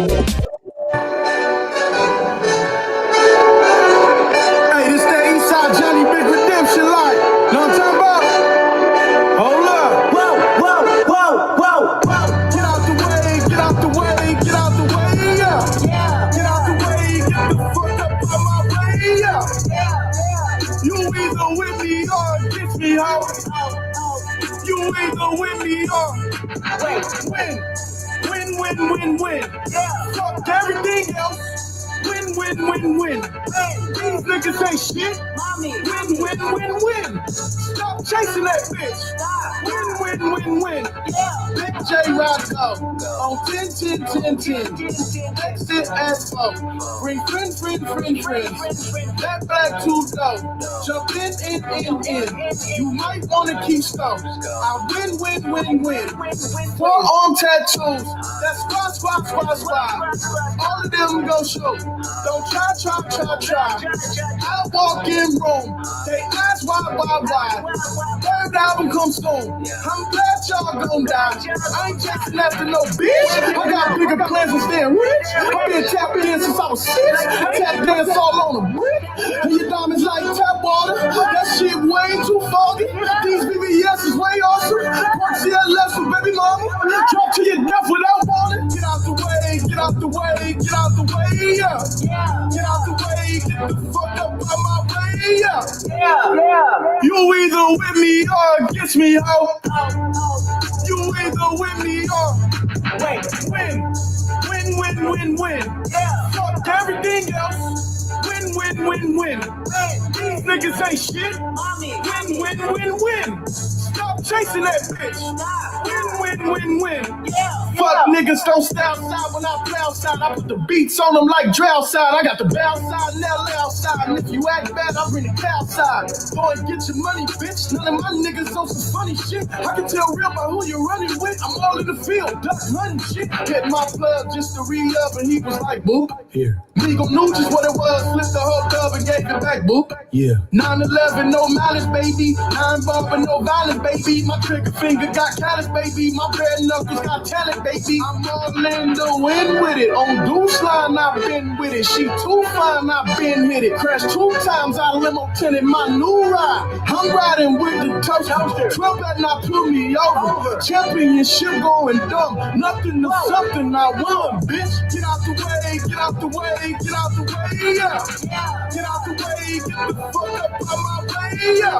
this that Eastside Johnny Big Redemption like. Know what I'm talking about? Hold up. Whoa, whoa, whoa, whoa, whoa. Get out the way, get out the way, get out the way, yeah. Get out the way, get the fuck up out my way, yeah. You either with me or against me, ho. You either with me or win. Win. Fuck everything else. Win. These niggas ain't shit. Win. Stop chasing that bitch. Win. Big J Rocco on 10. Exit asshole. Bring friends. That back to go. Jump in. You might wanna keep stones. I win. Forearm tattoos. That's squad. All of them go show. Don't try. I walk in Rome. They ask why. Third album comes soon. I'm glad y'all gon' die. I ain't chasing after no bitch. I got bigger plans than staying rich. I've been tapping in since I was 6. Tap dance all on the brick. And your diamonds like tap water. That shit way too foggy. These BBS is way awesome. Park CLS with baby mama. Drop to your death without warning. Get out the way, yeah. Get out the way, get the fuck up out my way, yeah. You either with me or against me, ho. You either with me or win. Fuck everything else. Win. These niggas ain't shit. Win. Stop chasing that bitch. Win. Fuck niggas don't stay outside when I play outside. I put the beats on them like drought side. I got the bow side and LA outside. And if you act bad, I bring the cow side. Go and get your money, bitch. None of my niggas on some funny shit. I can tell real by who you're running with. I'm all in the field, duck hunting shit. Hit my plug just to re-up and he was like, boop. Here. Legal news is what it was. Flipped the whole dub and gave it back, boop. Yeah. 9/11, no malice, baby. 9 bumping, no violence, baby. My trigger finger got callous, baby. My bare knuckles got talent, baby. I'm all in the wind with it. On Deuce line, I've been with it. She too fine, I've been with it. Crashed 2 times, I limo tinted my new ride. I'm riding with the toaster. Trump better not put me over. Championship going dumb. Nothing to something I won, bitch. Get out the way, yeah. Get out the way, get the fuck up out my way, yeah.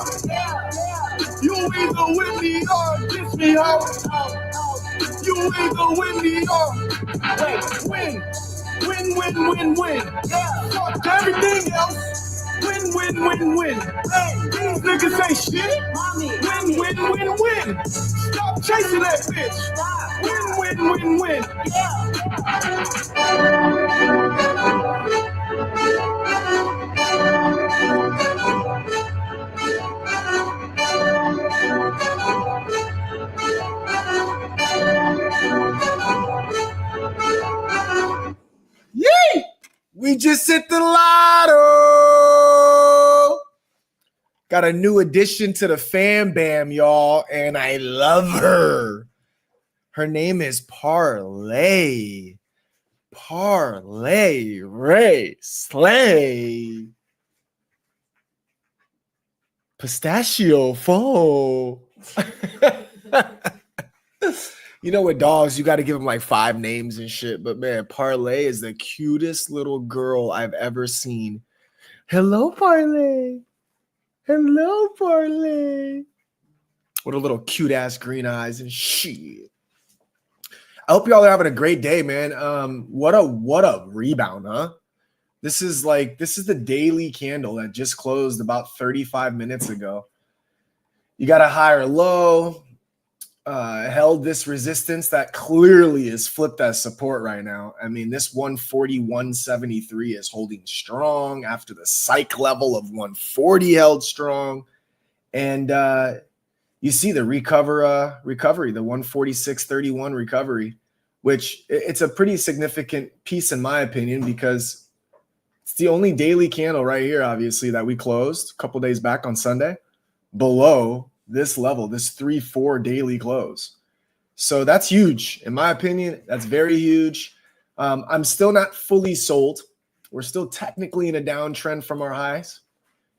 You either with me or against me, ho. You either with me or win. Fuck everything else. Win. These niggas ain't shit. Win. Stop chasing that bitch. Win. Yay! We just hit the lotto. Got a new addition to the fam bam, y'all, and I love her. Her name is Parlay Ray Slay. Pistachio foe. You know, with dogs, you got to give them like 5 names and shit. But man, Parlay is the cutest little girl I've ever seen. Hello, Parlay. With a little cute ass green eyes and shit. I hope y'all are having a great day, man. What a rebound, huh? This is the daily candle that just closed about 35 minutes ago. You got a higher low. Held this resistance that clearly is flipped as support right now. I mean, this 141.73 is holding strong after the psych level of 140 held strong. And you see the recovery, the 146.31 recovery, which it's a pretty significant piece in my opinion, because it's the only daily candle right here, obviously, that we closed a couple days back on Sunday below this level, this 3-4 daily close. So that's huge. In my opinion, that's very huge. I'm still not fully sold. We're still technically in a downtrend from our highs.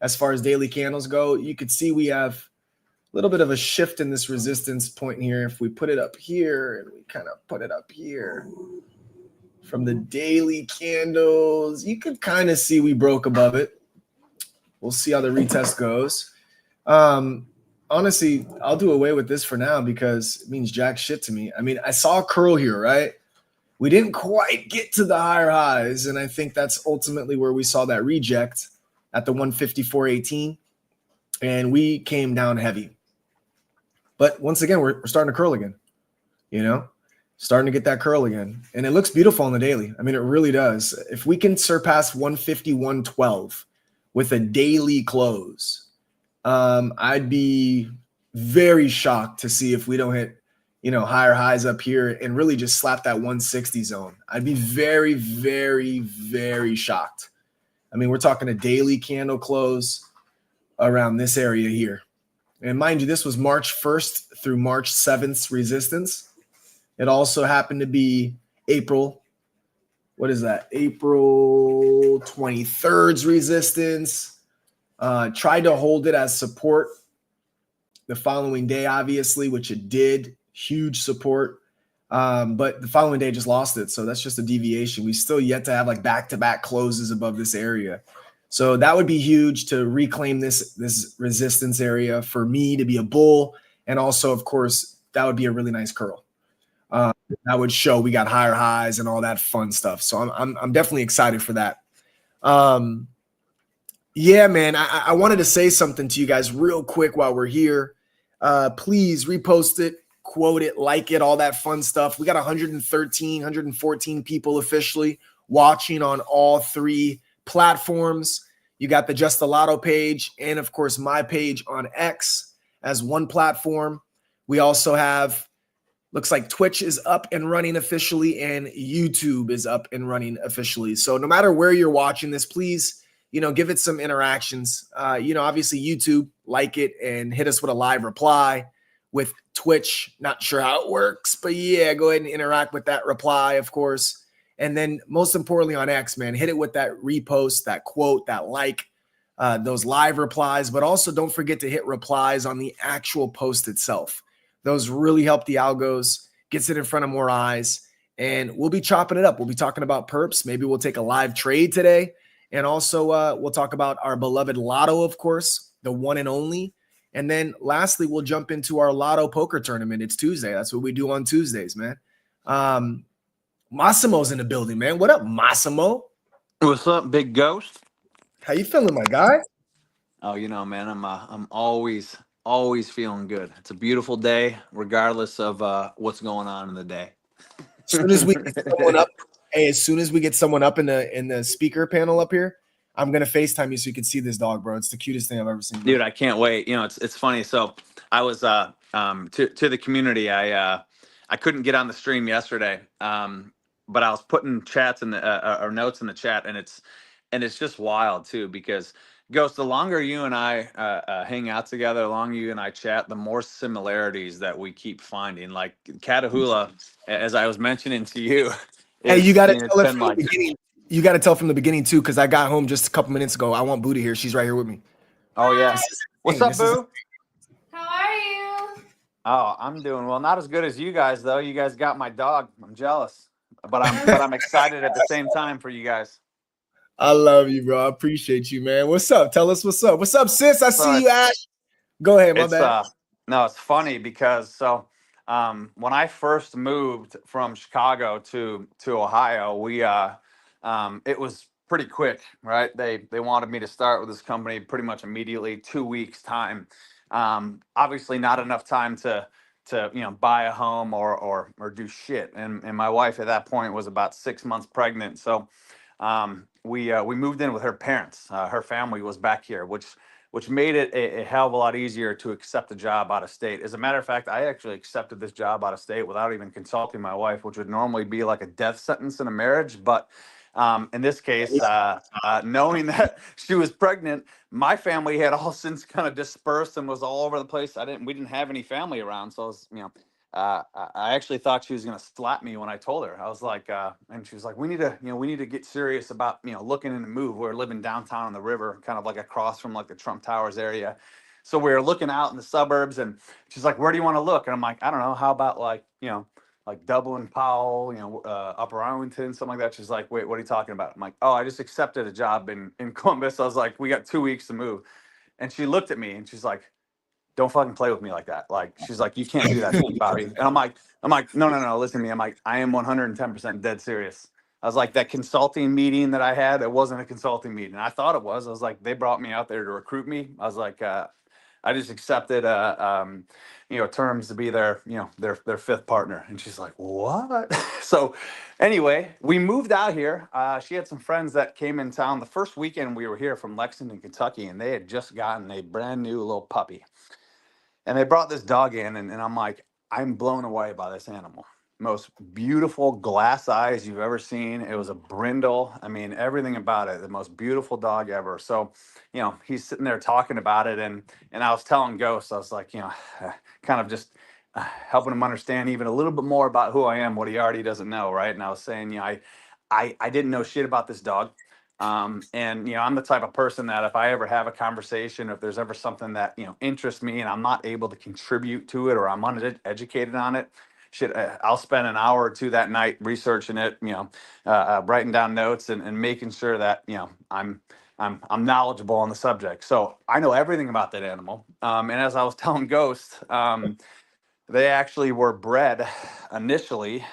As far as daily candles go, you could see we have a little bit of a shift in this resistance point here. If we put it up here and we kind of put it up here from the daily candles, you could kind of see we broke above it. We'll see how the retest goes. Honestly, I'll do away with this for now because it means jack shit to me. I mean, I saw a curl here, right? We didn't quite get to the higher highs, and I think that's ultimately where we saw that reject at the 154.18, and we came down heavy. But once again, we're starting to curl again, starting to get that curl again, and it looks beautiful on the daily. I mean, it really does. If we can surpass 151.12 with a daily close, I'd be very shocked to see if we don't hit higher highs up here and really just slap that 160 zone. I'd be very, very, very shocked. I mean, we're talking a daily candle close around this area here. And mind you, this was March 1st through March 7th's resistance. It also happened to be April. What is that? April 23rd's resistance. Tried to hold it as support the following day, obviously, which it did. Huge support. But the following day just lost it. So that's just a deviation. We still yet to have like back-to-back closes above this area. So that would be huge to reclaim this resistance area for me to be a bull. And also, of course, that would be a really nice curl. That would show we got higher highs and all that fun stuff. So I'm definitely excited for that. Yeah, man, I wanted to say something to you guys real quick while we're here. Please repost it, quote it, like it, all that fun stuff. We got 114 people officially watching on all three platforms. You got the Just the Lotto page and, of course, my page on X as one platform. We also have, looks like Twitch is up and running officially and YouTube is up and running officially. So no matter where you're watching this, please, give it some interactions. Obviously YouTube, like it and hit us with a live reply. With Twitch, not sure how it works, but yeah, go ahead and interact with that reply, of course. And then most importantly on X, man, hit it with that repost, that quote, that like, those live replies, but also don't forget to hit replies on the actual post itself. Those really help the algos, gets it in front of more eyes, and we'll be chopping it up. We'll be talking about perps. Maybe we'll take a live trade today. And also we'll talk about our beloved Lotto, of course, the one and only. And then lastly, we'll jump into our Lotto Poker Tournament. It's Tuesday. That's what we do on Tuesdays, man. Massimo's in the building, man. What up, Massimo? What's up, Big Ghost? How you feeling, my guy? Oh, man, I'm always feeling good. It's a beautiful day, regardless of what's going on in the day. As soon as we get someone up, as soon as we get someone up in the speaker panel up here, I'm gonna FaceTime you so you can see this dog, bro. It's the cutest thing I've ever seen. Dude, I can't wait. It's funny. So I was to the community. I couldn't get on the stream yesterday, but I was putting chats in the or notes in the chat, and it's just wild too, because Ghost, the longer you and I hang out together, the longer you and I chat, the more similarities that we keep finding. Like Catahoula, as I was mentioning to you. Hey, you got to tell it from the beginning. You got to tell from the beginning too, because I got home just a couple minutes ago. I want Boo to hear. She's right here with me. Oh yeah. What's up, Boo? How are you? Oh, I'm doing well. Not as good as you guys, though. You guys got my dog. I'm jealous, but I'm excited at the same time for you guys. I love you, bro. I appreciate you, man. What's up? Tell us what's up. What's up, sis? I see you, Ash. Go ahead, my bad. No, it's funny because when I first moved from Chicago to Ohio, we it was pretty quick, right? They wanted me to start with this company pretty much immediately, 2 weeks time. Obviously not enough time to buy a home or do shit. And my wife at that point was about 6 months pregnant. So we moved in with her parents. Her family was back here, which made it a hell of a lot easier to accept a job out of state. As a matter of fact, I actually accepted this job out of state without even consulting my wife, which would normally be like a death sentence in a marriage. But in this case, knowing that she was pregnant, my family had all since kind of dispersed and was all over the place. We didn't have any family around. So I was, I actually thought she was going to slap me when I told her. I was like, and she was like, we need to get serious about, looking in the move. We're living downtown on the river, kind of like across from like the Trump Towers area. So we were looking out in the suburbs, and she's like, where do you want to look? And I'm like, I don't know. How about like, like Dublin, Powell, Upper Arlington, something like that. She's like, wait, what are you talking about? I'm like, oh, I just accepted a job in Columbus. I was like, we got 2 weeks to move. And she looked at me and she's like, don't fucking play with me like that. Like, she's like, you can't do that to me, Bobby. And I'm like, no, listen to me. I'm like, I am 110% dead serious. I was like, that consulting meeting that I had, it wasn't a consulting meeting. I thought it was. I was like, they brought me out there to recruit me. I was like, I just accepted, terms to be their, their fifth partner. And she's like, what? So anyway, we moved out here. She had some friends that came in town the first weekend we were here from Lexington, Kentucky, and they had just gotten a brand new little puppy. And they brought this dog in, and I'm like, I'm blown away by this animal. Most beautiful glass eyes you've ever seen. It was a brindle. I mean, everything about it, the most beautiful dog ever. So, he's sitting there talking about it, and I was telling Ghost, I was like, kind of just helping him understand even a little bit more about who I am, what he already doesn't know, right? And I was saying, I didn't know shit about this dog. And I'm the type of person that if I ever have a conversation, if there's ever something that interests me and I'm not able to contribute to it, or I'm uneducated on it, shit, I'll spend an hour or two that night researching it, writing down notes and making sure that I'm knowledgeable on the subject. So I know everything about that animal. And as I was telling Ghost, they actually were bred initially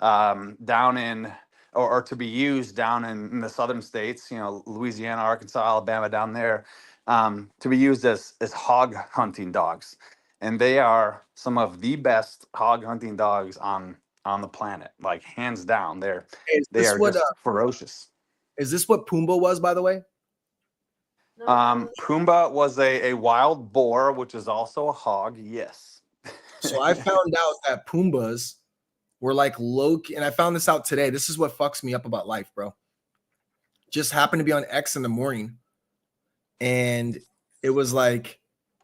down in, or to be used down in the southern states, Louisiana, Arkansas, Alabama, down there, to be used as hog hunting dogs. And they are some of the best hog hunting dogs on the planet, like hands down. Is They this are what just ferocious. is this what Pumbaa was, by the way? Pumbaa was a wild boar, which is also a hog. Yes. So I found out that Pumbas were like low, and I found this out today. This is what fucks me up about life, bro. Just happened to be on X in the morning, and it was like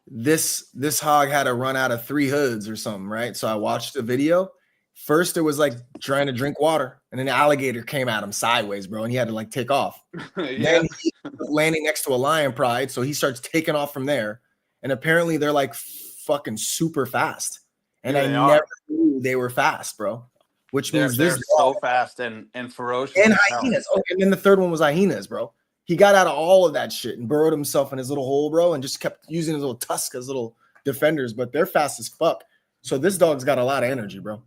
this hog had a run out of 3 hoods or something, right? So I watched the video. First, it was like trying to drink water, and an alligator came at him sideways, bro, and he had to like take off. Yeah. Then he landing next to a lion pride, so he starts taking off from there. And apparently, they're like fucking super fast, and Yeah, I they never are. knew they were fast, bro. Which means They're this so dog fast and ferocious. and as hell. hyenas. Okay, and then the third one was hyenas, bro. He got out of all of that shit and burrowed himself in his little hole, bro, and just kept using his little tusk as little defenders. But they're fast as fuck. So this dog's got a lot of energy, bro.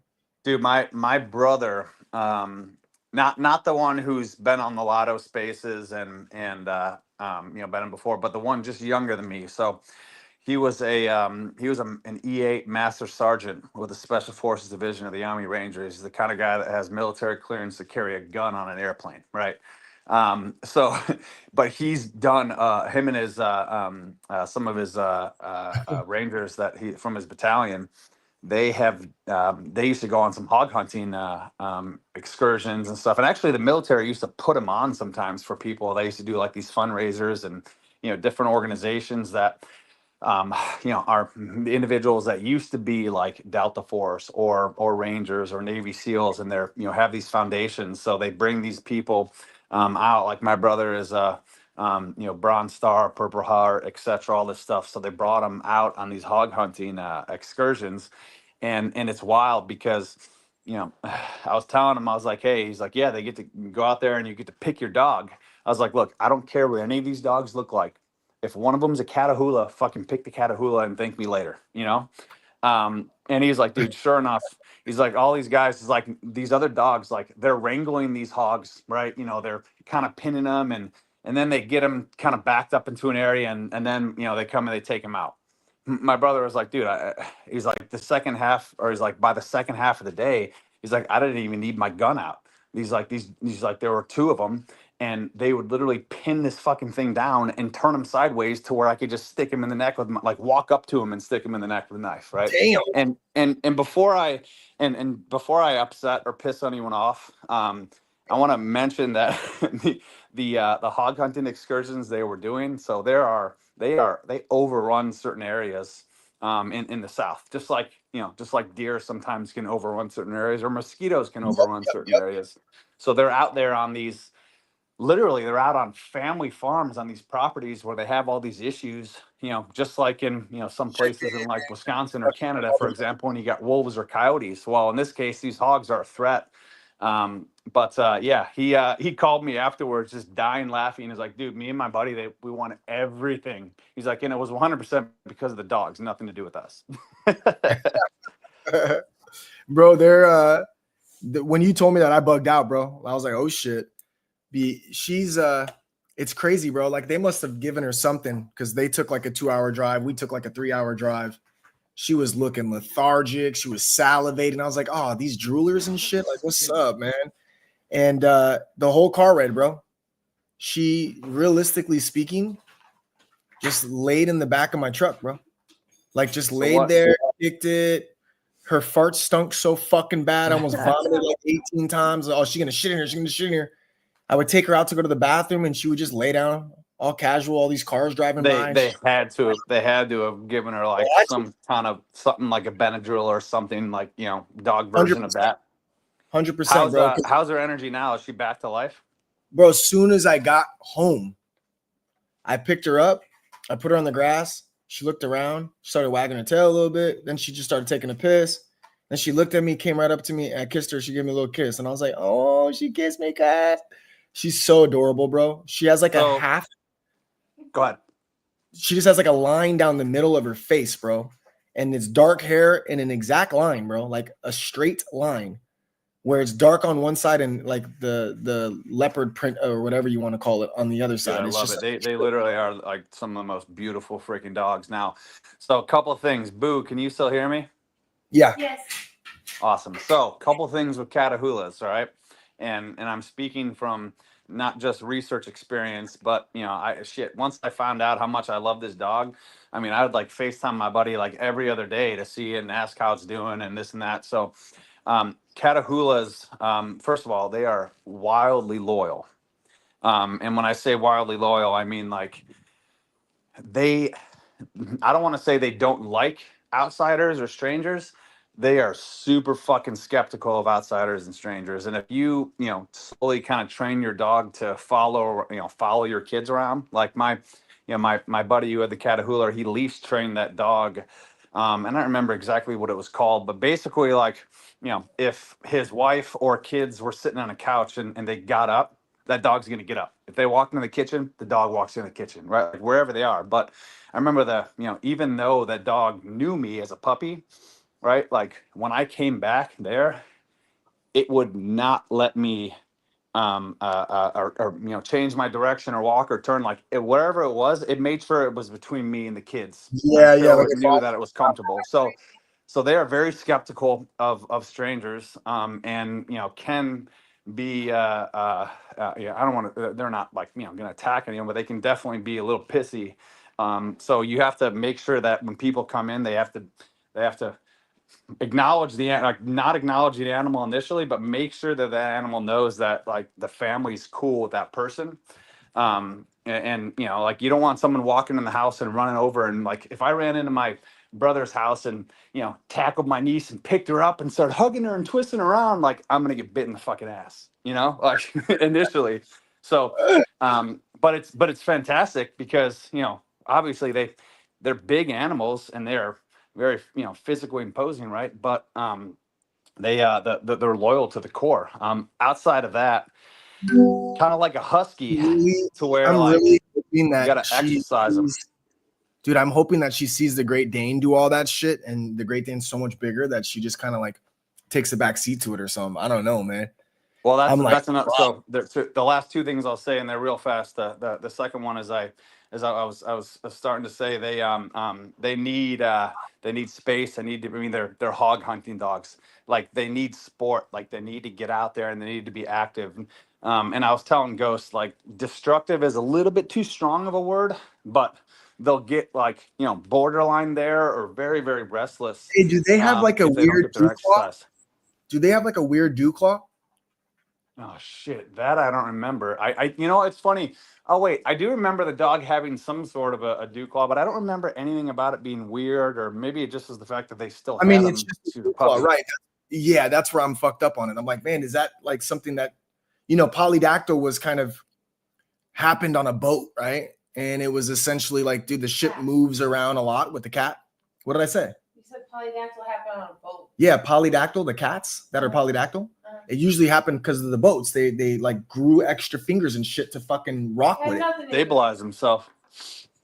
Dude, my brother, not the one who's been on the lotto spaces and been in before, but the one just younger than me. So he was an E8 Master Sergeant with the Special Forces Division of the Army Rangers. He's the kind of guy that has military clearance to carry a gun on an airplane, right? So, but he's done him and his some of his Rangers that he from his battalion. They used to go on some hog hunting excursions and stuff. And actually, the military used to put them on sometimes for people. They used to do like these fundraisers and different organizations that are the individuals that used to be like Delta Force or Rangers or Navy SEALs, and they're have these foundations. So they bring these people out. Like my brother is a Bronze Star, Purple Heart, etc. All this stuff. So they brought him out on these hog hunting excursions, and it's wild because I was telling him, I was like, hey, he's like, yeah, they get to go out there and you get to pick your dog. I was like, look, I don't care what any of these dogs look like. If one of them's a Catahoula, fucking pick the Catahoula and thank me later, And he's like, dude, sure enough, he's like, all these guys is like these other dogs, like they're wrangling these hogs, right? They're kind of pinning them and then they get them kind of backed up into an area and then, they come and they take them out. My brother was like, dude, he's like the second half, or he's like by the second half of the day, he's like, I didn't even need my gun out. He's like, there were 2 of them. And they would literally pin this fucking thing down and turn him sideways to where I could just stick him in the neck with like walk up to him and stick him in the neck with a knife, right? Damn. And before I upset or piss anyone off, I want to mention that the hog hunting excursions they were doing. So they overrun certain areas in the South, just like, just like deer sometimes can overrun certain areas, or mosquitoes can overrun certain areas. So they're out there on these, literally they're out on family farms on these properties where they have all these issues, just like in, some places in like Wisconsin or Canada, for example, when you got wolves or coyotes. Well, in this case, these hogs are a threat. He called me afterwards, just dying laughing. He's like, dude, me and my buddy, we want everything. He's like, and it was 100% because of the dogs, nothing to do with us. Bro, they're when you told me that, I bugged out, bro. I was like, oh shit. It's crazy, bro. Like, they must have given her something, because they took like a 2-hour drive. We took like a 3-hour drive. She was looking lethargic. She was salivating. I was like, oh, these droolers and shit. Like, what's up, man? And the whole car ride, bro. She, realistically speaking, just laid in the back of my truck, bro. Like, just laid there, kicked it. Her farts stunk so fucking bad. I almost vomited like 18 times. Oh, she's gonna shit in here. She's gonna shit in here. I would take her out to go to the bathroom, and she would just lay down, all casual. All these cars driving by. They had to have given her like some kind of something like a Benadryl or something, like, dog version of that. 100%, bro. How's her energy now? Is she back to life? Bro, as soon as I got home, I picked her up. I put her on the grass. She looked around, started wagging her tail a little bit. Then she just started taking a piss. Then she looked at me, came right up to me. I kissed her. She gave me a little kiss. And I was like, oh, she kissed me, guys. She's so adorable, bro. She has like a half. Go ahead. She just has like a line down the middle of her face, bro. And it's dark hair in an exact line, bro. Like a straight line where it's dark on one side and like the leopard print or whatever you want to call it on the other side. Dude, I it's love just it. They literally are like some of the most beautiful freaking dogs. Now, so a couple of things. Boo, can you still hear me? Yeah. Yes. Awesome. So a couple of things with Catahoulas, all right? And I'm speaking from not just research experience, but once I found out how much I love this dog, I mean, I would like FaceTime my buddy like every other day to see it and ask how it's doing and this and that. So Catahoulas, first of all, they are wildly loyal. And when I say wildly loyal, I mean like I don't want to say they don't like outsiders or strangers. They are super fucking skeptical of outsiders and strangers. And if you slowly kind of train your dog to follow your kids around, like my buddy who had the Catahoula, he leash trained that dog. And I don't remember exactly what it was called, but basically like, if his wife or kids were sitting on a couch and they got up, that dog's going to get up. If they walk into the kitchen, the dog walks in the kitchen, right? Like wherever they are. But I remember even though that dog knew me as a puppy, right? Like when I came back there, it would not let me change my direction or walk or turn. Like wherever it was, it made sure it was between me and the kids. Yeah, until like it knew that it was comfortable. So they are very skeptical of strangers, and can be I don't want to. They're not like going to attack anyone, but they can definitely be a little pissy. So you have to make sure that when people come in, they have to acknowledge not acknowledge the animal initially, but make sure that that animal knows that like the family's cool with that person. And like you don't want someone walking in the house and running over, and like if I ran into my brother's house and tackled my niece and picked her up and started hugging her and twisting her around, like I'm gonna get bit in the fucking ass, like initially. So but it's fantastic because obviously they're big animals and they're very physically imposing, right? But they're loyal to the core. Outside of that, kind of like a husky, to where I'm like really hoping that you gotta exercise them. Dude, I'm hoping that she sees the Great Dane do all that shit, and the Great Dane's so much bigger that she just kind of like takes a back seat to it or something. I don't know, man. Well, that's like, enough. So the last two things I'll say, and they're real fast. The second one is I was starting to say they need space. They're hog hunting dogs. Like they need sport. Like they need to get out there and they need to be active. And I was telling Ghost like destructive is a little bit too strong of a word, but they'll get like borderline there or very very restless. Hey, do they have like a if they don't weird get their dew claw? exercise. Do they have like a weird dew claw? Oh shit, that I don't remember. You know, it's funny. Oh wait, I do remember the dog having some sort of a dew claw, but I don't remember anything about it being weird, or maybe it just was the fact that they still I had mean, him it's just to a the dew claw, puppy. right? Yeah, that's where I'm fucked up on it. I'm like, man, is that like something that, you know, polydactyl was kind of happened on a boat, right? And it was essentially like, dude, the ship moves around a lot with the cat. What did I say? You said polydactyl happened on a boat. Yeah, polydactyl, the cats that are polydactyl. It usually happened because of the boats. They like grew extra fingers and shit to fucking rock with it. Stabilize himself.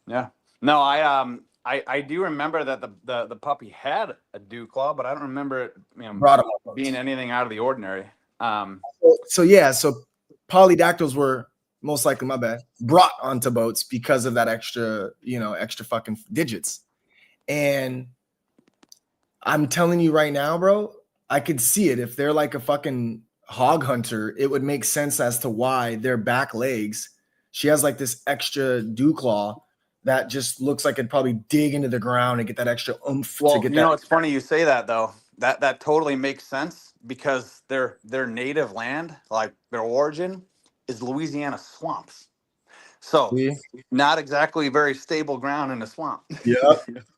Yeah. No, I do remember that the puppy had a dew claw, but I don't remember it, you know, Brought 'em up. being anything out of the ordinary. So yeah, so polydactyls were most likely, my bad, brought onto boats because of that extra, you know, extra fucking digits. And I'm telling you right now, bro, I could see it. If they're like a fucking hog hunter, it would make sense as to why their back legs, she has like this extra dew claw that just looks like it'd probably dig into the ground and get that extra oomph Well, to get you that. know, it's funny you say that though. That totally makes sense because their native land, like their origin, is Louisiana swamps. So See? not exactly very stable ground in a swamp. Yep.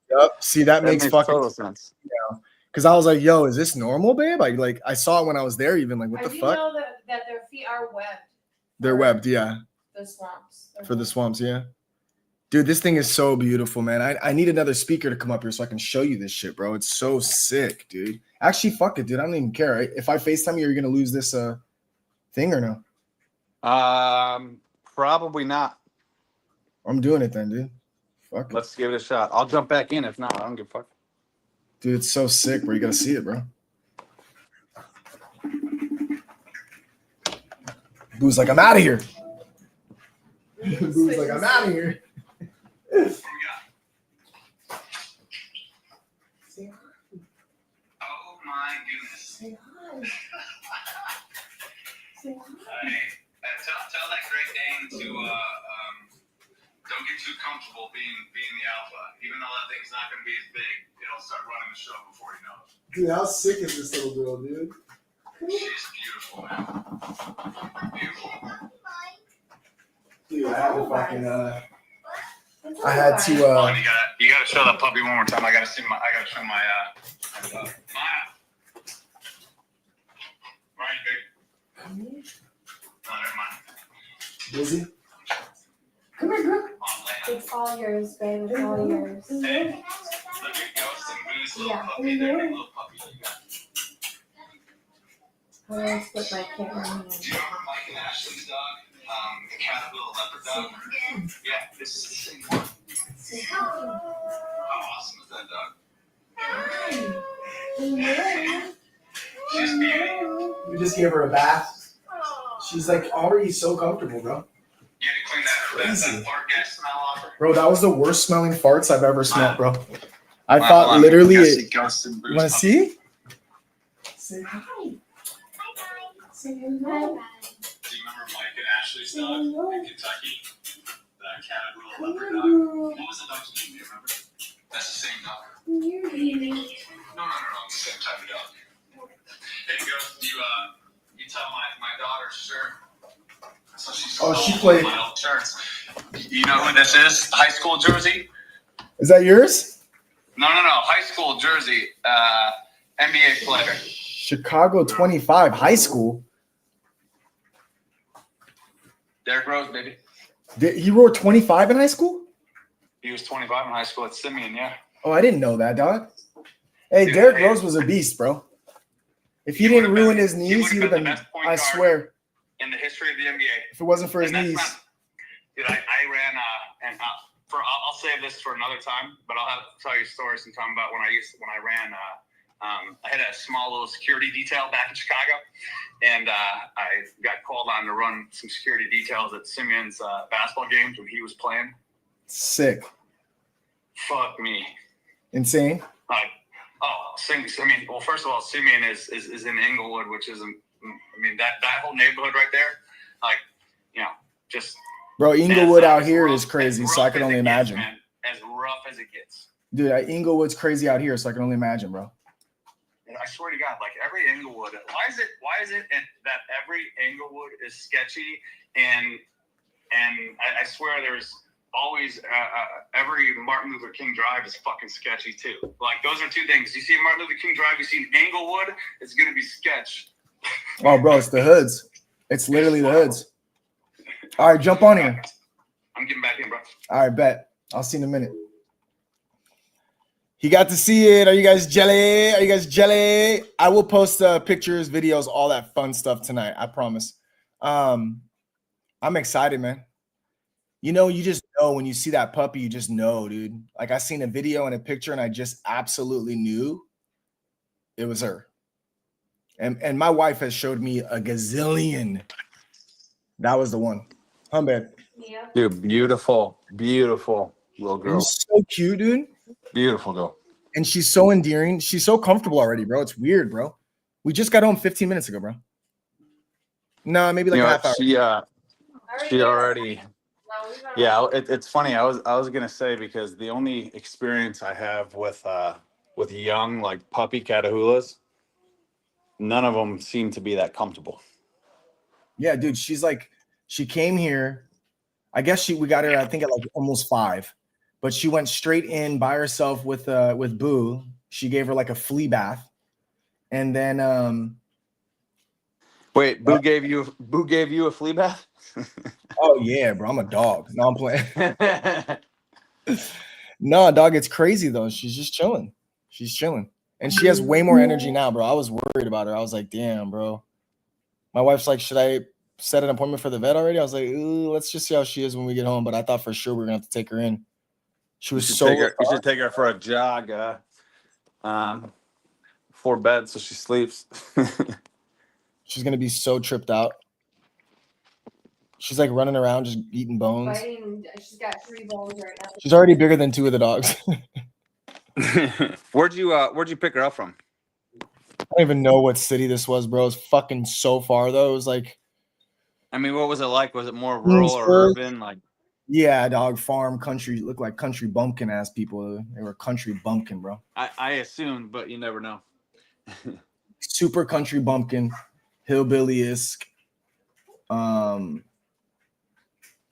Yep. See, that makes fucking total sense. because I was like, yo, is this normal, babe? I saw it when I was there, even like, what the I do fuck? know that their feet are webbed. They're webbed, yeah. The swamps. For the swamps, yeah. Dude, this thing is so beautiful, man. I need another speaker to come up here so I can show you this shit, bro. It's so sick, dude. Actually, fuck it, dude. I don't even care. If I FaceTime you, are you gonna lose this thing or no? Probably not. I'm doing it then, dude. Fuck it. Let's give it a shot. I'll jump back in. If not, I don't give a fuck. Dude, it's so sick, bro. You gotta see it, bro. Boo's like, I'm out of here. Boo's like, I'm out of here. Oh my goodness. Say hi. Say hi. Tell that Great Dane to don't get too comfortable being the alpha. Even though that thing's not going to be as big, it'll start running the show before you know it. Dude, how sick is this little girl, dude? She's beautiful, man. Beautiful. Dude, I had to fucking I had to You gotta show that puppy one more time. I gotta show my Maya. Right, big. No, never mind. busy. Come here, girl. Oh, It's all yours, babe. It's all yours. hey, look at Ghost and Boo's little Yeah. puppy. They're big little puppies you got. I'm gonna split my camera. Do you remember Mike and Ashley's dog? The caterpillar leopard dog? Yeah, this is the same one. How awesome is that dog? She's a beauty. We just gave her a bath. She's like already so comfortable, bro. You had to clean that fart gas smell off her. Bro, that was the worst smelling farts I've ever smelled, bro. I Wow, thought hold on. literally You gotta it. see Ghost and Boo's You want to puppy. see? Say hi. Say hi. Do you remember Mike and Ashley's dog in Kentucky? The caterpillar leopard dog? What was the dog's name? Do you remember? That's the same dog. No, the same type of dog. Hey, Ghost, you tell my daughter, sure. So She played. my old shirts. You know who this is? High school jersey? Is that yours? No. High school jersey. NBA player. Chicago 25 high school. Derrick Rose, baby. He wore 25 in high school? He was 25 in high school at Simeon, yeah. Oh, I didn't know that, dog. Hey, Dude, Derrick hey. Rose was a beast, bro. If he He didn't would've ruin been- his he knees, would've he'd have been been, the best point I guard. swear, In the history of the NBA. if it wasn't for his And that's knees. not- Dude, I ran I'll save this for another time, but I'll have to tell you stories sometime about when I ran. I had a small little security detail back in Chicago, and I got called on to run some security details at Simeon's basketball games when he was playing. Sick. Fuck me. Insane. Like, Simeon. Well, first of all, Simeon is in Inglewood, which is, that whole neighborhood right there. Like, just. Bro, Inglewood as out here rough- is crazy, as so I rough can as only it gets, imagine. man. As rough as it gets. Dude, Inglewood's crazy out here, so I can only imagine, bro. And I swear to God, like every Inglewood, why is it that every Inglewood is sketchy? And I swear there's always every Martin Luther King Drive is fucking sketchy too. Like those are two things. You see Martin Luther King Drive, you see Inglewood, it's gonna be sketch. Oh, bro, it's the hoods. It's literally the hoods. All right, jump on here. I'm getting back in, bro. All right, bet. I'll see you in a minute. He got to see it. Are you guys jelly? Are you guys jelly? I will post pictures, videos, all that fun stuff tonight. I promise. I'm excited, man. You know, you just know when you see that puppy, you just know, dude. Like I seen a video and a picture and I just absolutely knew it was her. And my wife has showed me a gazillion. That was the one. Babe. Yeah. Dude, beautiful little girl. She's so cute, dude. Beautiful girl. And she's so endearing. She's so comfortable already, bro. It's weird, bro. We just got home 15 minutes ago, bro. No, maybe like a half hour. She already. Yeah, it's funny. I was gonna say because the only experience I have with young like puppy Catahoulas, none of them seem to be that comfortable. Yeah, dude. She's like, she came here. I guess we got her, I think, at like almost 5. But she went straight in by herself with Boo. She gave her like a flea bath. And then Wait, Boo gave you a flea bath? oh yeah, bro. I'm a dog. No, I'm playing. No, dog, it's crazy though. She's just chilling. She's chilling. And she has way more energy now, bro. I was worried about her. I was like, damn, bro. My wife's like, should I set an appointment for the vet already? I was like, ooh, let's just see how she is when we get home. But I thought for sure we were gonna have to take her in. She was so you should take her for a jog before bed so she sleeps. she's gonna be so tripped out. She's like running around just eating bones. She's got 3 bones right now. She's already bigger than 2 of the dogs. Where'd you pick her up from? I don't even know what city this was, bro. It's fucking so far though. It was like, I mean, what was it like? Was it more rural or urban? Like, yeah, dog, farm, country. Looked like country bumpkin ass people. They were country bumpkin, bro. I assumed, but you never know. Super country bumpkin, hillbilly-esque.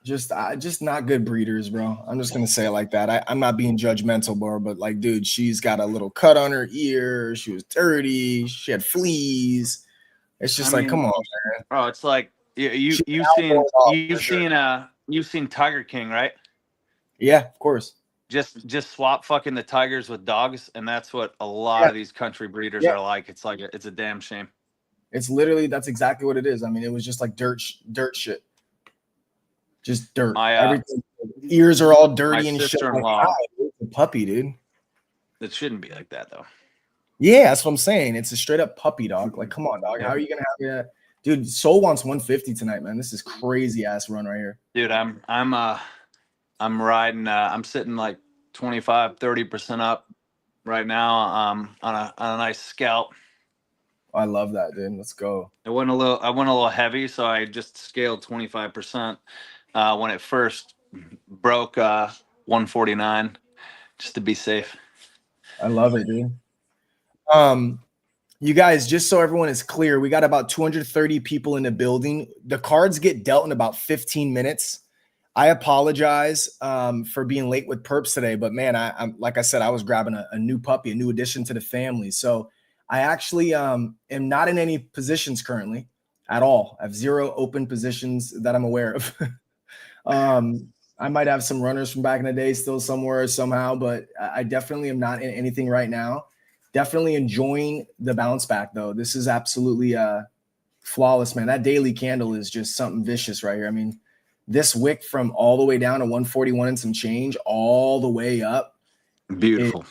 Just not good breeders, bro. I'm just gonna say it like that. I'm not being judgmental, bro, but like, dude, she's got a little cut on her ear. She was dirty. She had fleas. It's just like, come on, man. Oh, it's like you've seen Tiger King, right? Yeah, of course. Just swap fucking the tigers with dogs, and that's what a lot of these country breeders are like. It's like it's a damn shame. It's literally that's exactly what it is. I mean, it was just like dirt shit. Just dirt. Everything. Ears are all dirty and shit. Like, it's a puppy, dude. It shouldn't be like that, though. Yeah, that's what I'm saying. It's a straight up puppy, dog. Like, come on, dog. How are you gonna have that? Dude, Soul wants 150 tonight, man. This is crazy ass run right here. Dude, I'm riding. I'm sitting like 25-30% up right now. On a nice scalp. I love that, dude. Let's go. I went a little heavy, so I just scaled 25%. When it first broke 149, just to be safe. I love it, dude. You guys, just so everyone is clear, we got about 230 people in the building. The cards get dealt in about 15 minutes. I apologize for being late with perps today, but man, I'm like I said, I was grabbing a new puppy, a new addition to the family. So I actually am not in any positions currently at all. I have 0 open positions that I'm aware of. I might have some runners from back in the day still somewhere somehow, but I definitely am not in anything right now. Definitely enjoying the bounce back though. This is absolutely flawless, man. That daily candle is just something vicious right here. I mean, this wick from all the way down to 141 and some change all the way up. Beautiful.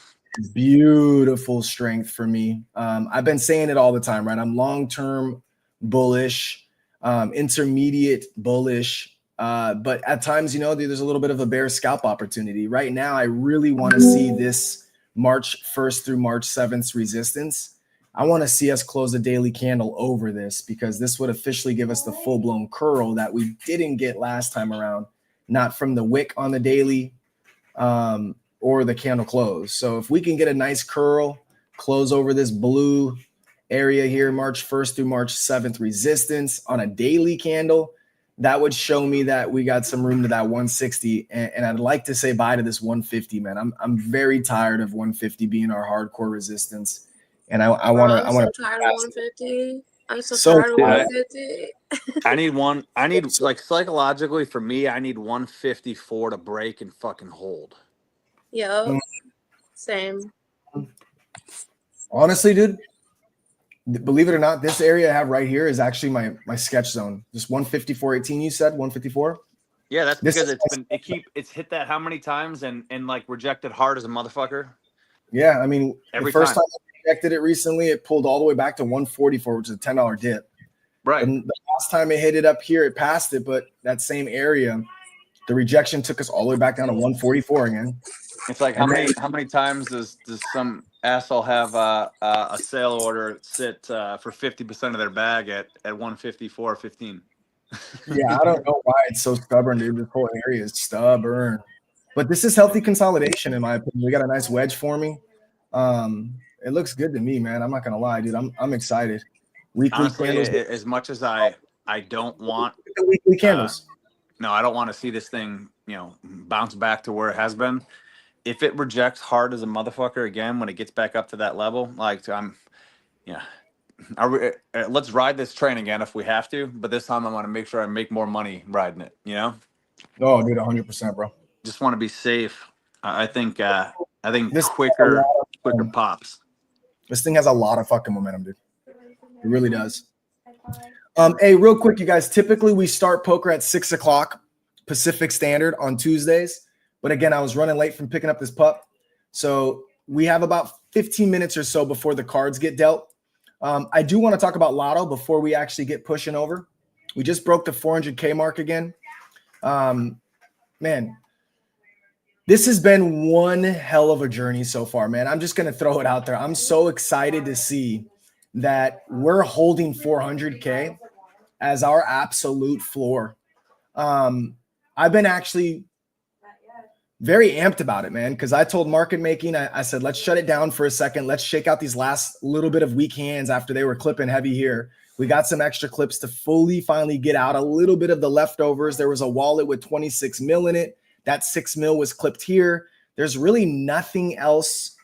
Beautiful strength for me. I've been saying it all the time, right? I'm long-term bullish, intermediate bullish, but at times, you know, there's a little bit of a bear scalp opportunity. Right now, I really want to see this March 1st through March 7th resistance. I want to see us close a daily candle over this because this would officially give us the full-blown curl that we didn't get last time around, not from the wick on the daily or the candle close. So if we can get a nice curl close over this blue area here, March 1st through March 7th resistance on a daily candle, that would show me that we got some room to that 160. And I'd like to say bye to this 150, man. I'm very tired of 150 being our hardcore resistance. And I want to. I'm so tired of 150. I'm so So tired of tired. 150. I need like psychologically for me, I need 154 to break and fucking hold. Yup. Mm. Same. Honestly, dude, believe it or not, this area I have right here is actually my sketch zone. This 154.18, you said 154. Yeah, that's This because is- it's hit that how many times and like rejected hard as a motherfucker. Yeah, I mean, Every the first time. time I rejected it recently, it pulled all the way back to 144, which is a $10 dip. Right. And the last time it hit it up here, it passed it, but that same area, the rejection took us all the way back down to 144 again. It's like how many times does some asshole have a sale order sit for 50% of their bag at 154.15? Yeah, I don't know why it's so stubborn, dude. This whole area is stubborn. But this is healthy consolidation, in my opinion. We got a nice wedge forming. It looks good to me, man. I'm not gonna lie, dude. I'm excited. Weekly Honestly, candles. as much as I don't want The weekly candles. no, I don't want to see this thing, bounce back to where it has been. If it rejects hard as a motherfucker again when it gets back up to that level, let's ride this train again if we have to. But this time I want to make sure I make more money riding it. Oh, dude, 100%, bro. Just want to be safe. I think This- quicker pops. This thing has a lot of fucking momentum, dude. It really does. Hey, real quick, you guys. Typically, we start poker at 6 o'clock Pacific Standard on Tuesdays. But again, I was running late from picking up this pup. So we have about 15 minutes or so before the cards get dealt. I do want to talk about Lotto before we actually get pushing over. We just broke the 400K mark again. Man, this has been one hell of a journey so far, man. I'm just going to throw it out there. I'm so excited to see that we're holding 400K as our absolute floor. I've been actually very amped about it, man, because I told market making, I said, let's shut it down for a second. Let's shake out these last little bit of weak hands after they were clipping heavy here. We got some extra clips to finally get out a little bit of the leftovers. There was a wallet with 26 mil in it. That 6 mil was clipped here. There's really nothing else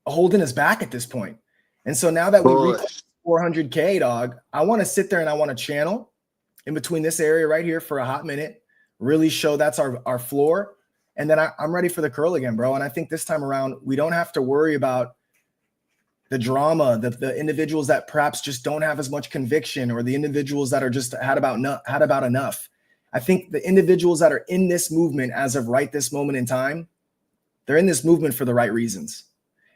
holding us back at this point. And so now that we reached 400K, dog, I want to sit there and I want to channel in between this area right here for a hot minute, really show that's our floor. And then I'm ready for the curl again, bro. And I think this time around, we don't have to worry about the drama, the individuals that perhaps just don't have as much conviction, or the individuals that are just had about enough. I think the individuals that are in this movement as of right this moment in time, they're in this movement for the right reasons.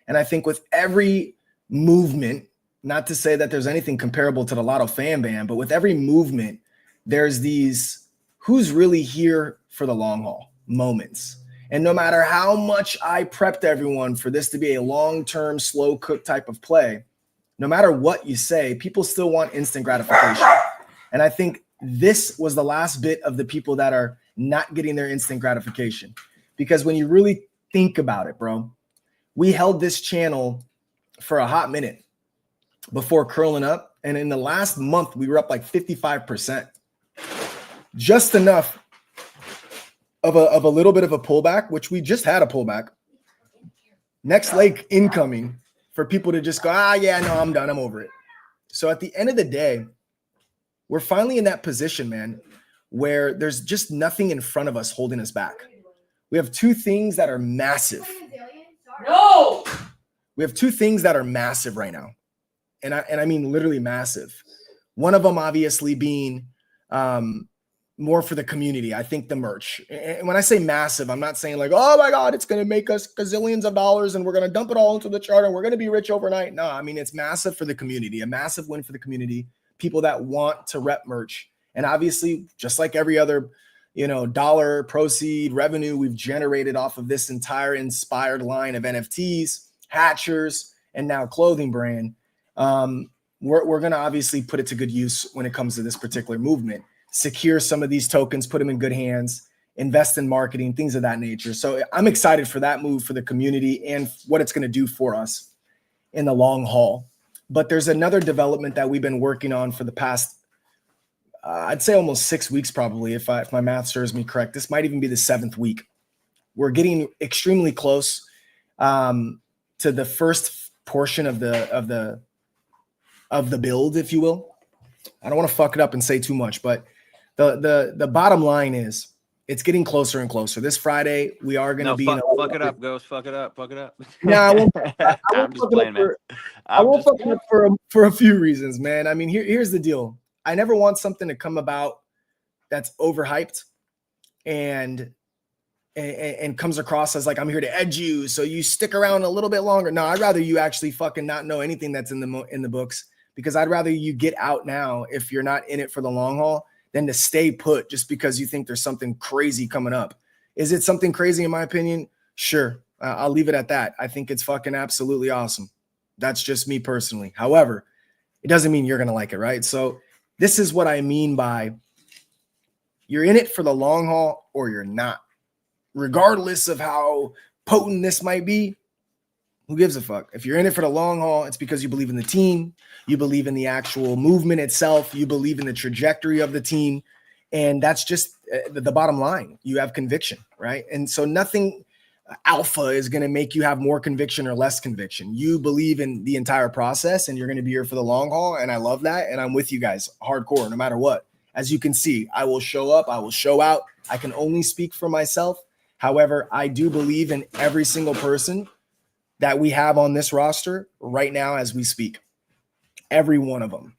And I think with every movement, not to say that there's anything comparable to the Lotto fan band, but with every movement, there's these who's really here for the long haul moments. And no matter how much I prepped everyone for this to be a long-term, slow cook type of play, no matter what you say, people still want instant gratification. And I think this was the last bit of the people that are not getting their instant gratification. Because when you really think about it, bro, we held this channel for a hot minute before curling up. And in the last month, we were up like 55%. Just enough of a little bit of a pullback, which we just had a pullback. Next leg incoming for people to just go, yeah, no, I'm done. I'm over it. So at the end of the day, we're finally in that position, man, where there's just nothing in front of us holding us back. We have two things that are massive. No. We have two things that are massive right now. And I mean literally massive. One of them obviously being more for the community. I think the merch. And when I say massive, I'm not saying like, oh my God, it's going to make us gazillions of dollars and we're going to dump it all into the chart and we're going to be rich overnight. No, I mean, it's massive for the community, a massive win for the community, people that want to rep merch. And obviously, just like every other, dollar proceed revenue we've generated off of this entire inspired line of NFTs, Hatchers, and now clothing brand, we're going to obviously put it to good use when it comes to this particular movement. Secure some of these tokens, put them in good hands, invest in marketing, things of that nature. So I'm excited for that move for the community and what it's going to do for us. in the long haul. But there's another development that we've been working on for the past, I'd say almost 6 weeks, probably, if my math serves me correct. This might even be the 7th week. We're getting extremely close to the first portion of the build, if you will. I don't want to fuck it up and say too much, but the bottom line is it's getting closer and closer. This Friday, we are going to be fuck it up, Ghost. Fuck it up. Fuck it up. Yeah, I won't, I'm just playing, man. I won't fuck it up for a few reasons, man. I mean, here's the deal. I never want something to come about that's overhyped and comes across as like I'm here to edge you, so you stick around a little bit longer. No, I'd rather you actually fucking not know anything that's in the books, because I'd rather you get out now if you're not in it for the long haul than to stay put just because you think there's something crazy coming up. Is it something crazy in my opinion? Sure. I'll leave it at that. I think it's fucking absolutely awesome. That's just me personally. However, it doesn't mean you're going to like it, right? So this is what I mean by you're in it for the long haul or you're not. Regardless of how potent this might be, who gives a fuck? If you're in it for the long haul, it's because you believe in the team, you believe in the actual movement itself, you believe in the trajectory of the team, and that's just the bottom line. You have conviction, right? And so nothing alpha is going to make you have more conviction or less conviction. You believe in the entire process, and you're going to be here for the long haul, and I love that, and I'm with you guys hardcore no matter what. As you can see, I will show up, I will show out. I can only speak for myself. However, I do believe in every single person that we have on this roster right now as we speak. Every one of them.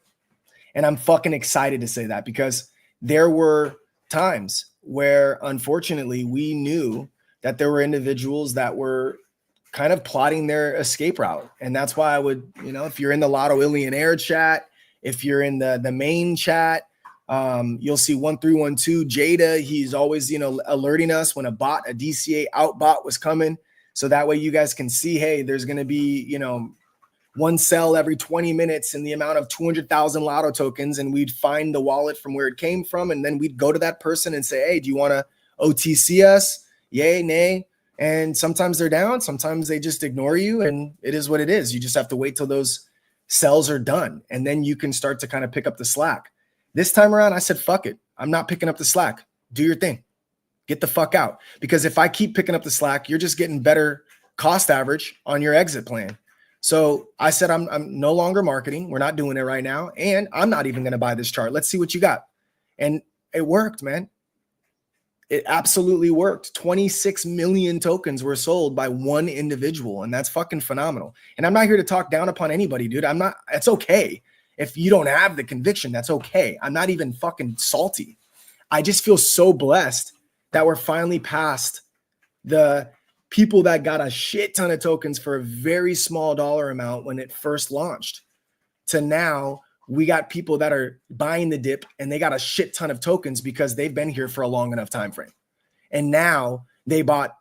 And I'm fucking excited to say that, because there were times where, unfortunately, we knew that there were individuals that were kind of plotting their escape route. And that's why I would, if you're in the Lotto Illionaire chat, if you're in the main chat, you'll see 1312 Jada. He's always, alerting us when a DCA out bot was coming. So that way you guys can see, hey, there's going to be, one sell every 20 minutes in the amount of 200,000 Lotto tokens. And we'd find the wallet from where it came from. And then we'd go to that person and say, hey, do you want to OTC us? Yay, nay. And sometimes they're down. Sometimes they just ignore you. And it is what it is. You just have to wait till those sells are done. And then you can start to kind of pick up the slack. This time around, I said, fuck it. I'm not picking up the slack. Do your thing. Get the fuck out. Because if I keep picking up the slack, you're just getting better cost average on your exit plan. So I said, I'm no longer marketing. We're not doing it right now. And I'm not even going to buy this chart. Let's see what you got. And it worked, man. It absolutely worked. 26 million tokens were sold by one individual. And that's fucking phenomenal. And I'm not here to talk down upon anybody, dude. It's okay. If you don't have the conviction, that's okay. I'm not even fucking salty. I just feel so blessed that we're finally past the people that got a shit ton of tokens for a very small dollar amount when it first launched, to now we got people that are buying the dip and they got a shit ton of tokens because they've been here for a long enough time frame. And now they bought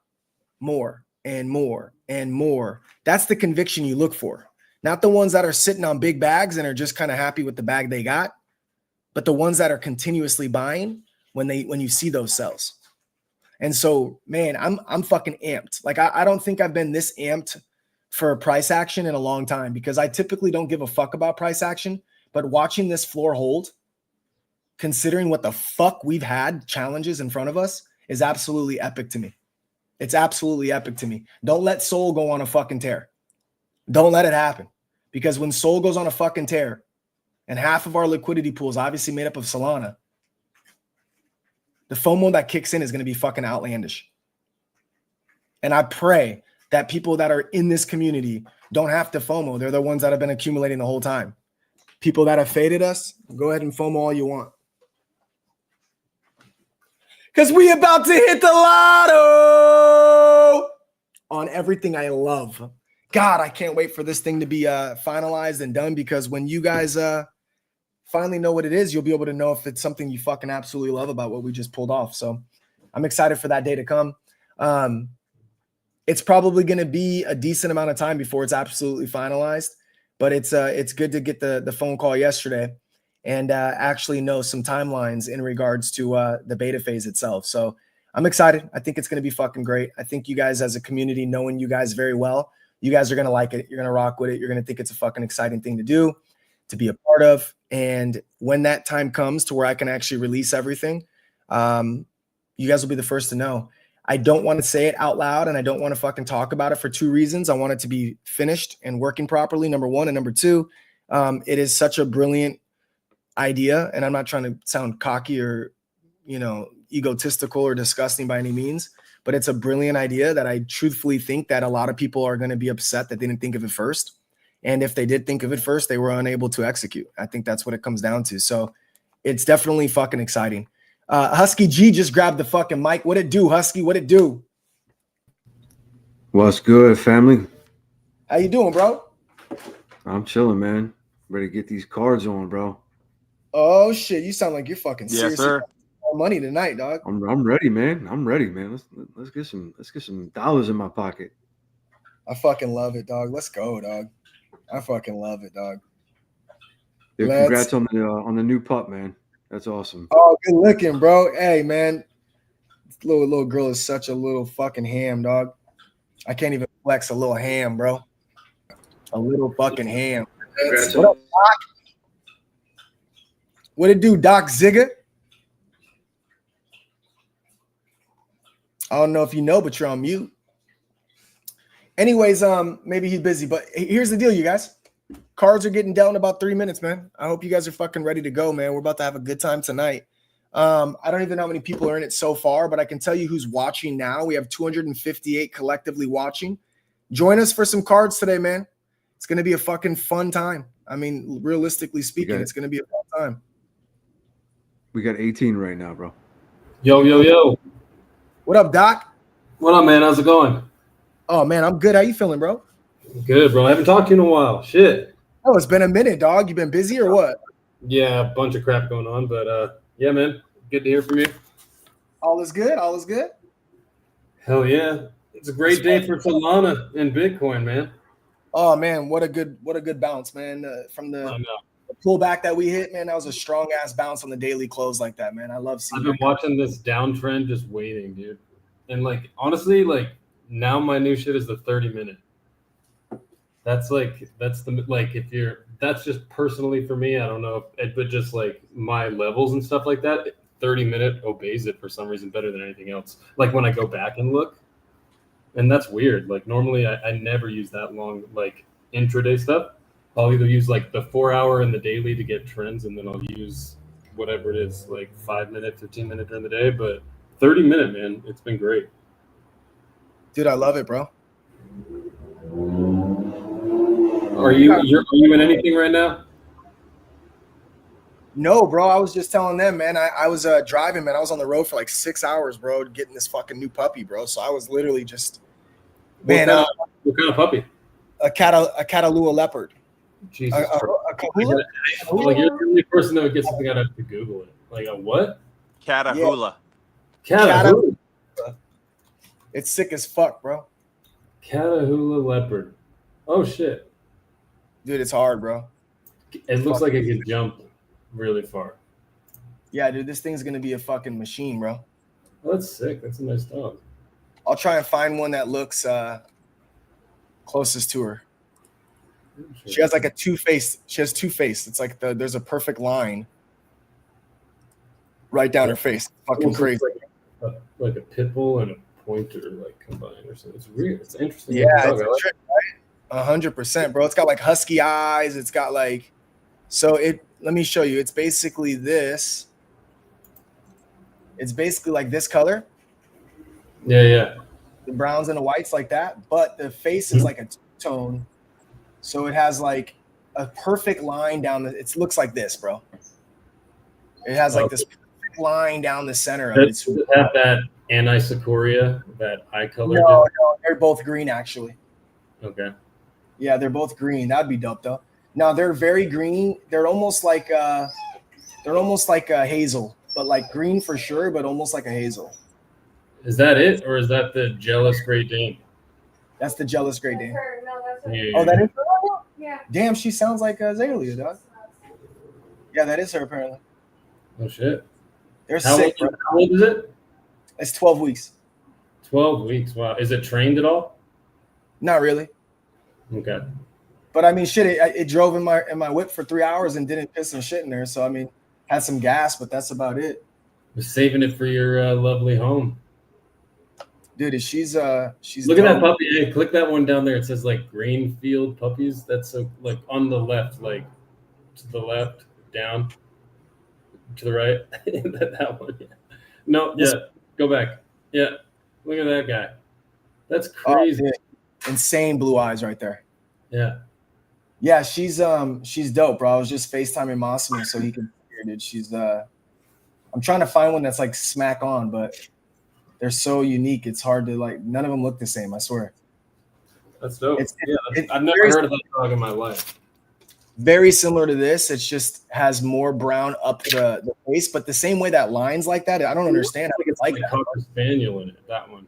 more and more and more. That's the conviction you look for. Not the ones that are sitting on big bags and are just kind of happy with the bag they got, but the ones that are continuously buying when you see those sells. And so, man, I'm fucking amped. Like, I don't think I've been this amped for price action in a long time, because I typically don't give a fuck about price action. But watching this floor hold, considering what the fuck we've had challenges in front of us, is absolutely epic to me. It's absolutely epic to me. Don't let Sol go on a fucking tear. Don't let it happen. Because when Sol goes on a fucking tear, and half of our liquidity pool is obviously made up of Solana, the FOMO that kicks in is going to be fucking outlandish. And I pray that people that are in this community don't have to FOMO. They're the ones that have been accumulating the whole time. People that have faded us, go ahead and FOMO all you want. Because we about to hit the lotto on everything I love. God, I can't wait for this thing to be finalized and done, because when you guys finally know what it is, you'll be able to know if it's something you fucking absolutely love about what we just pulled off. So I'm excited for that day to come. It's probably going to be a decent amount of time before it's absolutely finalized, but it's good to get the phone call yesterday and actually know some timelines in regards to the beta phase itself. So I'm excited. I think it's going to be fucking great. I think you guys as a community, knowing you guys very well, You guys are going to like it. You're going to rock with it. You're going to think it's a fucking exciting thing to do, to be a part of. And when that time comes to where I can actually release everything, you guys will be the first to know. I don't want to say it out loud, and I don't want to fucking talk about it for two reasons. I want it to be finished and working properly, number one. And number two, it is such a brilliant idea. And I'm not trying to sound cocky or, egotistical or disgusting by any means, but it's a brilliant idea that I truthfully think that a lot of people are going to be upset that they didn't think of it first. And if they did think of it first, they were unable to execute. I think that's what it comes down to. So it's definitely fucking exciting. Husky G just grabbed the fucking mic. What it do, Husky? What it do? What's good, family? How you doing, bro? I'm chilling, man. Ready to get these cards on, bro. Oh shit, you sound like you're fucking Yes, serious. sir. Money tonight, dog. I'm ready, man. I'm ready, man. Let's get some dollars in my pocket. I fucking love it, dog. Let's go, dog. I fucking love it, dog. Yeah, congrats on the new pup, man. That's awesome. Oh, good looking, bro. Hey, man. This little girl is such a little fucking ham, dog. I can't even flex a little ham, bro. A little fucking ham. Congrats What up, Doc? What it do, Doc Zigga? I don't know if you know, but you're on mute. Anyways, maybe he's busy, but here's the deal, you guys. Cards are getting dealt in about 3 minutes, man. I hope you guys are fucking ready to go, man. We're about to have a good time tonight. I don't even know how many people are in it so far, but I can tell you who's watching now. We have 258 collectively watching. Join us for some cards today, man. It's going to be a fucking fun time. I mean, realistically speaking, it's going to be a fun time. We got 18 right now, bro. Yo. What up, Doc? What up, man? How's it going? Oh, man, I'm good. How you feeling, bro? Good, bro. I haven't talked to you in a while. Shit. Oh, it's been a minute, dog. You been busy or what? Yeah, a bunch of crap going on, but yeah, man. Good to hear from you. All is good. All is good. Hell yeah. It's a great day for Solana and Bitcoin, man. Oh man, what a good bounce, man. From the pullback that we hit, man, that was a strong ass bounce on the daily close like that, man. I love seeing. I've been watching this downtrend, just waiting, dude. And like honestly, like now my new shit is the 30-minute. That's just personally for me. I don't know but just like my levels and stuff like that. 30-minute obeys it for some reason better than anything else. Like when I go back and look, and that's weird. Like normally I never use that long like intraday stuff. I'll either use like the 4-hour and the daily to get trends, and then I'll use whatever it is, like 5-minute, 15-minute during the day. But 30-minute, man, it's been great. Dude, I love it, bro. Are you in anything right now? No, bro. I was just telling them, man. I was driving, man. I was on the road for like 6 hours, bro, getting this fucking new puppy, bro. So I was literally just, man. What kind of puppy? A Catalua leopard. Jesus A Kahula? Like you're the only person that would get something. I'd have to Google it. Like a what? Catahoula. Catahoula. It's sick as fuck, bro. Catahoula leopard. Oh shit. Dude, it's hard, bro. It looks like it can jump really far. Yeah, dude, this thing's gonna be a fucking machine, bro. Oh, that's sick. That's a nice dog. I'll try and find one that looks closest to her. She has like a two-faced. She has two-faced. It's like there's a perfect line right down her face. Fucking crazy. Like a pit bull and a pointer like combined or something. It's weird. It's interesting. Yeah, it's a trick, right? 100%, bro. It's got like husky eyes. It's got like, so it. Let me show you. It's basically this. It's basically like this color. Yeah. The browns and the whites like that, but the face is like a two-tone. So it has like a perfect line down the. It looks like this, bro. It has like this perfect line down the center of it. Does it have that Anisocoria, that eye color? No, they're both green actually. Okay. Yeah, they're both green. That'd be dope though. No, they're very green. They're almost like a hazel, but like green for sure, but almost like a hazel. Is that it, or is that the jealous Great Dane? That's the jealous Great Dane. No, that's her. Yeah. Oh, that is her? Yeah. Damn, she sounds like Azalea, dog. Yeah, that is her apparently. Oh shit. They're How sick, old, bro. how old is it? It's 12 weeks. 12 weeks. Wow. Is it trained at all? Not really. Okay. But I mean, shit, it drove in my whip for 3 hours and didn't piss and shit in there. So I mean, had some gas, but that's about it. Just saving it for your lovely home. Dude, she's Look at that puppy. Hey, click that one down there. It says like Greenfield puppies. That's so like on the left, like to the left, down, to the right. that one. Yeah. No, yeah. Go back. Yeah. Look at that guy. That's crazy. Insane blue eyes right there. Yeah. Yeah, she's dope, bro. I was just FaceTiming Massimo so he can hear, dude. She's I'm trying to find one that's like smack on, but they're so unique. It's hard to like. None of them look the same. I swear. That's dope. It's I've never heard of that dog in my life. Very similar to this. It just has more brown up the face, but the same way that lines like that. I don't understand how it's like that. Cocker Spaniel in it. That one.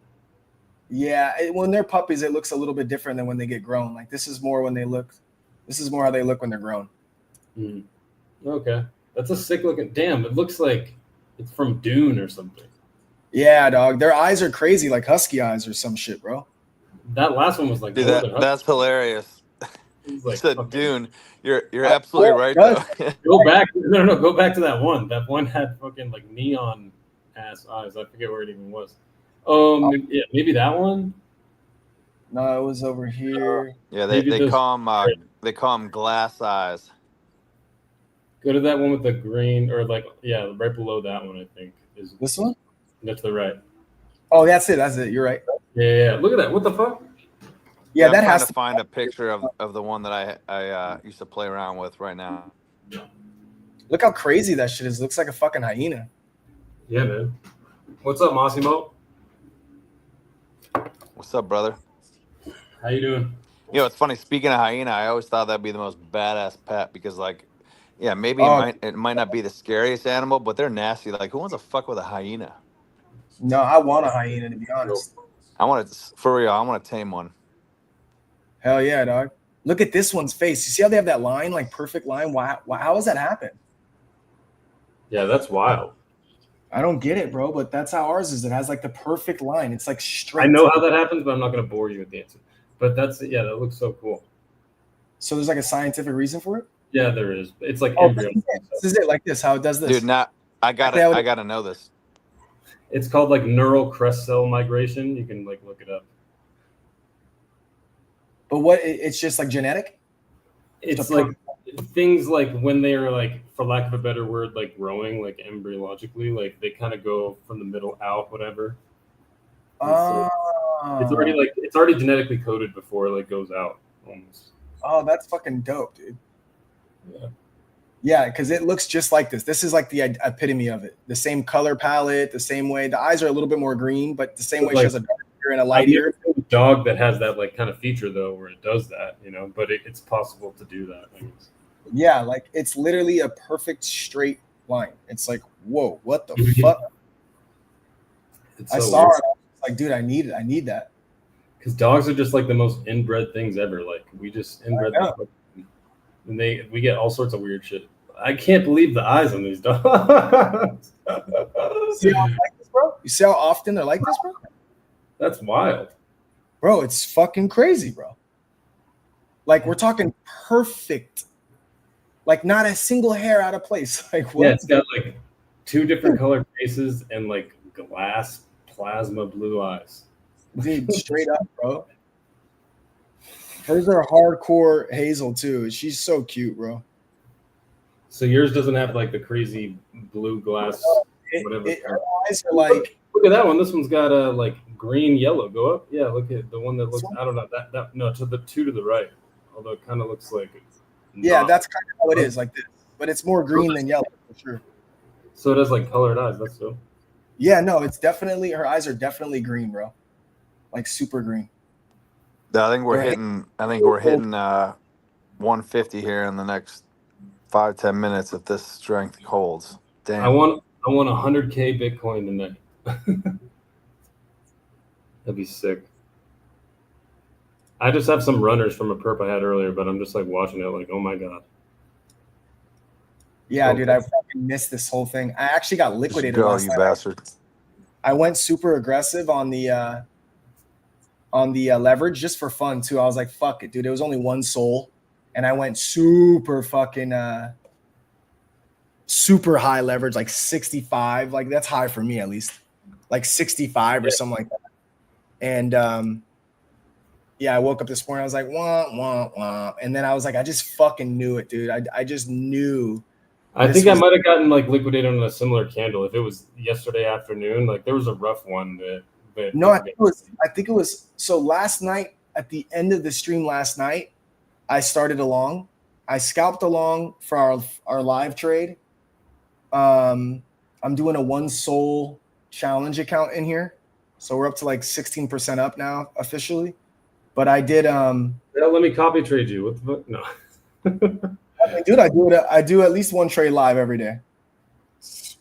Yeah, when they're puppies, it looks a little bit different than when they get grown. Like this is more when they look. This is more how they look when they're grown. Mm. Okay, that's a sick looking. Damn, it looks like it's from Dune or something. Yeah, dog. Their eyes are crazy, like husky eyes or some shit, bro. That last one was like. Dude, that's hilarious. Like, you said Dune. You're absolutely right though. Go back. No. Go back to that one. That one had fucking like neon ass eyes. I forget where it even was. Yeah, maybe that one. No, it was over here. Yeah, they call them glass eyes. Go to that one with the green, or like right below that one. I think is this one. That's the right. Oh, that's it. That's it. You're right. Yeah. Look at that. What the fuck? Yeah, that I'm has trying to find a picture of the one that I used to play around with right now. Look how crazy that shit is. Looks like a fucking hyena. Yeah, man. What's up, Massimo? What's up, brother? How you doing? You know, it's funny. Speaking of hyena, I always thought that'd be the most badass pet because, like, yeah, maybe it might not be the scariest animal, but they're nasty. Like, who wants to fuck with a hyena? No, I want a hyena, to be honest. I want to, for real. I want to tame one. Hell yeah, dog. Look at this one's face. You see how they have that line, like perfect line? Why how does that happen? Yeah, that's wild. I don't get it, bro, but that's how ours is. It has like the perfect line. It's like straight. I know how that happens, but I'm not going to bore you with the answer. But that looks so cool. So there's like a scientific reason for it? Yeah, there is. It's like embryo. This is it, like this, how it does this. Dude, I gotta know this. It's called like neural crest cell migration. You can like look it up. But it's just like genetic? It's like things like when they are like, for lack of a better word, like growing, like embryologically, like they kind of go from the middle out, whatever. It's already genetically coded before it like goes out almost. Oh, that's fucking dope, dude. Yeah. Yeah, because it looks just like this. This is like the epitome of it. The same color palette, the same way. The eyes are a little bit more green, but the same way she has a dark ear and a light ear. Dog that has that like kind of feature though, where it does that, you know, but it's possible to do that. I guess. Yeah, like it's literally a perfect straight line. It's like, whoa, what the fuck? I saw it. I was like, dude, I need it. I need that. Because dogs are just like the most inbred things ever. Like we just inbred them. And we get all sorts of weird shit. I can't believe the eyes on these dogs. See how I like this, bro? You see how often they're like this, bro? That's wild. Bro, it's fucking crazy, bro. Like we're talking perfect. Like not a single hair out of place. Like what? Yeah, it's got like 2 different colored faces and like glass plasma blue eyes. Dude, straight up, bro. Hers are hardcore hazel too. She's so cute, bro. So yours doesn't have like the crazy blue glass, whatever. Her eyes are like. Look at that one. This one's got a like green yellow. Go up. Yeah, look at the one that looks. I don't know that. No, to the 2 to the right. Although it kind of looks like. Yeah, that's kind of how it is, like this. But it's more green than yellow for sure. So it has like colored eyes. That's so. Yeah, no, it's definitely her eyes are definitely green, bro. Like super green. I think we're hitting 150 here in the next 5-10 minutes if this strength holds. Damn. I want 100K Bitcoin tonight. That'd be sick. I just have some runners from a perp I had earlier, but I'm just like watching it like, oh my god. Yeah, dude, I fucking missed this whole thing. I actually got liquidated Go, last you night. bastard. I went super aggressive on the on the leverage just for fun too. I was like, fuck it, dude. It was only one soul, and I went super fucking super high leverage, like 65. Like that's high for me at least, like 65 or something like that. And yeah, I woke up this morning. I was like, wah, wah, wah. And then I was like, I just fucking knew it, dude. I just knew. I think I might have gotten like liquidated on a similar candle. If it was yesterday afternoon, like there was a rough one that No, I think it was. So last night, at the end of the stream last night, I started along. I scalped along for our live trade. I'm doing a one soul challenge account in here. So we're up to like 16% up now officially. But I did let me copy trade you. What the fuck? No. I mean, dude, I do at least one trade live every day.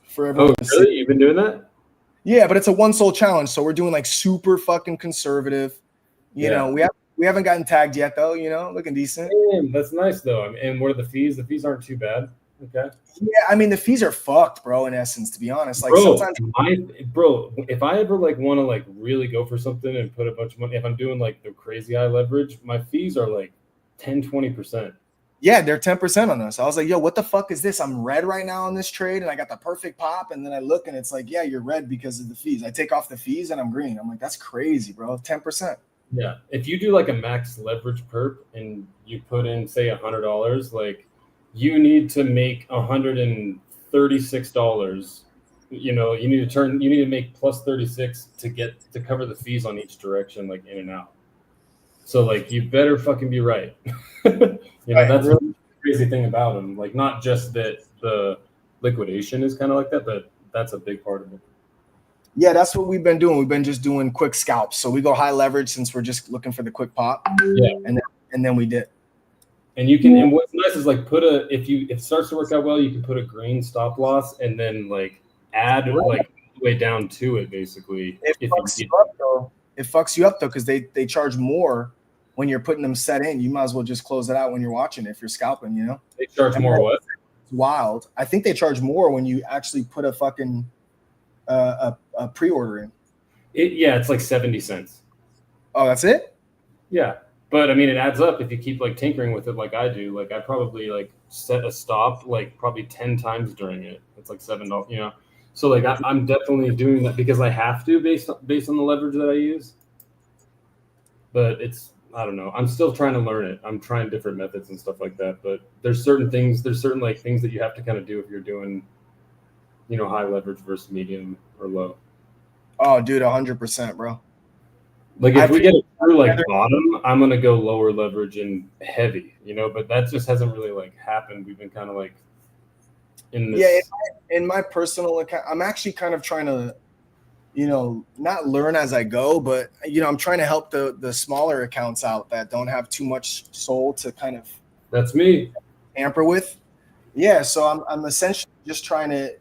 For everyone to really? see. You've been doing that? Yeah, but it's a one soul challenge, so we're doing like super fucking conservative. You know, we haven't gotten tagged yet though. You know, looking decent. Damn, that's nice though. I mean, and what are the fees? The fees aren't too bad. Okay. Yeah, I mean the fees are fucked, bro. In essence, to be honest, like Bro, sometimes, if I ever like want to like really go for something and put a bunch of money, if I'm doing like the crazy high leverage, my fees are like 10-20%. yeah, they're 10% on us. I was like, yo, what the fuck is this? I'm red right now on this trade, and I got the perfect pop, and then I look and it's like, yeah, you're red because of the fees. I take off the fees and I'm green. I'm like, that's crazy, bro. 10%. Yeah, if you do like a max leverage perp and you put in say $100, like you need to make $136. You know, you need to make plus 36 to cover the fees on each direction, like in and out. So like you better fucking be right. You know, that's really the crazy thing about them. Like not just that the liquidation is kind of like that, but that's a big part of it. Yeah, that's what we've been doing. We've been just doing quick scalps. So we go high leverage since we're just looking for the quick pop. Yeah, and then we did. And you can, and what's nice is like if it starts to work out well, you can put a green stop loss and then like add like all the way down to it basically. It fucks you up though. It fucks you up though because they charge more when you're putting them set in. You might as well just close it out when you're watching if you're scalping, you know? They charge more what? It's wild. I think they charge more when you actually put a fucking a pre-order in. Yeah, it's like 70 cents. Oh, that's it? Yeah. But I mean, it adds up if you keep like tinkering with it like I do. Like I probably like set a stop like probably 10 times during it. It's like $7, you know. So like I'm definitely doing that because I have to based on the leverage that I use. But I don't know. I'm still trying to learn it. I'm trying different methods and stuff like that. But there's certain like things that you have to kind of do if you're doing, you know, high leverage versus medium or low. Oh, dude, 100%, bro. Like if we get a true like bottom, I'm gonna go lower leverage and heavy, you know. But that just hasn't really like happened. We've been kind of like in this. Yeah, in my personal account, I'm actually kind of trying to, you know, not learn as I go, but you know, I'm trying to help the smaller accounts out that don't have too much soul to kind of. That's me. Tamper with. Yeah, so I'm essentially just trying to,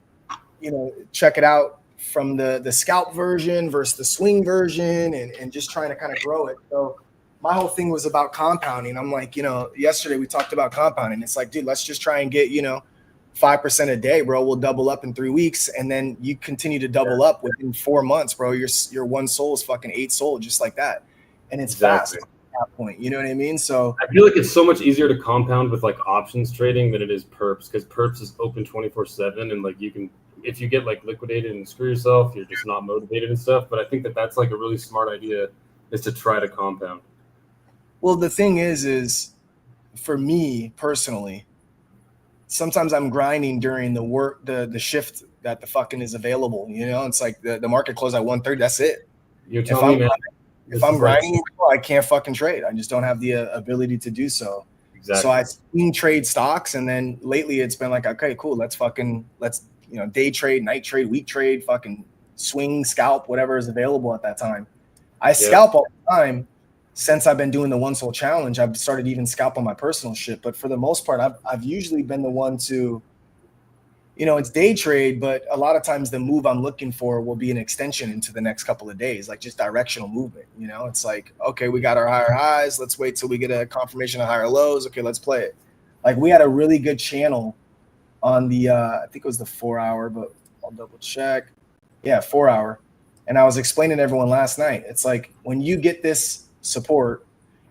you know, check it out from the scalp version versus the swing version and just trying to kind of grow it. So my whole thing was about compounding. I'm like, you know, yesterday we talked about compounding. It's like, dude, let's just try and get, you know, 5% a day, bro. We'll double up in 3 weeks. And then you continue to double up within 4 months, bro. Your one soul is fucking 8 soul, just like that. And it's fast at that point. You know what I mean? So I feel like it's so much easier to compound with like options trading than it is perps because perps is open 24/7 and like you can, if you get like liquidated and screw yourself, you're just not motivated and stuff. But I think that's like a really smart idea is to try to compound. Well, the thing is for me personally, sometimes I'm grinding during the work, the shift that the fucking is available. You know, it's like the market closed at 1:30. That's it. You're telling me, man, if I'm grinding, I can't fucking trade. I just don't have the ability to do so. Exactly. So I swing trade stocks, and then lately it's been like, okay, cool, let's you know, day trade, night trade, week trade, fucking swing, scalp, whatever is available at that time. I scalp all the time. Since I've been doing the one soul challenge, I've started even scalp on my personal shit. But for the most part, I've usually been the one to, you know, it's day trade, but a lot of times the move I'm looking for will be an extension into the next couple of days, like just directional movement. You know, it's like, okay, we got our higher highs. Let's wait till we get a confirmation of higher lows. Okay, let's play it. Like we had a really good channel on the, I think it was the 4 hour, but I'll double check. Yeah, 4 hour. And I was explaining to everyone last night, it's like when you get this support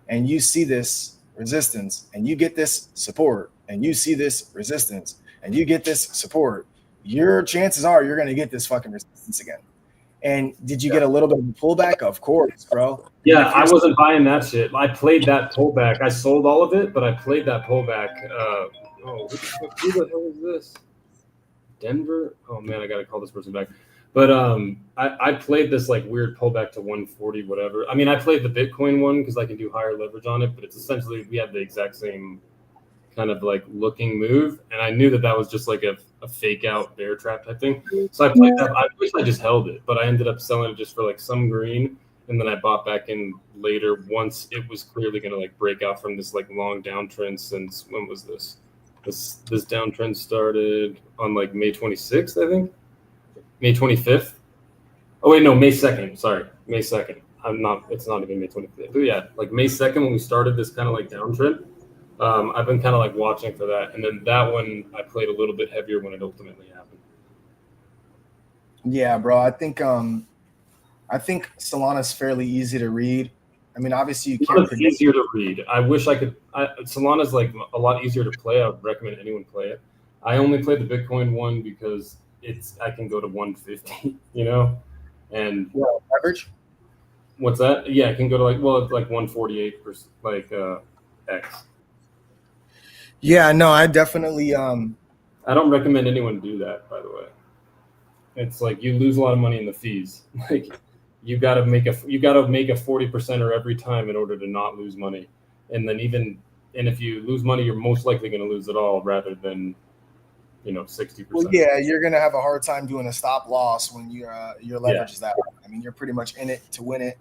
and you see this resistance and you get this support and you see this resistance and you get this support, your chances are you're going to get this fucking resistance again. And did you get a little bit of a pullback? Of course, bro. Yeah, I wasn't buying that shit. I played that pullback. I sold all of it, but I played that pullback. Who the hell is this? Denver? Oh man, I gotta call this person back. But I played this like weird pullback to 140, whatever. I mean, I played the Bitcoin one because I can do higher leverage on it, but it's essentially we had the exact same kind of like looking move, and I knew that that was just like a fake out bear trap type thing. So I played that. I wish I just held it, but I ended up selling it just for like some green, and then I bought back in later once it was clearly going to like break out from this like long downtrend. Since when was this? This downtrend started on like May 26th, I think. May 25th. Oh wait, no, May 2nd. Sorry, May 2nd. It's not even May 25th. But yeah, like May 2nd when we started this kind of like downtrend. I've been kind of like watching for that, and then that one I played a little bit heavier when it ultimately happened. Yeah, bro. I think Solana's fairly easy to read. I mean, obviously you can't. It's easier to read. I wish I could. Solana's like a lot easier to play. I would recommend anyone play it. I only played the Bitcoin one because I can go to 150, you know, and Leverage. What's that? Yeah, I can go to it's like 148 for like X. Yeah, no, I definitely I don't recommend anyone do that, by the way. It's like you lose a lot of money in the fees. Like you gotta make a 40%er every time in order to not lose money. And if you lose money, you're most likely gonna lose it all rather than 60%. Well, yeah, you're gonna have a hard time doing a stop loss when your leverage is that high. I mean, you're pretty much in it to win it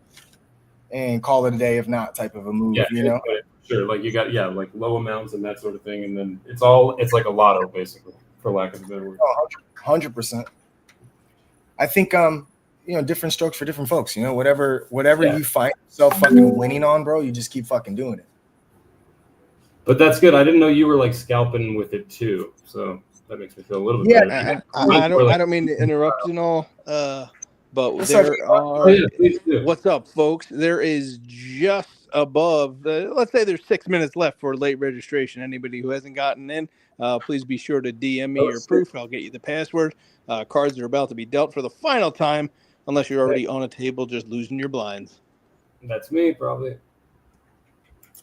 and call it a day if not type of a move, Sure, like you got like low amounts and that sort of thing, and then it's like a lotto basically, for lack of a better word. 100%. I think different strokes for different folks. Whatever you find yourself fucking winning on, bro, you just keep fucking doing it. But that's good. I didn't know you were like scalping with it too, so that makes me feel a little bit better. I don't mean to interrupt and all, but What's what's up, folks? There is just above let's say there's 6 minutes left for late registration. Anybody who hasn't gotten in, please be sure to DM me your proof. I'll get you the password. Cards are about to be dealt for the final time, unless you're already on a table just losing your blinds. That's me, probably.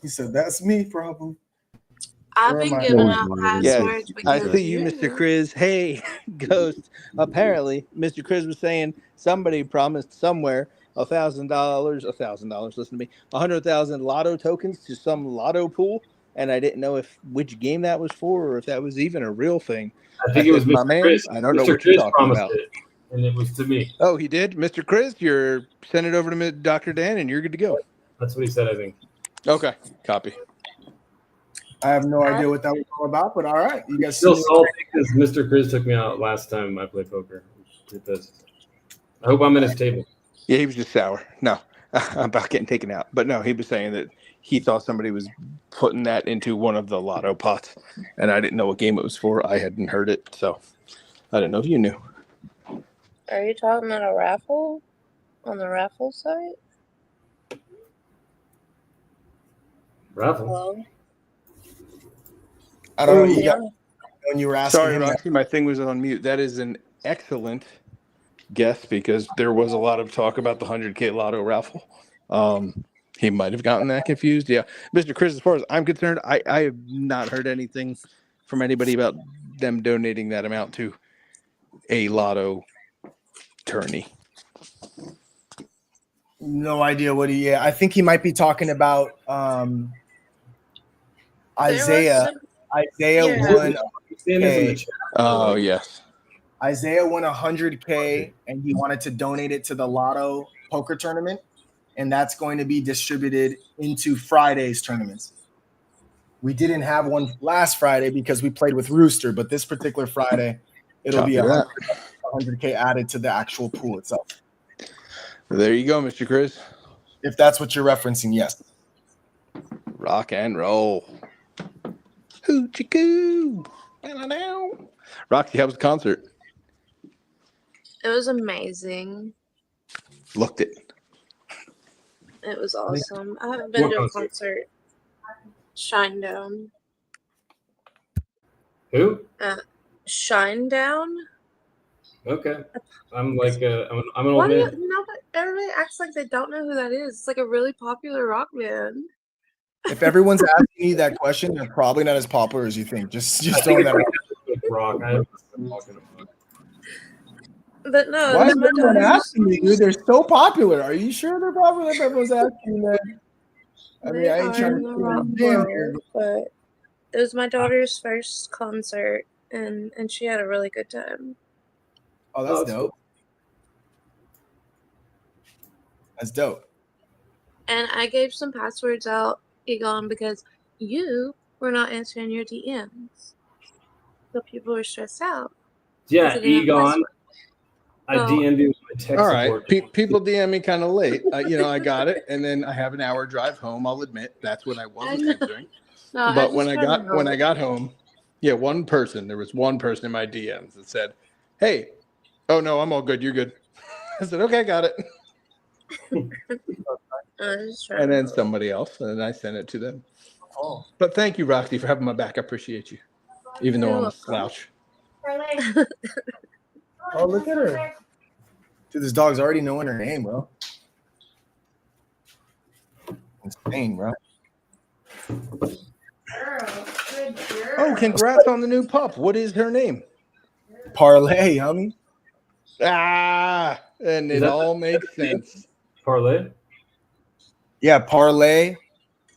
He said, "That's me, probably." I've been giving out passwords. I see you, Mr. Chris. Hey, Ghost. Apparently, Mr. Chris was saying somebody promised somewhere $1,000. Listen to me, 100,000 Lotto tokens to some Lotto pool, and I didn't know which game that was for, or if that was even a real thing. I think it was my Mr. man. Chris. I don't know Mr. what Chris you're talking about. it, and it was to me. Oh, he did, Mr. Chris. Send it over to Dr. Dan, and you're good to go. That's what he said, I think. Okay, copy. I have no idea what that was all about, but all right. You guys still salty because Mr. Chris took me out last time I played poker. I hope I'm at his table. Yeah, he was just sour. No, about getting taken out. But no, he was saying that he thought somebody was putting that into one of the Lotto pots, and I didn't know what game it was for. I hadn't heard it, so I didn't know if you knew. Are you talking about a raffle on the raffle site? Raffle? Hello? I don't know. When you were asking Sorry, him Roxy, my thing was on mute. That is an excellent guess because there was a lot of talk about the 100K Lotto raffle. He might have gotten that confused. Yeah. Mr. Chris, as far as I'm concerned, I have not heard anything from anybody about them donating that amount to a Lotto tourney. No idea what I think he might be talking about Isaiah. Isaiah won. Oh, yes. Isaiah won 100K and he wanted to donate it to the Lotto Poker Tournament, and that's going to be distributed into Friday's tournaments. We didn't have one last Friday because we played with Rooster, but this particular Friday, it'll be 100K added to the actual pool itself. There you go, Mr. Chris. If that's what you're referencing, yes. Rock and roll. Hoochie coo. Roxy, how was the concert? It was amazing. looked it. It was awesome. I haven't been What to a concert? concert. Shinedown. Who? Shinedown? Okay. I'm like I'm an Why old do you man. know that everybody acts like they don't know who that is? It's like a really popular rock band. If everyone's asking you that question, they're probably not as popular as you think. Just throwing that out. Rock. I have talking about. But no, Why it is was my everyone daughter's. asking you, dude? They're so popular. Are you sure they're popular if everyone's asking that? I mean, They I ain't are trying in to the feel rock damn world, here. but it was my daughter's first concert, and she had a really good time. Oh, that's that's dope. That's dope. And I gave some passwords out, Egon, because you were not answering your DMs. So people were stressed out. Yeah, Because they didn't have Egon. passwords. I So- DM'd you with my tech All right. support. People DM me kind of late. I got it, and then I have an hour drive home. I'll admit that's when I wasn't answering. No, But was when I trying to help. got home, yeah, there was one person in my DMs that said, "Hey, oh no, I'm all good. You're good." I said, "Okay, got it." I was just trying And to then help. somebody else, and I sent it to them. Oh, But thank you, Roxy, for having my back. I appreciate you, even though You're I'm a welcome. slouch. oh, look at her. Dude, this dog's already knowing her name, bro. Insane, bro. Oh, congrats on the new pup. What is her name? Parlay, homie. Ah, and Is it that all makes sense. Parlay. Yeah, Parlay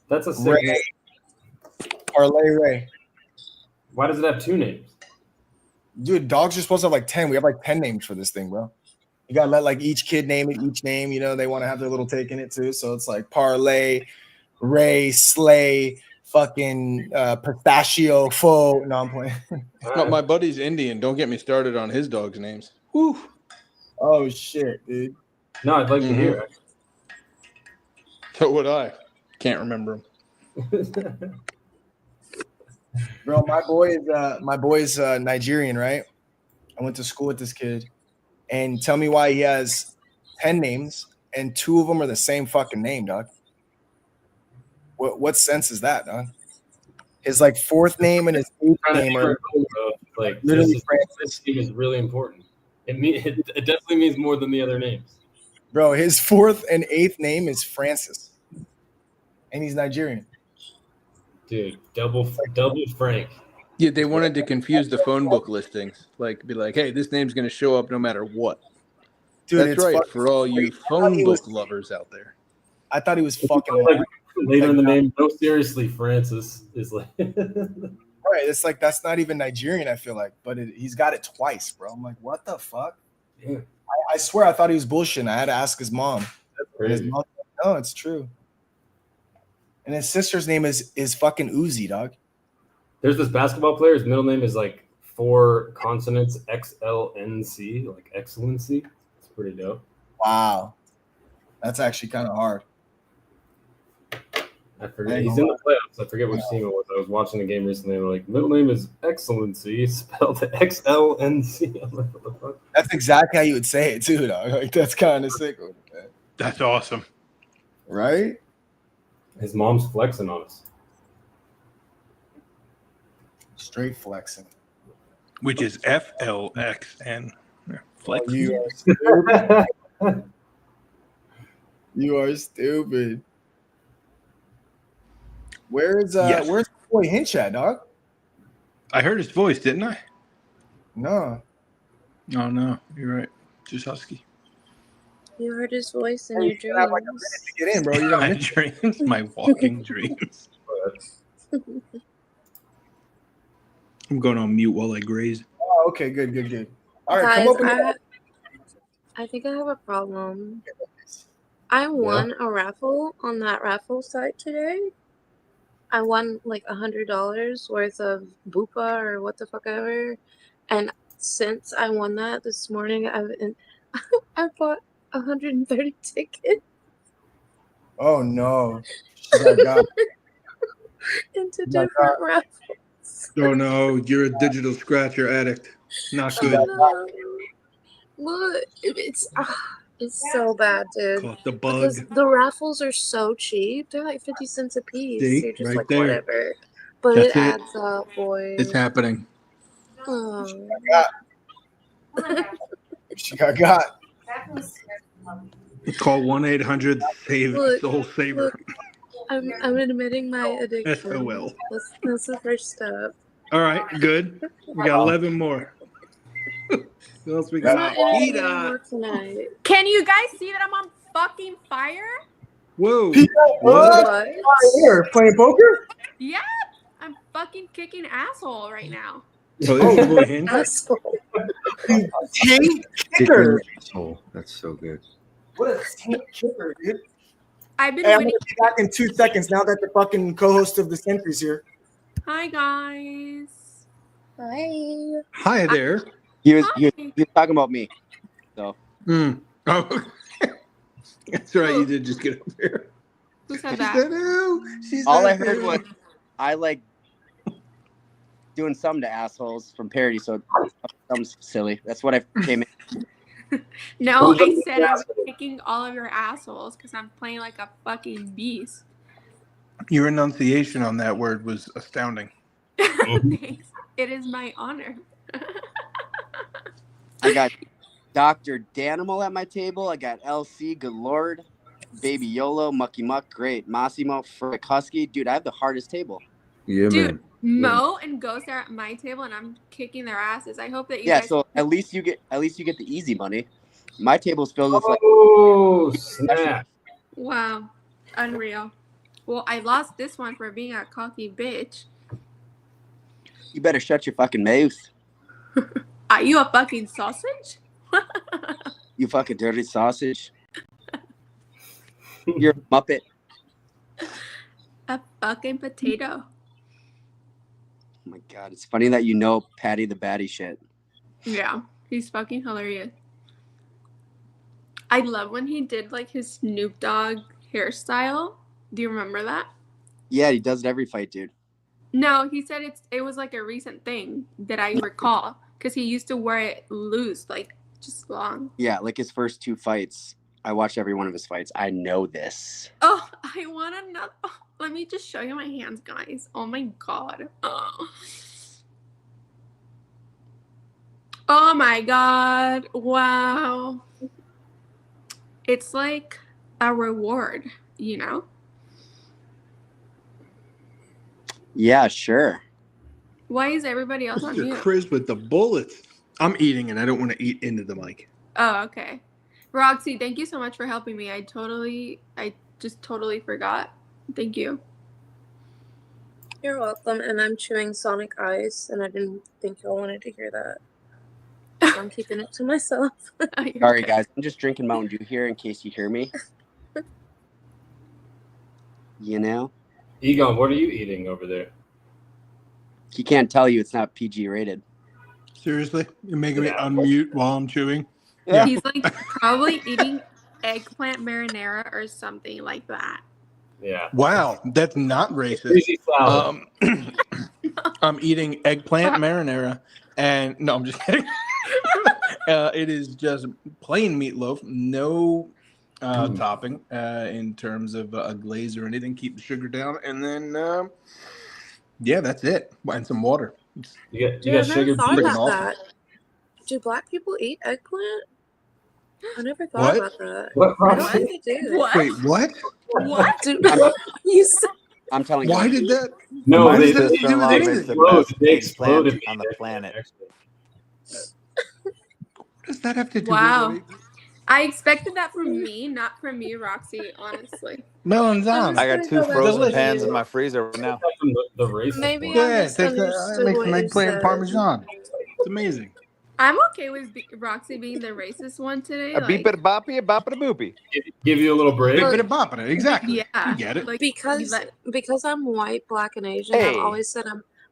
That's a sick Ray. name. Parlay Ray. Why does it have two names? Dude, dogs are supposed to have like 10. We have like 10 names for this thing, bro. You gotta let like each kid name it, each name, you know, they want to have their little take in it too. So it's like Parlay, Ray, Slay, fucking Pistachio, Faux. No, I'm playing. My buddy's Indian. Don't get me started on his dog's names. Whew. Oh shit, dude. No, I'd like to hear it. So would I. Can't remember him. Bro, my boy's Nigerian, right? I went to school with this kid, and tell me why he has 10 names and 2 of them are the same fucking name, dog. What sense is that, dog? His like 4th name and his 8th name are like literally this Francis. name is really important. It definitely means more than the other names. Bro, his 4th and 8th name is Francis, and he's Nigerian. Dude, double Frank. Yeah, they wanted to confuse the phone book listings. Like, be like, hey, this name's going to show up no matter what. Dude, That's it's right, fucking for all you crazy. phone book lovers out there. I thought he was fucking Like, lying. later in the name, no, seriously, Francis is like. Right, it's like that's not even Nigerian, I feel like, but he's got it twice, bro. I'm like, what the fuck? Damn. I swear I thought he was bullshitting. I had to ask his mom. That's And his crazy. mom said, no, it's true. And his sister's name is fucking Uzi, dog. There's this basketball player. His middle name is like 4 consonants, XLNC, like excellency. It's pretty dope. Wow. That's actually kind of hard. I forget. He's in the playoffs. I forget which team it was. I was watching the game recently. And like, middle name is Excellency, spelled XLNC. I'm like, what the fuck? That's exactly how you would say it too, dog. Like that's kind of sick. That's awesome. Right? His mom's flexing on us. Straight flexing. Which is FLXN. Flex. You are stupid. You are stupid. Where's where's boy Hinch at, dog? I heard his voice, didn't I? No. Oh, no. You're right. Just husky. You heard his voice in your You have like a dreams. minute to get in, bro. You're gonna My miss dreams, my walking dreams. I'm going on mute while I graze. Oh, okay, good. All right, Guys, come up with I think I have a problem. I won a raffle on that raffle site today. I won like $100 worth of Bupa or what the fuck ever. And since I won that this morning, I bought 130 tickets Oh no. She's like, God. into my different raffles. Oh, no. You're a digital scratcher addict. Not Oh, good. no. Look, It's so bad, dude. Call it the bug. Because the raffles are so cheap. They're like 50 cents a piece. See? You're just Right like, there. whatever. But That's it it. adds up, boys. It's happening. Oh. She got. Call 1-800 Look, Soul Saver. look, I'm admitting my addiction. SOL. That's the first step. All right, good. We got 11 more. What else we I'm got? not interviewing Peter. more tonight. Can you guys see that I'm on fucking fire? Whoa. What? Here, playing poker? Yeah, I'm fucking kicking asshole right now. Oh, there's your boy Hinge. Asshole. Tank kicker. Oh, that's so good. What a tank kicker, dude. I've been Hey, I'm winning. gonna be back in 2 seconds now that the fucking co-host of the Sentry's here. Hi guys. Hi. Hi there. He was talking about me. So Oh, that's right. You did just get up here. Who said She that? said, "Oh." She all said, I heard "Oh." was I like doing something to assholes from parody. So something silly. That's what I came in. No, I said I was kicking all of your assholes because I'm playing like a fucking beast. Your enunciation on that word was astounding. Thanks. It is my honor. I got Dr. Danimal at my table. I got LC, good lord, Baby YOLO, Mucky Muck, great, Massimo, Frick Husky. Dude, I have the hardest table. Yeah, Dude, man. Mo and Ghost are at my table and I'm kicking their asses. I hope that you Yeah, guys. so at least you get the easy money. My table's filled with like Oh, snap. Wow, unreal. Well, I lost this one for being a cocky bitch. you better shut your fucking mouth. Are you a fucking sausage? You fucking dirty sausage. You're a Muppet. A fucking potato. Oh my god, it's funny that you know Patty the Batty shit. Yeah, he's fucking hilarious. I love when he did like his Snoop Dogg hairstyle. Do you remember that? Yeah, he does it every fight, dude. No, he said it was like a recent thing that I recall because he used to wear it loose, like just long. Yeah, like his first 2 fights. I watched every one of his fights. I know this. Oh, I want another. Oh, let me just show you my hands, guys. Oh my god. Oh my god. Wow. It's like a reward, you know? Yeah, sure. Why is everybody else on Mr. mute? Chris with the bullets. I'm eating and I don't want to eat into the mic. Oh, okay. Roxy, thank you so much for helping me. I just totally forgot. Thank you. You're welcome. And I'm chewing Sonic Ice, and I didn't think y'all wanted to hear that. So I'm keeping it to myself. You're Sorry, okay. guys. I'm just drinking Mountain Dew here in case you hear me. You know? Egon, what are you eating over there? He can't tell you it's not PG rated. Seriously? You're making me Yeah. unmute while I'm chewing? Yeah. He's like probably eating eggplant marinara or something like that. Yeah. Wow, that's not racist. Greasy salad. I'm eating eggplant marinara, and no, I'm just kidding. It is just plain meatloaf, no topping in terms of a glaze or anything. Keep the sugar down, and then yeah, that's it. And some water. You got Dude, I never sugar thought beets? freaking about awesome. that. Do black people eat eggplant? I never thought What? about that. What, I don't Roxy? think they do. What? Wait, what? What? Dude, you said I'm telling Why you. did that? No, Why they, does that have to do with sister-in-law makes anything? the What best they eggplant exploded on the planet. does that have to do Wow. with anything? I expected that from me, not from you, Roxy, honestly. Melanzana. I got gonna 2 go back frozen to pans in you. my freezer right now. from the racist Maybe one. I Yeah, it takes misunderstood make what some you eggplant said. parmesan. It's amazing. I'm okay with Roxy being the racist one today. A beep Like, it a boppy, a bop it a boopy. Give you a little break. Look, Bit of bopping it, exactly. yeah, You get it. like because I'm white, black, and Asian, I've Hey. always said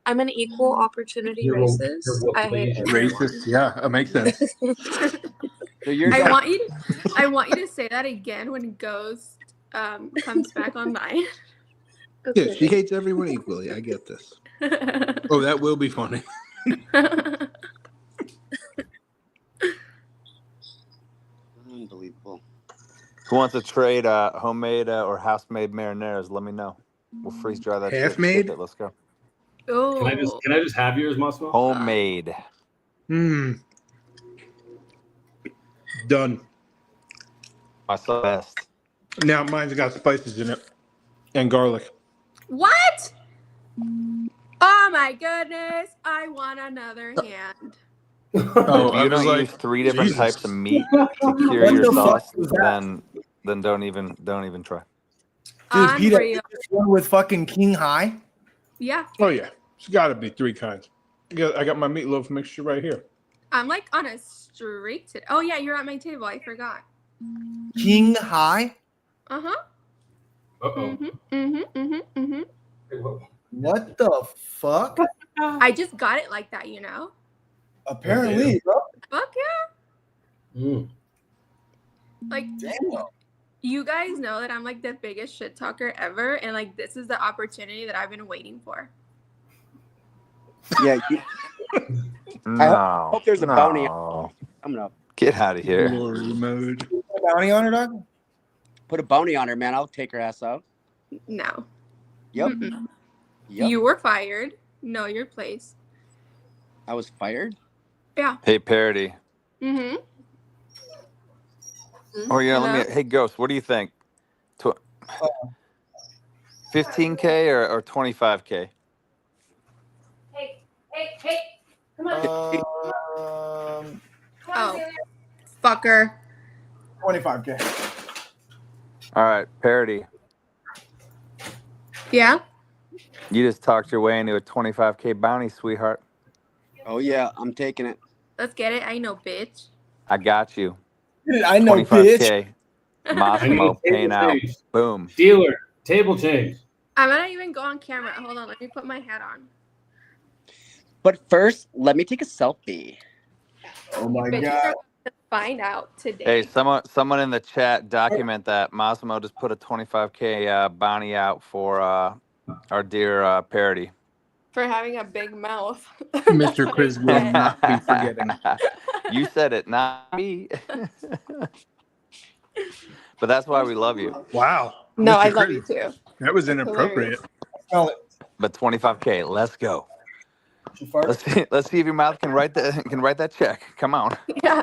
I'm an equal opportunity You're racist. I hate Asian. everyone. Racist, yeah, that makes sense. So you're I want you to say that again when Ghost comes back online. Yeah, she hates everyone equally. I get this. Oh, that will be funny. unbelievable. Who wants to trade homemade or house-made marinaras? Let me know. We'll freeze dry that shit. Half-made? Ship it. Let's go. Oh. Can I just have yours, Massimo? Homemade. Done. My best. Now mine's got spices in it and garlic. What? Oh my goodness! I want another hand. Oh, If I you was don't like, use 3 different Jesus. types of meat to cure What your the fuck sauce, was that? then don't even try. Dude, Peter, Unreal. this one with fucking King High. Yeah, Oh yeah, it's got to be 3 kinds. I got my meatloaf mixture right here. I'm like on a streak today. Oh yeah, you're at my table. I forgot. King High. Uh huh. Uh-oh. What the fuck? I just got it like that, you know. Apparently, bro. Fuck yeah! Mm. Like, Damn. you guys know that I'm like the biggest shit talker ever, and like this is the opportunity that I've been waiting for. Yeah. No. hope there's a bounty no. coming up. Get out of here. Glory mode. Bounty on her, dog. Put a bounty on her, man. I'll take her ass out. No. Yep. Mm-mm. Yep. You were fired. Know your place. I was fired. Yeah. Hey, Parody. Mm-hmm. Oh yeah, Hello? Hey, Ghost. What do you think? 15K or 25K? Hey, come on. Oh, fucker. 25K. All right, Parody. Yeah. You just talked your way into a 25K bounty, sweetheart. Oh yeah, I'm taking it. Let's get it. I know, bitch. I got you. Dude, I know, bitch. 25K. Massimo paying out. Boom. Dealer, table change. I'm gonna even go on camera. Hold on, let me put my hat on. But first, let me take a selfie. Oh my Bitches god. are about to find out today. Hey, someone in the chat document that Massimo just put a 25K bounty out for our dear Parody. For having a big mouth. Mr. Chris will not be forgetting. You said it, not me. But that's why we love you. Wow. No, Mr. I love Chris, you too. That was inappropriate. But 25K, let's go. Let's see if your mouth can write that check. Come on. Yeah.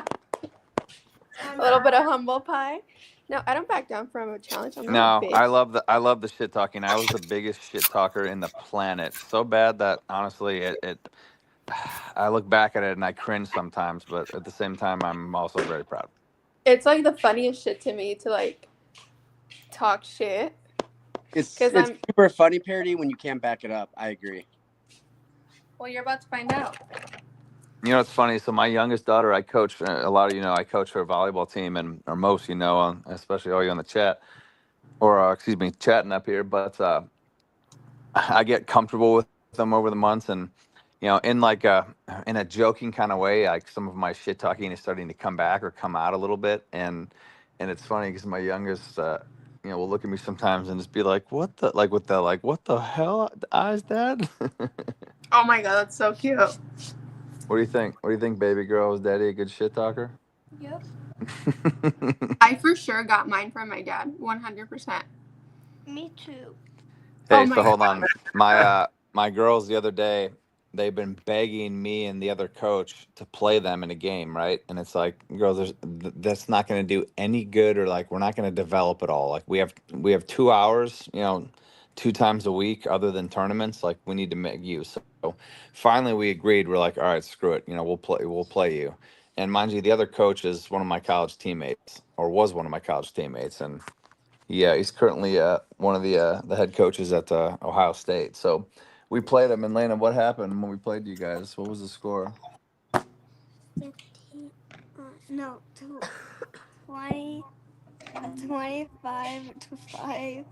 A little bit of humble pie. No, I don't back down from a challenge. I'm No, not a bitch. I love the shit talking. I was the biggest shit talker in the planet. So bad that honestly I look back at it and I cringe sometimes, but at the same time I'm also very proud. It's like the funniest shit to me to like talk shit. It's 'Cause I'm- super funny, Parody, when you can't back it up. I agree. Well, you're about to find out. You know, it's funny. So my youngest daughter, I coach a lot of, I coach her volleyball team, or most, especially all you on the chat, or excuse me, chatting up here. But I get comfortable with them over the months, and in like in a joking kind of way, like some of my shit talking is starting to come back or come out a little bit, and it's funny because my youngest, will look at me sometimes and just be like, "What the what the hell, eyes, Dad?" Oh my god, that's so cute. What do you think? What do you think, baby girl? Is Daddy a good shit talker? Yep. I for sure got mine from my dad, 100%. Me too. Hey, Oh my so hold God. on. My girls the other day, they've been begging me and the other coach to play them in a game, right? And it's like, girls, that's not going to do any good, or like we're not going to develop at all. Like we have 2 hours, 2 times a week, other than tournaments. Like we need to make use. So finally, we agreed. We're like, all right, screw it. We'll play you. And mind you, the other coach is one of my college teammates, or was one of my college teammates, and yeah, he's currently one of the head coaches at Ohio State. So we played him. And Lena, what happened when we played you guys? What was the score? 15, no, 20, 25 to 5.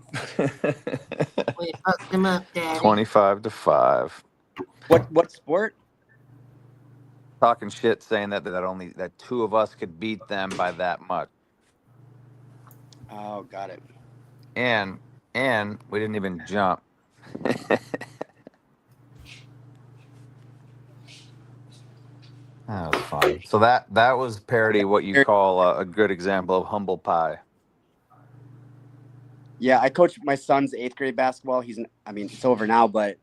Wait, fuck him up, Daddy. 25-5. What sport? Talking shit, saying that 2 of us could beat them by that much. Oh, got it. And we didn't even jump. That was fun. So that was Parody, what you call a good example of humble pie. Yeah, I coach my son's 8th grade basketball. It's over now, but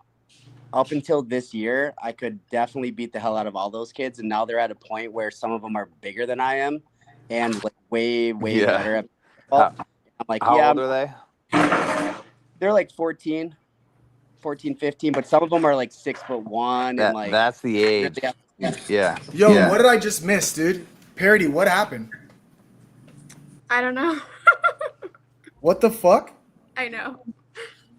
up until this year, I could definitely beat the hell out of all those kids. And now they're at a point where some of them are bigger than I am and like way, way Yeah. better at basketball. I'm like, How yeah, old are they? they're like 14, 15, but some of them are like 6'1" and like That's the age. really Yeah. Yo, Yeah. what did I just miss, dude? Parody, what happened? I don't know. What the fuck? I know.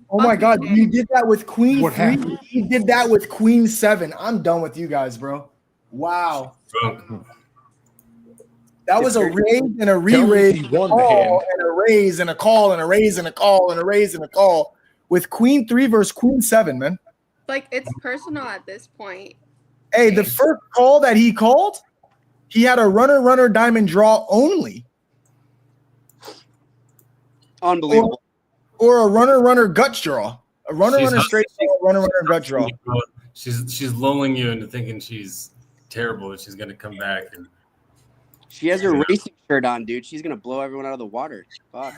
Oh my God, Okay. you did that with Queen What 3. happened? He did that with Queen 7. I'm done with you guys, bro. Wow. That was a raise and a Tell me re-raise, he and a won the call hand. and a raise and a call and a raise and a call and a raise and a call with Queen 3 versus Queen 7, man. Like, it's personal at this point. Hey, the first call that he called, he had a runner diamond draw only, unbelievable. or a runner guts draw, a runner She's straight draw, runner gut draw. She's lulling you into thinking she's terrible and she's gonna come back and She has her racing shirt on, dude. She's gonna blow everyone out of the water. Fuck.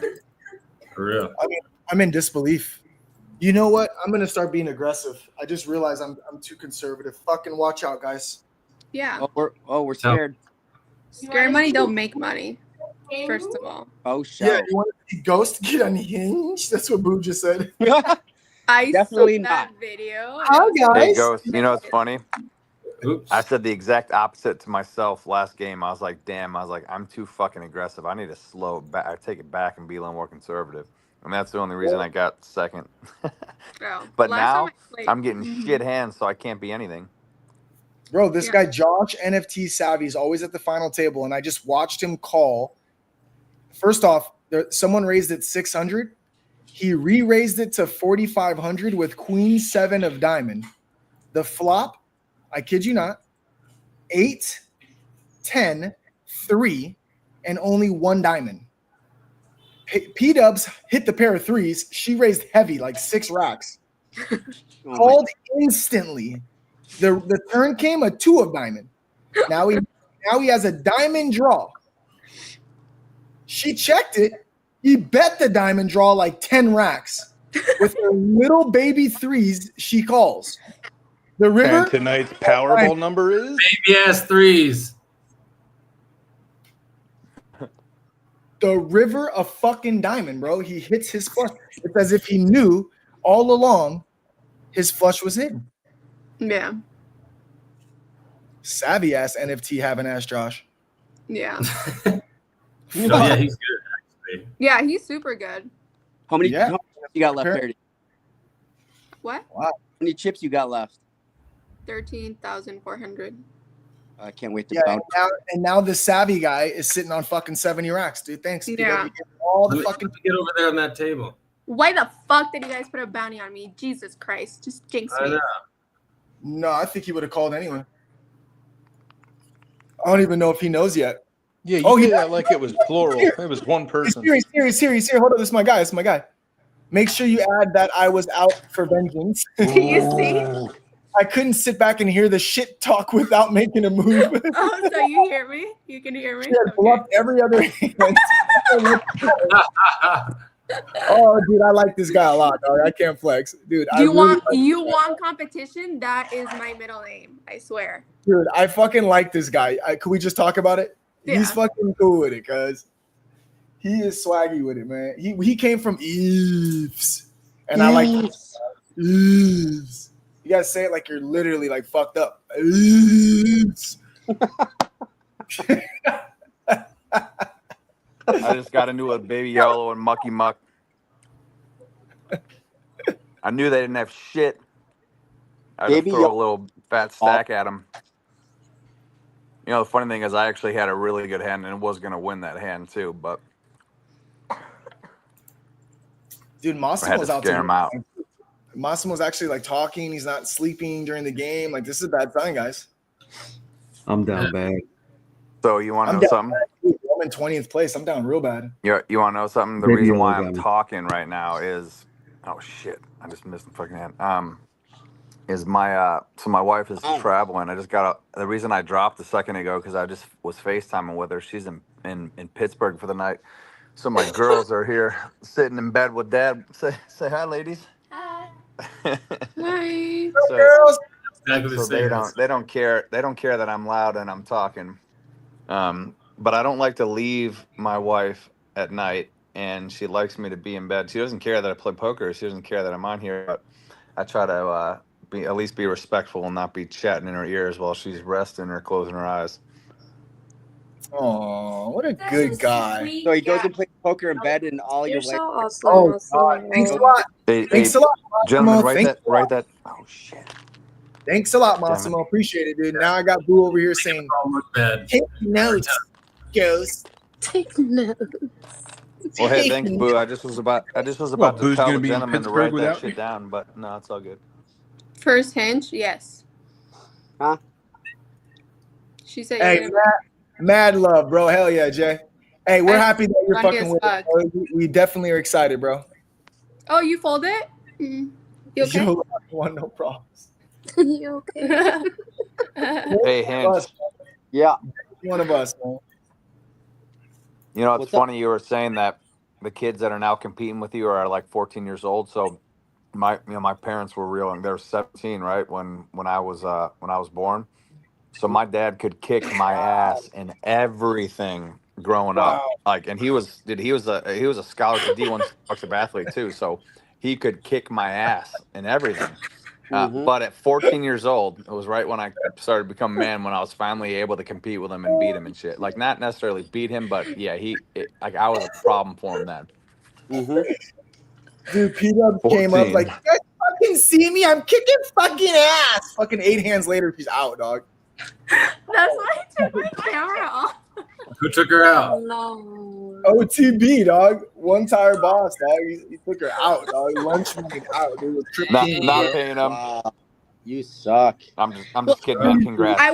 for real. I mean, I'm in disbelief. You know what? I'm gonna start being aggressive. I just realized I'm too conservative. Fucking watch out, guys. Yeah. We're scared. Scared money don't make money. First of all. Oh shit. Yeah, you want to see Ghost get unhinged? That's what Boo just said. I Definitely saw that not. video. Hi, guys. Hey, Ghost, you know what's funny? Oops. I said the exact opposite to myself last game. I was like, damn, I'm too fucking aggressive. I need to slow it back. I take it back and be a little more conservative. And that's the only reason I got second. Oh, But last now time I played- I'm getting shit hands, so I can't be anything. Bro, this Yeah. guy Josh NFT Savvy is always at the final table, and I just watched him call. First off, someone raised it 600. He re-raised it to 4,500 with Queen 7 of diamond. The flop, I kid you not, 8, 10, 3, and only 1 diamond. P-Dubs hit the pair of threes. She raised heavy, like 6 racks. Oh Called instantly. The turn came a 2 of diamond. Now he has a diamond draw. She checked it. He bet the diamond draw like 10 racks. With her little baby threes, she calls. The river. And tonight's Powerball number is Baby ass threes. The river of fucking diamond, bro. He hits his flush. It's as if he knew all along his flush was hidden. Yeah. Savvy ass NFT having ass Josh. Yeah. No, yeah, he's good actually. Yeah, he's super good. How many, Yeah. how many chips you got left, Parody? What? How many chips you got left? 13,400. I can't wait to Yeah, bounce. and now the savvy guy is sitting on fucking 70 racks, dude. Thanks. Yeah. PW. All the Let me fucking get over there on that table. Why the fuck did you guys put a bounty on me? Jesus Christ. Just jinx I me. know. No, I think he would have called anyway. I don't even know if he knows yet. Yeah, you Oh, say he- that like it was plural. It was one person. Serious. Here, hold on. This is my guy. This is my guy. Make sure you add that I was out for vengeance. Do you see? I couldn't sit back and hear the shit talk without making a move. Oh, so you hear me? You can hear me? She had Okay. bluffed every other hand. Oh, dude, I like this guy a lot, dog. I can't flex. Dude, I You really want like you want competition? That is my middle name. I swear. Dude, I fucking like this guy. Could we just talk about it? Yeah. He's fucking cool with it, cuz he is swaggy with it, man. He came from Eves. And I like Eves. You gotta say it like you're literally like fucked up. Eves. I just got into a baby yellow and mucky muck. I knew they didn't have shit. I just Baby throw a yellow. little fat stack at them. You know, the funny thing is I actually had a really good hand and was going to win that hand too, but Dude, I had Massimo's to out scare him out. Massimo's actually like talking. He's not sleeping during the game. Like, this is a bad sign, guys. I'm down bad. So you want to I'm know down something? bad, dude. I'm in 20th place. I'm down real bad. You want to know something? The Baby reason why yellow I'm got me. talking right now is, oh shit, I just missed the fucking hand. Is my so my wife is traveling. I just got the reason I dropped a second ago because I just was FaceTiming with her. She's in Pittsburgh for the night. So my girls are here sitting in bed with dad. Say hi, ladies. Hi. Hi. so Exactly the so same. they don't care that I'm loud and I'm talking. But I don't like to leave my wife at night, and she likes me to be in bed. She doesn't care that I play poker. She doesn't care that I'm on here, but I try to at least be respectful and not be chatting in her ears while she's resting or closing her eyes. Oh, what a good guy. So he goes and plays poker in bed, and all You're your wife. so awesome, Oh, God. Thanks a Massimo. lot. Hey, Thanks a lot, gentlemen, Massimo. write that. Oh shit! Thanks a lot, Damn it. Massimo. Appreciate it, dude. Now I got Boo over here saying, Look bad. take notes, Ghost. Take notes. Well, hey, Take thanks, notes. Boo. I just was about What, to Boo's tell gonna the be in gentleman to Pittsburgh write that without shit me? down, but no, it's all good. First hinge, yes. Huh? She said Hey, you're gonna mad love, bro. Hell yeah, Jay. Hey, we're happy that you're lucky fucking as with us, fuck. bro. We definitely are excited, bro. Oh, you fold it? You okay? Yo, one, no problems. You okay? Hey, Hinge. Yeah. One of us, man. You know, it's What's up? funny you were saying that the kids that are now competing with you are like 14 years old. So my parents were real, and they're 17, right? When I was born. So my dad could kick my ass in everything growing up. Wow. Like, and he was a scholarship D1 scholarship athlete too. So he could kick my ass in everything. But at 14 years old, it was right when I started to become a man, when I was finally able to compete with him and beat him and shit. Like, not necessarily beat him, but yeah, like I was a problem for him then. Dude, P-Dub came up 14. like, you guys fucking see me? I'm kicking fucking ass. Fucking 8 hands later, she's out, dog. That's why I took my camera off. Who took her out? No. OTB, dog. One tire boss, dog. He took her out, dog. Lunch money out. Dude, with Trip King, Not bro. paying him. Wow. You suck. I'm just kidding, man. Congrats. I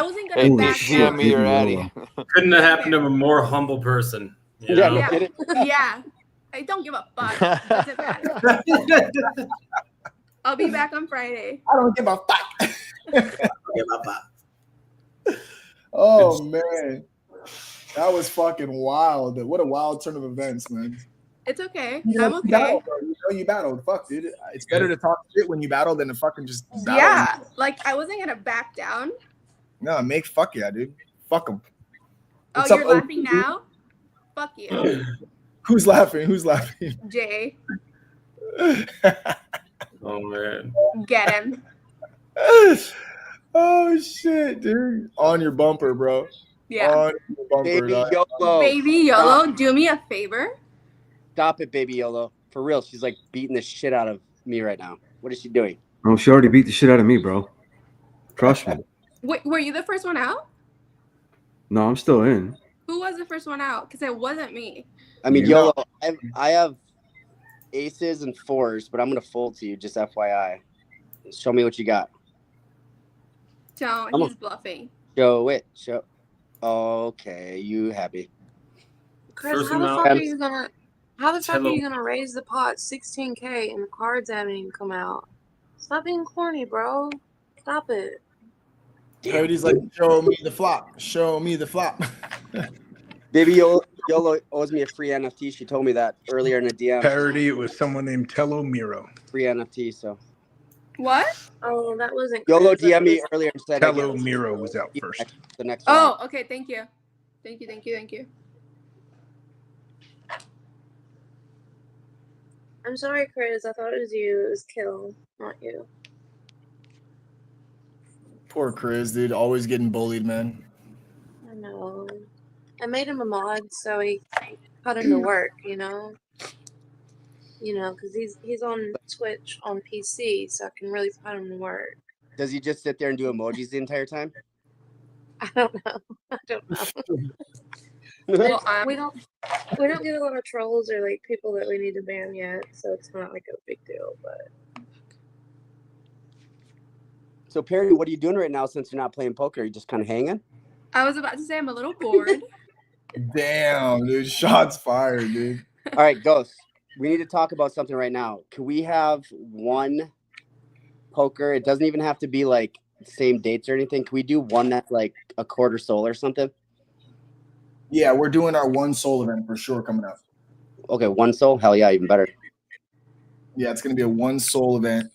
wasn't gonna Hey, back DM down. me your Addy. Couldn't have happened to a more humble person. You Yeah, know? no kidding. Yeah. I don't give a fuck. Doesn't matter. I'll be back on Friday. I don't give a fuck. I don't give a fuck. Oh, man. That was fucking wild. What a wild turn of events, man. It's okay. You I'm battled, okay. bro. You know you battled. Fuck, dude. It's better to talk shit when you battle than to fucking just battle. Yeah. Like I wasn't gonna back down. No, fuck yeah, dude. Fuck them. Oh, you're laughing now? Fuck you. Who's laughing? Who's laughing? Jay. Oh man. Get him. Oh shit, dude. On your bumper, bro. Yeah. On your bumper, Baby dog. YOLO. Baby YOLO, do me a favor. Stop it, baby YOLO. For real, she's like beating the shit out of me right now. What is she doing? Oh, she already beat the shit out of me, bro. Trust me. Wait, were you the first one out? No, I'm still in. Who was the first one out? Because it wasn't me. I mean, Yeah. YOLO, I have aces and fours, but I'm going to fold to you, just FYI. Show me what you got. Don't. Come He's on. bluffing. Show it. Show. Okay, you happy. Chris, First how the amount- fuck are you gonna? How the fuck are Hello. you gonna raise the pot 16K and the cards haven't even come out? Stop being corny, bro. Stop it. Cody's like, show me the flop. Show me the flop. Baby YOLO owes me a free NFT. She told me that earlier in a DM. Parody, it was someone named Tello Miro. Free NFT, so. What? Oh, that wasn't YOLO Chris, that DM me was- earlier and said I Tello get Miro was out first. the next round. Oh, okay. Thank you. Thank you. I'm sorry, Chris. I thought it was you. It was Kill, not you. Poor Chris, dude. Always getting bullied, man. I know. I made him a mod so he put him to work, you know? You know, because he's on Twitch on PC, so I can really put him to work. Does he just sit there and do emojis the entire time? I don't know. I don't know. Well, we don't get a lot of trolls or like people that we need to ban yet, so it's not like a big deal. But So, Perry, what are you doing right now since you're not playing poker? Are you just kind of hanging? I was about to say I'm a little bored. Damn, dude. Shots fired, dude. All right, Ghost. We need to talk about something right now. Can we have one poker? It doesn't even have to be like same dates or anything. Can we do one that's like a quarter soul or something? Yeah, we're doing our one soul event for sure coming up. Okay, one soul. Hell yeah, even better. Yeah, it's gonna be a one soul event,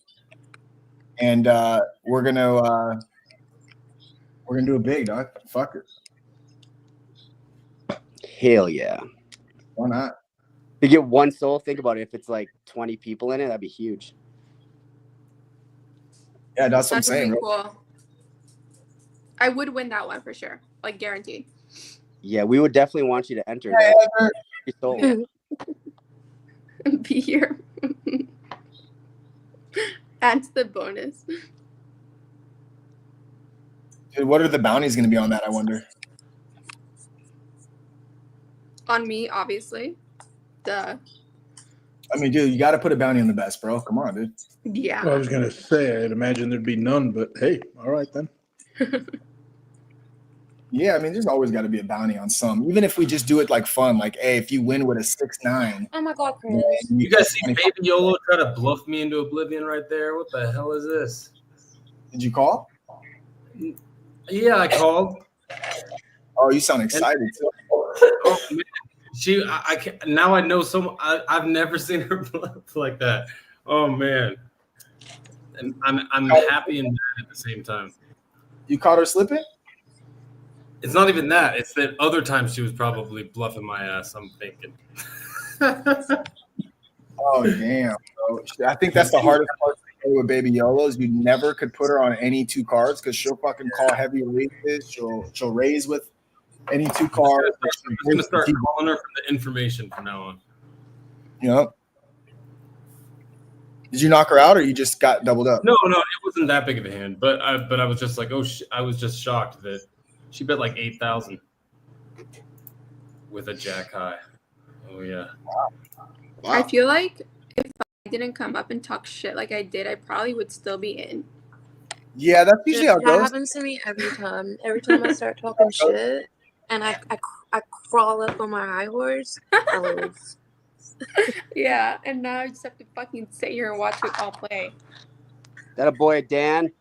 and we're gonna do it big, dog. Fuck it. Hell yeah. Why not? To get one soul, think about it. If it's like 20 people in it, that'd be huge. Yeah, that's what I'm That's gonna saying. be Bro. cool. I would win that one for sure, like guaranteed. Yeah, we would definitely want you to enter. Yeah, That. Soul. Be here. Add to the bonus. Dude, what are the bounties gonna be on that? I wonder. On me, obviously. Duh. I mean, dude, you got to put a bounty on the best, bro. Come on, dude. Yeah. I was gonna say, I'd imagine there'd be none, but hey, all right then. Yeah, I mean, there's always got to be a bounty on some, even if we just do it like fun. Like, hey, if you win with a 6-9, Oh my God, Chris. You guys see Baby YOLO try to bluff me into oblivion right there? What the hell is this? Did you call? Yeah, I called. Oh, you sound excited too. Oh, man. I can't, now I know I've never seen her bluff like that. Oh man, and I'm happy and mad at the same time. You caught her slipping? It's not even that. It's that other times she was probably bluffing my ass. I'm thinking. Oh damn, bro. I think that's the hardest part to play with Baby YOLO is you never could put her on any two cards because she'll fucking call heavy raises. She'll raise with any two cards. I'm just gonna start calling her from the information from now on. Yep. Did you knock her out, or you just got doubled up? No, it wasn't that big of a hand. But I was just like, I was just shocked that she bet like 8,000 with a jack high. Oh yeah. Wow. I feel like if I didn't come up and talk shit like I did, I probably would still be in. Yeah, that's usually how it That goes. happens to me every time. Every time I start talking shit and I crawl up on my high horse, I lose. Yeah, and now I just have to fucking sit here and watch it all play. That a boy, Dan.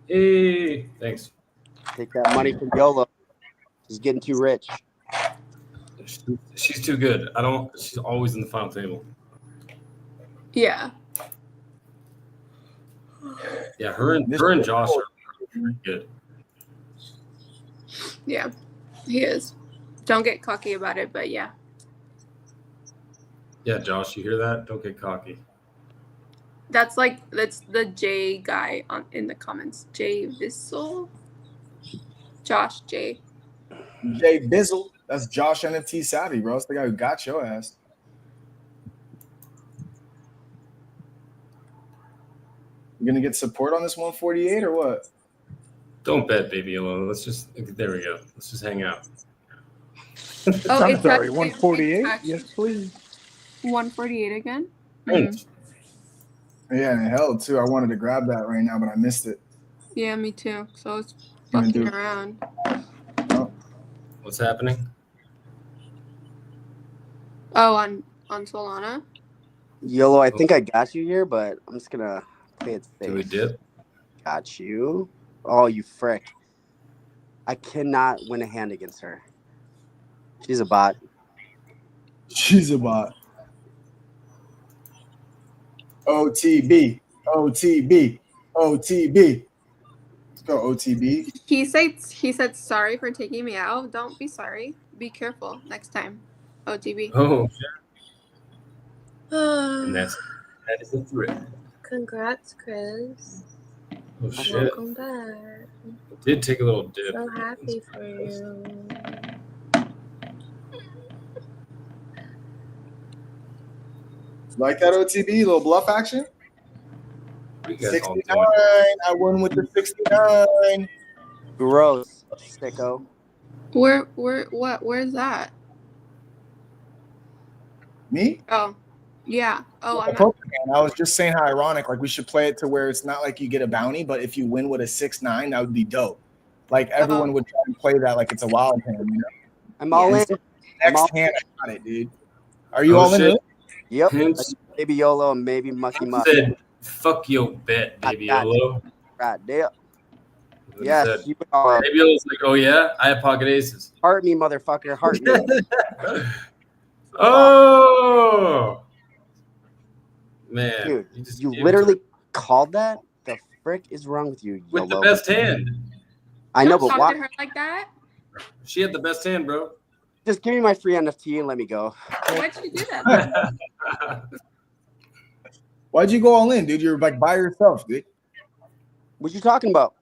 Hey, thanks. Take that money from YOLO. He's getting too rich. She's too good. She's always in the final table. Yeah. Yeah, her and Josh are really good. Yeah, he is. Don't get cocky about it, but yeah. Yeah, Josh, you hear that? Don't get cocky. That's the J guy in the comments. J Vissel? Josh J. Jay Bizzle. That's Josh NFT Savvy, bro. It's the guy who got your ass. You gonna get support on this 148 or what? Don't bet, Baby YOLO. There we go. Let's just hang out. Oh, I'm it's sorry, actually- 148? it's actually- Yes, please. 148 again? Yeah, and hell too. I wanted to grab that right now, but I missed it. Yeah, me too. So I was Gonna fucking do- around. What's happening? Oh, on Solana? YOLO, I think I got you here, but I'm just gonna play it safe. Do we dip? Got you. Oh, you frick. I cannot win a hand against her. She's a bot. She's a bot. OTB. OTB. OTB. Let's go, OTB. He said sorry for taking me out. Don't be sorry. Be careful next time. OTB. Oh, and that is the threat. Congrats, Chris. Oh shit! Welcome back. It did take a little dip. So happy for you. Like that OTB, little bluff action? What are you guys all 69. doing? I won with the 69. Gross, sicko. Where's that? Me? Oh, yeah. Oh, I'm not. Poker Man. I was just saying how ironic. Like we should play it to where it's not like you get a bounty, but if you win with a 6-9, that would be dope. Like everyone would try and play that like it's a wild hand, you know? I'm all in. Next hand, I got it, dude. Are you all in? shit. Really? Yep. Hence- Maybe YOLO and maybe Mucky Muck. Said, fuck your bet, Baby I got YOLO. Right there. Then Yes. he said, You, maybe it was like, oh yeah, I have pocket aces. heart me, motherfucker. Heart me. Oh man, Dude, just you gave it to literally her called that? The frick is wrong with you, with the YOLO? best hand. I know, Don't but talk why? to her like that. She had the best hand, bro. Just give me my free NFT and let me go. Why'd you do that? Why'd you go all in, dude? You're like by yourself, dude. What you talking about?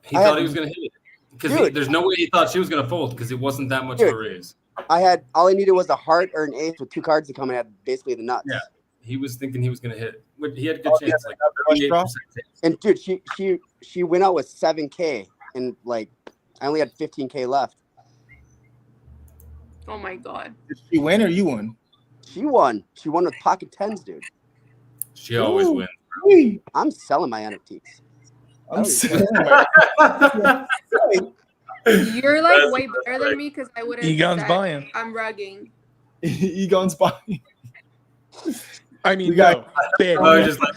He thought he was gonna hit it because Dude. there's no way he thought she was gonna fold because it wasn't that much of a raise. I had all I needed was a heart or an ace with two cards to come and had basically the nuts. Yeah, he was thinking he was gonna hit. He had a good chance, like 38%. And dude, she went out with 7K and like I only had 15K left. Oh my god. Did she win or you won? She won. She won with pocket tens, dude. She always wins. I'm selling my NFTs. I'm selling my You're like way better than me because I would have Egon's said buying. I'm rugging. Egon's buying. I mean, got- big. Oh, just like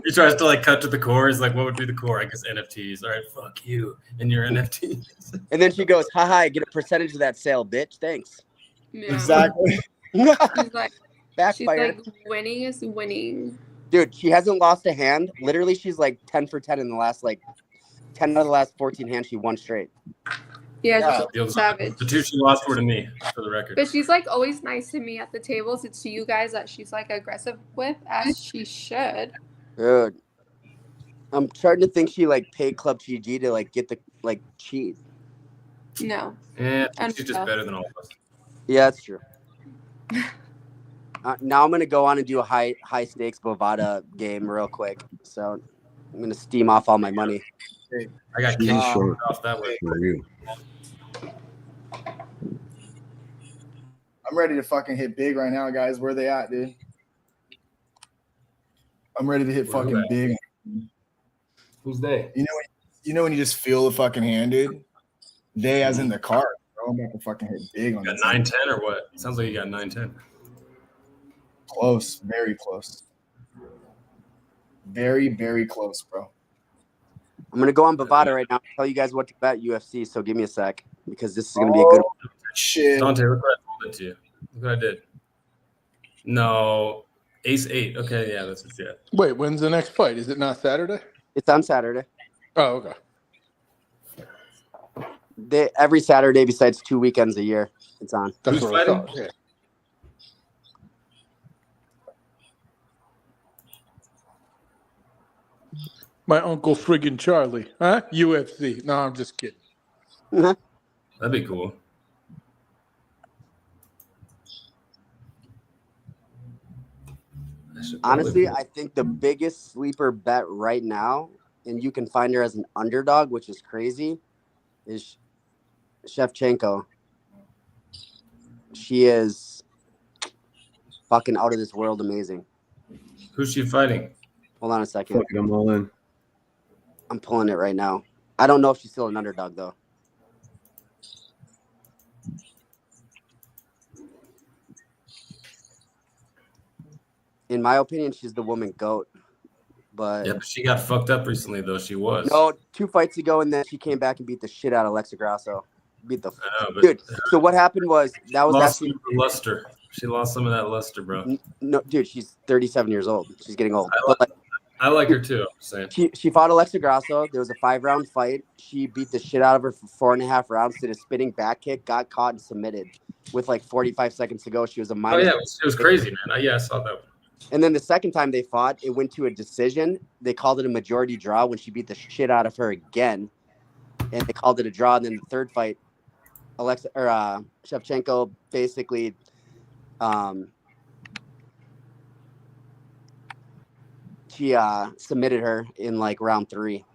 he tries to like cut to the core. He's like, what would be the core? I guess NFTs. All right, fuck you and your NFTs. And then she goes, haha, I get a percentage of that sale, bitch. Thanks. Yeah. Exactly. She's like, Backfired. she's like, winning is winning. Dude, she hasn't lost a hand. Literally, she's like 10 for 10 in the last 10 out of the last 14 hands. She won straight. Yeah, The she's savage. The two she lost were to me, for the record. But she's like always nice to me at the tables. It's you guys that she's like aggressive with, as she should. Dude, I'm starting to think she like paid Club GG to like get the like cheat. No. Yeah, And she's just better than all of us. Yeah, that's true. Now I'm gonna go on and do a high stakes Bovada game real quick. So I'm gonna steam off all my money. I got king off that way. I'm ready to fucking hit big right now, guys. Where they at, dude? I'm ready to hit Where fucking they big. Who's they? You know when you just feel the fucking hand, dude? They as in the card, bro. I'm about to fucking hit big on You got this. 9-10 or what? Sounds like you got 9-10. Close, very close. Very, very close, bro. I'm gonna go on Bovada right now and tell you guys what to bet UFC. So give me a sec because this is gonna be a good one. Shit. Dante, look what I told it to you. Look what I did. No, Ace 8. Okay, yeah, that's it. Wait, when's the next fight? Is it not Saturday? It's on Saturday. Oh, okay. Every Saturday besides 2 weekends a year, it's on. That's Who's what I fighting? thought. Yeah. My uncle friggin' Charlie, huh? UFC. No, I'm just kidding. That'd be cool. Honestly, I think the biggest sleeper bet right now, and you can find her as an underdog, which is crazy, is Shevchenko. She is fucking out of this world amazing. Who's she fighting? Hold on a second. Fuck it, I'm all in. I'm pulling it right now. I don't know if she's still an underdog, though. In my opinion, she's the woman GOAT. But Yeah, but she got fucked up recently, though. She was. no, 2 fights ago, and then she came back and beat the shit out of Alexa Grasso. Beat the I know, but dude. So what happened was that was lost actually some of the luster. She lost some of that luster, bro. no, dude. She's 37 years old. She's getting old. I But like, I like her too. I'm saying. she fought Alexa Grasso. There was a 5-round fight. She beat the shit out of her for 4.5 rounds. Did a spinning back kick, got caught and submitted with like 45 seconds to go. She was a Oh minus. yeah, it was crazy, man. Yeah, I saw that one. And then the second time they fought, it went to a decision. They called it a majority draw when she beat the shit out of her again, and they called it a draw. And then the third fight, Shevchenko basically, she submitted her in like round 3.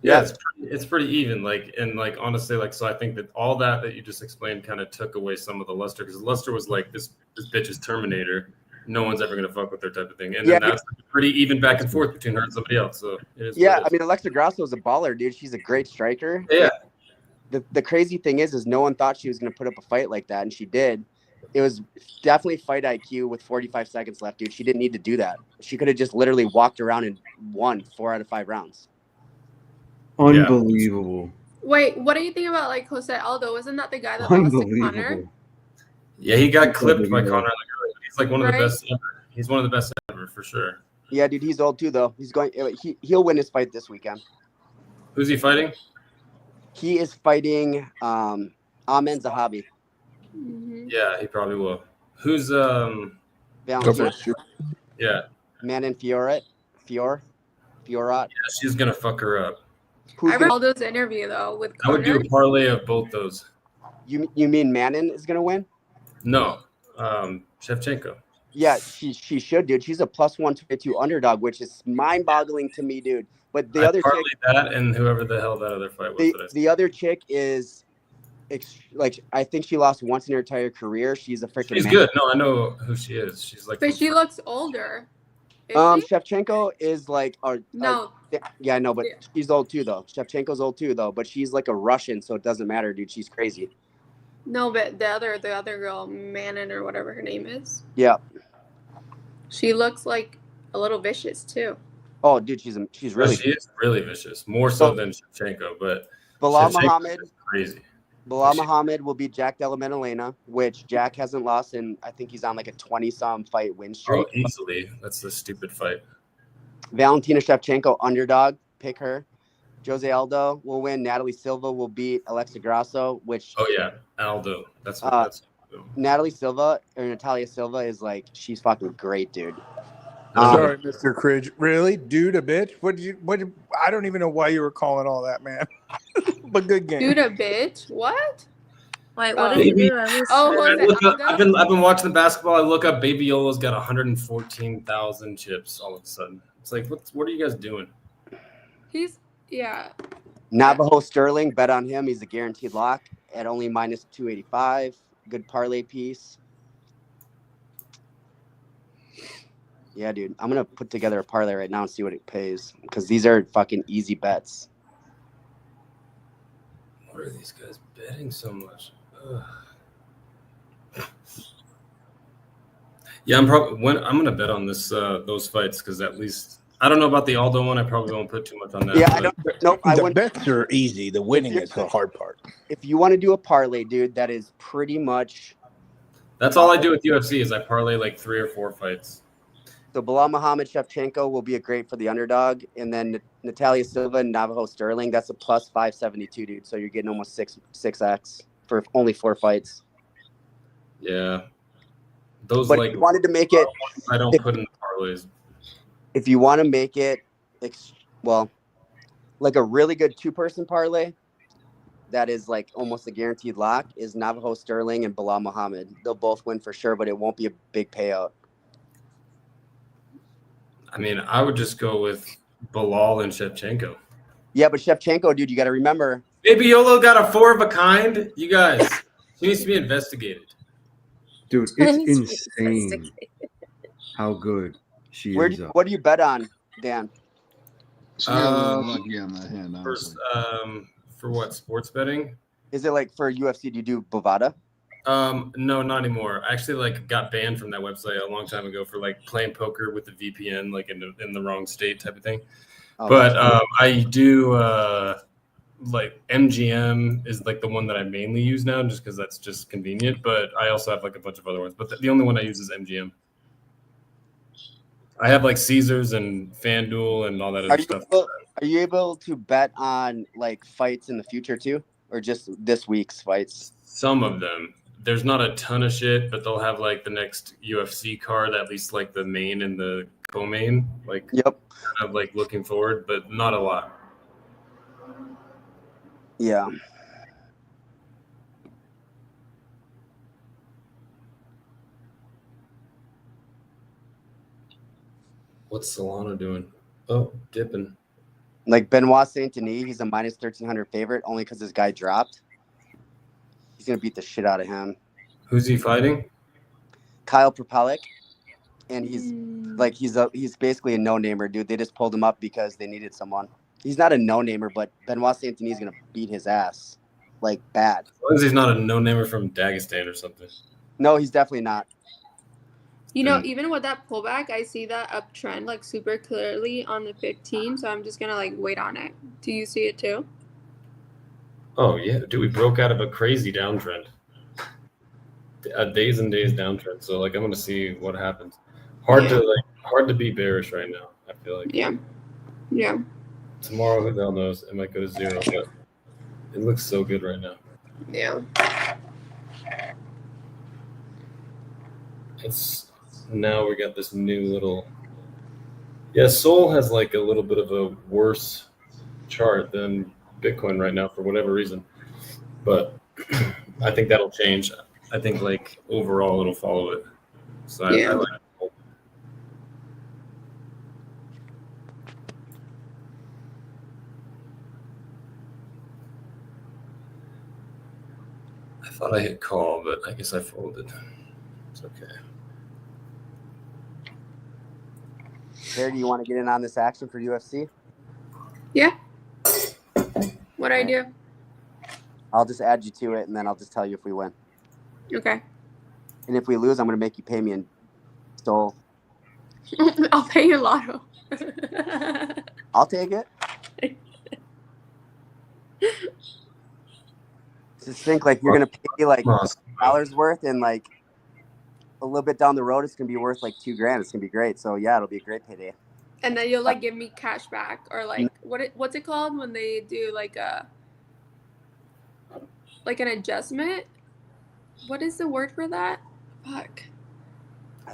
Yeah, it's pretty even. Like, and like honestly, like, so I think that all that you just explained kind of took away some of the luster, because luster was like this bitch is Terminator. No one's ever gonna fuck with her type of thing. And then that's pretty even back and forth between her and somebody else. So it is. Yeah, I mean, Alexa Grasso is a baller, dude. She's a great striker. Yeah. The crazy thing is no one thought she was gonna put up a fight like that, and she did. It was definitely fight IQ with 45 seconds left, dude. She didn't need to do that. She could have just literally walked around and won 4 out of 5 rounds. Unbelievable. Wait, what do you think about like Jose Aldo? Wasn't that the guy that lost to Connor? Unbelievable. Yeah, he got clipped by Unbelievable. Conor early. He's like one of the Right? best ever. He's one of the best ever for sure. Yeah, dude, he's old too though. He's going. He'll win his fight this weekend. Who's he fighting? He is fighting Amen Zahabi. Mm-hmm. Yeah, he probably will. Who's Valentina. Yeah, Manon Fiorat. yeah, she's gonna fuck her up. Who's I read gonna, Aldo's interview though with I would do Connor. a parlay of both those. you mean Manon is gonna win? No, Shevchenko. Yeah, she should, dude. She's a plus 122 underdog, which is mind-boggling to me, dude. But the I other chick, parlayed that and whoever the hell that other fight was. the other chick is like I think she lost once in her entire career. She's a freaking. She's good. No, I know who she is. She's like. But she looks older. Is she? Shevchenko is like No. yeah, I know, but Yeah. she's old too though. Shevchenko's old too though, but she's like a Russian, so it doesn't matter, dude. She's crazy. No, but the other girl, Manon or whatever her name is, Yeah. she looks like a little vicious too. Oh, dude, she's really. She is really vicious, more so than Shevchenko. But Bilal Shevchenko Muhammad. is crazy. Bilal Muhammad will beat Jack Della Maddalena, which Jack hasn't lost, and I think he's on like a 20-some fight win streak. Oh, easily. That's the stupid fight. Valentina Shevchenko underdog, pick her. Jose Aldo will win. Natalie Silva will beat Alexa Grasso, which Oh yeah, Aldo. That's Natalie Silva or Natalia Silva is like she's fucking great, dude. Sorry, Mr. Cridge. Really? Dude, a bitch? I don't even know why you were calling all that, man. But good game. Dude, a bitch? What? Wait, what did you do? I've been watching the basketball. I look up Baby Yolo's got 114,000 chips all of a sudden. It's like what are you guys doing? Yeah. Navajo Sterling, bet on him. He's a guaranteed lock at only minus 285. Good parlay piece. Yeah, dude. I'm going to put together a parlay right now and see what it pays because these are fucking easy bets. What are these guys betting so much? Ugh. Yeah, I'm gonna bet on this those fights because at least I don't know about the Aldo one. I probably won't put too much on that. Yeah, I don't. Nope. The bets are easy. The winning is the hard part. If you want to do a parlay, dude, that is pretty much. That's all I do with UFC is I parlay like 3 or 4 fights. So Bilal Muhammad Shevchenko will be a great for the underdog, and then Natalia Silva and Navajo Sterling. That's a plus 572, dude. So you're getting almost 6x for only 4 fights. Yeah, those But like if you wanted to make it. I don't put in the parlays. If you want to make it, like a really good 2-person parlay, that is like almost a guaranteed lock, is Navajo Sterling and Bilal Muhammad. They'll both win for sure, but it won't be a big payout. I mean, I would just go with Bilal and Shevchenko. Yeah, but Shevchenko, dude, you got to remember. Baby Yolo got a 4 of a kind. You guys, she needs to be investigated. Dude, it's insane how good she is. What do you bet on, Dan? She got a little lucky on that hand, honestly. For what, sports betting? Is it like for UFC? Do you do Bovada? No, not anymore. I actually like got banned from that website a long time ago for like playing poker with the VPN, like in the wrong state type of thing. Oh, but I do like MGM is like the one that I mainly use now, just because that's just convenient. But I also have like a bunch of other ones. But the only one I use is MGM. I have like Caesars and FanDuel and all that other stuff. Are you able to bet on like fights in the future too, or just this week's fights? Some of them. There's not a ton of shit, but they'll have like the next UFC card, at least like the main and the co-main. Like, yep. Kind of like looking forward, but not a lot. Yeah. What's Solana doing? Oh, dipping. Like Benoit Saint Denis, he's a minus 1,300 favorite only because his guy dropped. He's gonna beat the shit out of him. Who's he fighting? Kyle Propelic, and he's basically a no-namer, dude. They just pulled him up because they needed someone. He's not a no-namer, but Benoit Saint Denis is gonna beat his ass, like bad. As long as he's not a no-namer from Dagestan or something. No, he's definitely not. You know, And- even with that pullback, I see that uptrend like super clearly on the 15. So I'm just gonna like wait on it. Do you see it too? Oh yeah, dude, we broke out of a crazy downtrend, a days and days downtrend. So like, I'm gonna see what happens. Hard to be bearish right now. I feel like. Yeah. Yeah. Tomorrow, who the hell knows? It might go to 0, but it looks so good right now. Yeah. It's now we got this new little. Yeah, Sol has like a little bit of a worse chart than Bitcoin right now for whatever reason, but I think that'll change. I think like overall it'll follow it. So I like it. I thought I hit call, but I guess I folded. It's okay. Sarah, do you want to get in on this action for UFC? Yeah. What I do? I'll just add you to it, and then I'll just tell you if we win. Okay. And if we lose, I'm going to make you pay me in Sol. I'll pay you Lotto. I'll take it. Just think like you're going to pay like $1 worth, and like a little bit down the road, it's going to be worth like $2,000. It's going to be great. So yeah, it'll be a great payday. And then you'll like give me cash back, or like what's it called when they do like an adjustment? What is the word for that? Fuck.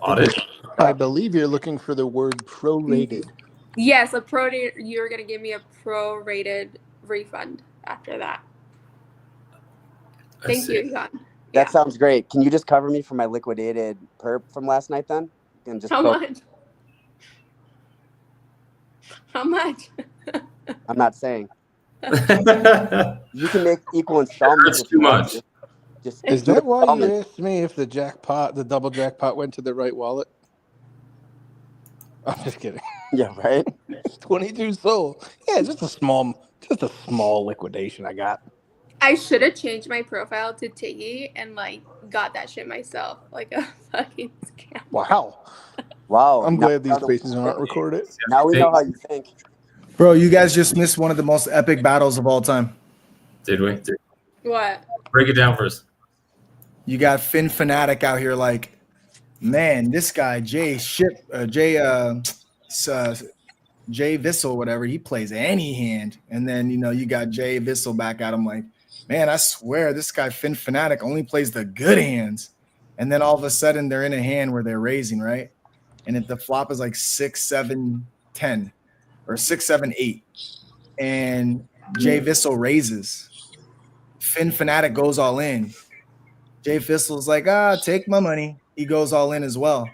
Audit. I believe you're looking for the word prorated. Yes, a prorated. You're gonna give me a prorated refund after that. Thank you, Jan. That sounds great. Can you just cover me for my liquidated perp from last night then? And just How much? How much? I'm not saying. You can make equal installments. That's too much. Is that why you asked me if the double jackpot went to the right wallet? I'm just kidding. Yeah, right. 22 Sol. Yeah, just a small liquidation I got. I should have changed my profile to Tiggy and like got that shit myself, like a fucking scam. Wow. I'm glad these spaces aren't recorded. Now we know how you think. Bro, you guys just missed one of the most epic battles of all time. Did we? What? Break it down first. You got Finn Fanatic out here like, man, this guy, Jay Vissel, whatever, he plays any hand. And then, you got Jay Vissel back at him like, man, I swear this guy, Finn Fanatic, only plays the good hands. And then all of a sudden they're in a hand where they're raising, right? And if the flop is like 6, 7, 10 or 6, 7, 8, and Jay Vissel raises, Finn Fanatic goes all in. Jay Vissel's like, take my money. He goes all in as well.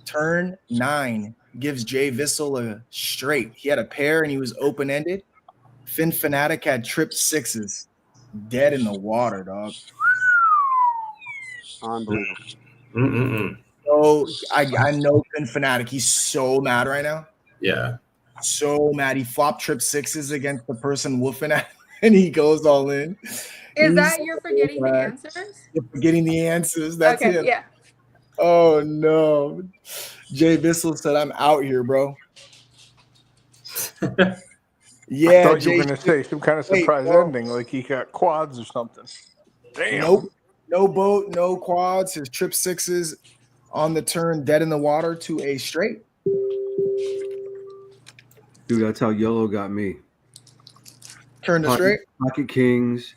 Turn 9 gives Jay Vissel a straight. He had a pair and he was open-ended. Finn Fanatic had tripped 6s. Dead in the water, dog. Unbelievable. So I know Finn Fanatic. He's so mad right now. Yeah. So mad. He flopped trip 6s against the person woofing at him, and he goes all in. Is that you're forgetting the answers? You're forgetting the answers. That's okay, him. yeah. Oh no. Jay Vissel said, I'm out here, bro. Yeah. I thought you were going to say some kind of surprise ending, like he got quads or something. Damn. Nope. No boat, no quads. His trip 6s on the turn, dead in the water to a straight. Dude, that's how YOLO got me. Turn to straight. Pocket kings,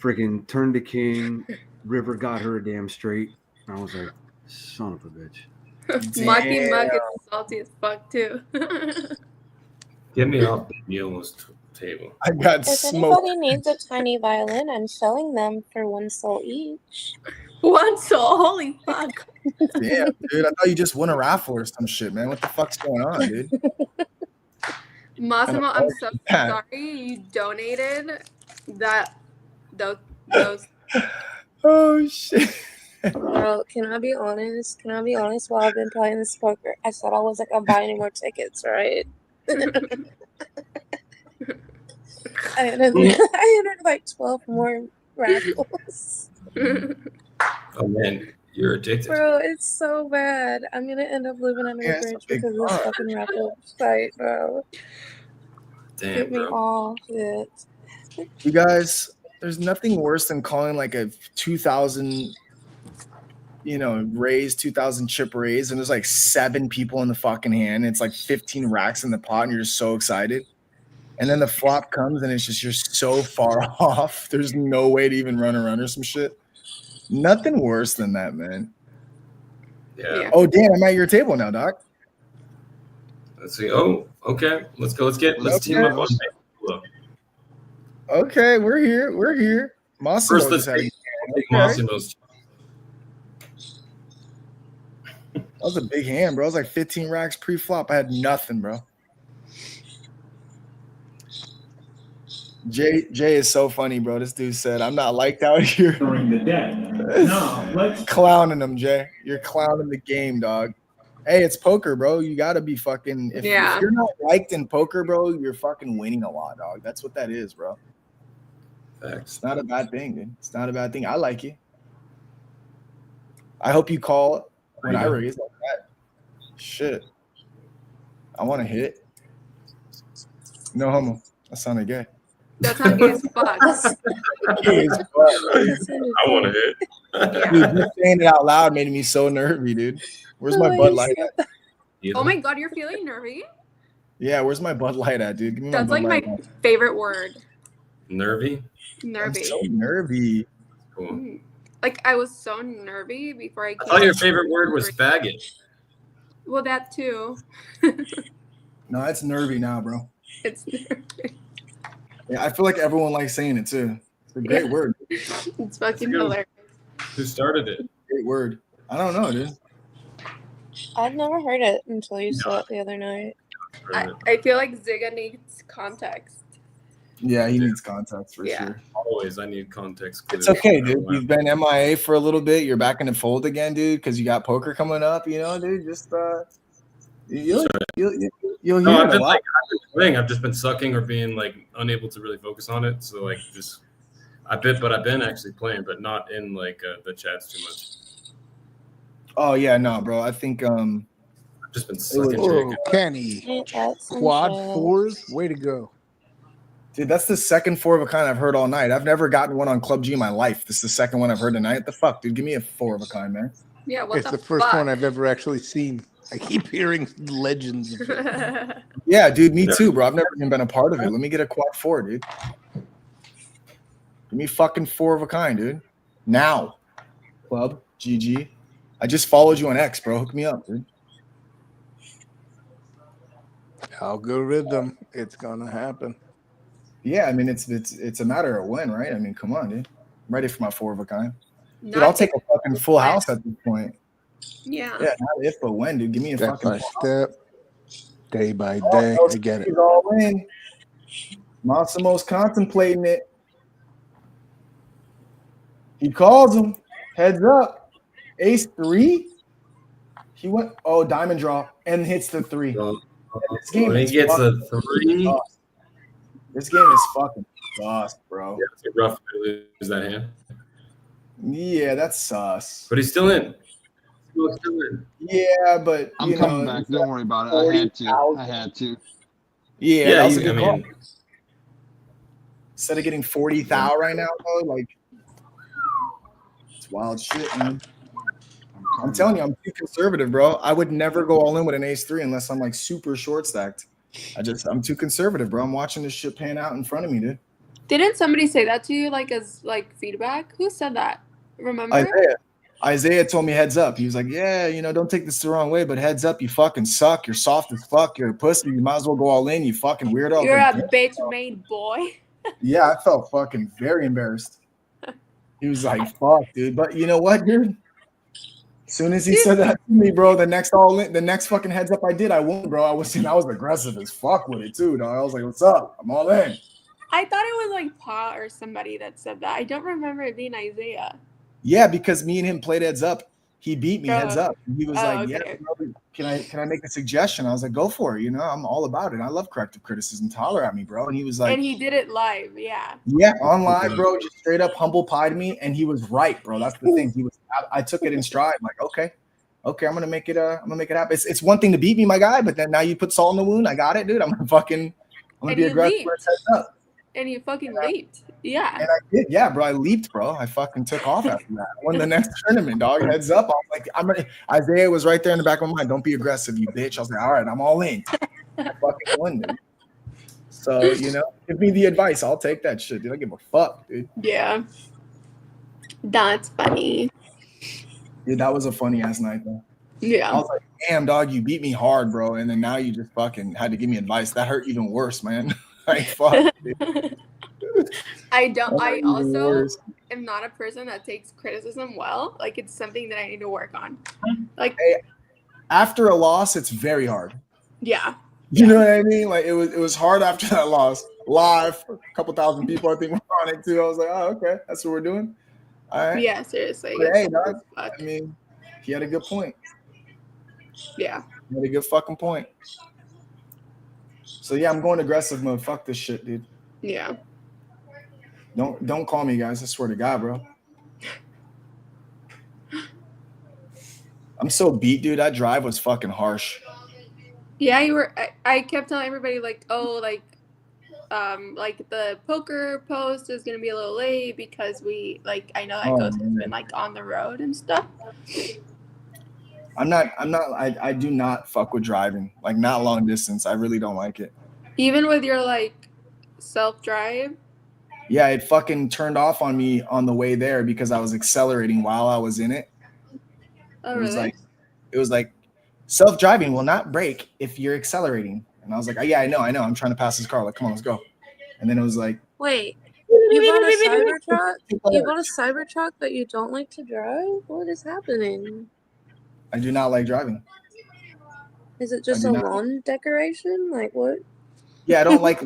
freaking turned to king. River got her a damn straight. I was like, son of a bitch. Mucky Mug is salty as fuck too. Get me off the YOLO's table. I got If smoked. anybody needs a tiny violin, I'm selling them for $1 each. $1? Holy fuck. Damn, dude. I thought you just won a raffle or some shit, man. What the fuck's going on, dude? Massimo, I'm so sorry you donated those. Oh shit. Bro, can I be honest? While I've been playing this poker, I said I wasn't gonna buy any more tickets, right? I entered like 12 more raffles. Oh man, You're addicted. Bro, it's so bad. I'm gonna end up living under Yeah, a it's a bridge big because of this part. fucking raffle site, bro. Damn, Get me bro. off it. You guys, there's nothing worse than calling like a 2,000, raise, 2,000 chip raise, and there's like 7 people in the fucking hand. And it's like 15 racks in the pot, and you're just so excited. And then the flop comes, and it's just you're so far off. There's no way to even run around or some shit. Nothing worse than that, man. Yeah. Oh, damn, I'm at your table now, Doc. Let's see. Oh, okay. Let's team up on Facebook. Okay, we're here. Massimo First, let's just had a take okay. Massimo's. That was a big hand, bro. It was like 15 racks pre-flop. I had nothing, bro. Jay is so funny, bro. This dude said, I'm not liked out here. During the day. No, let's Clowning him, Jay. You're clowning the game, dog. Hey, it's poker, bro. You gotta be fucking if you're not liked in poker, bro, you're fucking winning a lot, dog. That's what that is, bro. Facts. It's not a bad thing, dude. It's not a bad thing. I like you. I hope you call when I raise like that. Shit. I want to hit. No homo. That sounded gay. That's not gay as fuck. Gay as fuck. I want to hit. Dude, just saying it out loud made me so nervy, dude. Where's my Bud Light at? Oh my god, you're feeling nervy? Yeah, where's my Bud Light at, dude? Give me That's my like Bud my Light. favorite word. Nervy? Nervy. I'm so nervy. Cool. Like I was so nervy before I came. I thought your favorite word was faggot. Well, that too. No, it's nervy now, bro. It's nervy. Yeah, I feel like everyone likes saying it too. It's a great word. It's fucking good. hilarious. Who started it? Great word. I don't know, dude. I've never heard it until you saw it the other night. I feel like Ziga needs context. Yeah, he needs context for Yeah. sure. Always, I need context clues. It's okay, dude. You've been MIA for a little bit. You're back in the fold again, dude, because you got poker coming up. Dude. Just you'll No, hear I've it a been lot. I've just been sucking or being like unable to really focus on it. So like just I've been actually playing, but not in like the chats too much. Oh yeah, no, bro. I think I've just been sucking. Oh, Jake. Kenny. Quad fours. Way to go. dude, that's the second 4 of a kind I've heard all night. I've never gotten one on Club G in my life. This is the second one I've heard tonight. The fuck, dude? Give me a 4 of a kind, man. Yeah, what It's the first one I've ever actually seen. I keep hearing legends. Of it. Yeah, dude, me too, bro. I've never even been a part of it. Let me get a quad 4, dude. Give me fucking 4 of a kind, dude. Now. Club, GG. I just followed you on X, bro. Hook me up, dude. Algorithm. It's gonna happen. Yeah, I mean, it's a matter of when, right? I mean, come on, dude. I'm ready for my 4 of a kind. Dude, I'll take a fucking full house at this point. Yeah. Yeah, not if, but when, dude. Give me a Step fucking by full step, day by house. day. Oh, I get it. he's all in. Massimo's contemplating it. He calls him. Heads up. Ace 3. He went, diamond draw, and hits the 3. This game When he is gets a fucking 3, dust. This game is fucking dust, bro. yeah, it's rough to lose that hand. Yeah, that's sus. But he's still in. Still in. Yeah, but I'm coming back. Don't worry about it. I had to. Yeah, that was a good call. mean, Instead of getting 40,000 right now, bro, like it's wild shit, man. I'm telling you, I'm too conservative, bro. I would never go all in with an ace 3 unless I'm like super short stacked. I'm too conservative, bro. I'm watching this shit pan out in front of me, dude. Didn't somebody say that to you, like as like feedback? Who said that? Remember? Isaiah told me heads up. He was like, yeah, don't take this the wrong way, but heads up, you fucking suck. You're soft as fuck. You're a pussy. You might as well go all in, you fucking weirdo. You're Like, a bitch made boy. yeah, I felt fucking very embarrassed. He was like, fuck, dude. But you know what, dude? As soon as he said that to me, bro, the next fucking heads up I did, I won, bro. I was aggressive as fuck with it too, dog. I was like, what's up? I'm all in. I thought it was like Pa or somebody that said that. I don't remember it being Isaiah. Yeah, because me and him played heads up He beat me heads up. He was like, okay. "Yeah, bro, can I make a suggestion?" I was like, "Go for it. You know, I'm all about it. I love corrective criticism. Holler at me, bro." And he was like, And he did it live, yeah. "Yeah, on live, bro." Just straight up humble pied me, and he was right, bro. That's the thing. I took it in stride. I'm like, okay, I'm gonna make it. I'm gonna make it happen. It's one thing to beat me, my guy, but then now you put salt in the wound. I got it, dude. I'm gonna be aggressive where it's heads up. And you fucking leaped. Yeah. And I did, yeah, bro. I leaped, bro. I fucking took off after that. I won the next tournament, dog. Heads up. I was like, Isaiah was right there in the back of my mind. Don't be aggressive, you bitch. I was like, all right, I'm all in. I fucking won, dude. So, you know, give me the advice. I'll take that shit, dude. I give a fuck, dude. Yeah. That's funny. Dude, that was a funny ass night, though. Yeah. I was like, damn, dog, you beat me hard, bro. And then now you just fucking had to give me advice. That hurt even worse, man. Like, fuck, dude. I also am not a person that takes criticism well. Like, it's something that I need to work on. Like, after a loss, it's very hard. Yeah. You know what I mean? Like, it was hard after that loss. Live, a couple thousand people, I think, were on it too. I was like, oh, okay, that's what we're doing. All right. Yeah, seriously. But hey, dog, I mean, he had a good point. Yeah. He had a good fucking point. So yeah, I'm going aggressive mode. Fuck this shit, dude. Yeah. Don't call me, guys. I swear to God, bro. I'm so beat, dude. That drive was fucking harsh. Yeah, you were. I kept telling everybody like, oh, like the poker post is gonna be a little late because I know that Ghost has been like on the road and stuff. I do not fuck with driving. Like, not long distance. I really don't like it. Even with your like self-drive. Yeah, it fucking turned off on me on the way there because I was accelerating while I was in it. Oh, really? It was like self-driving will not brake if you're accelerating. And I was like, oh, yeah, I know. I'm trying to pass this car. Like, come on, let's go. And then it was like, wait, you bought a Cybertruck? You bought a Cybertruck, but you don't like to drive? What is happening? I do not like driving. Is it just a lawn decoration? Like what? Yeah, I don't like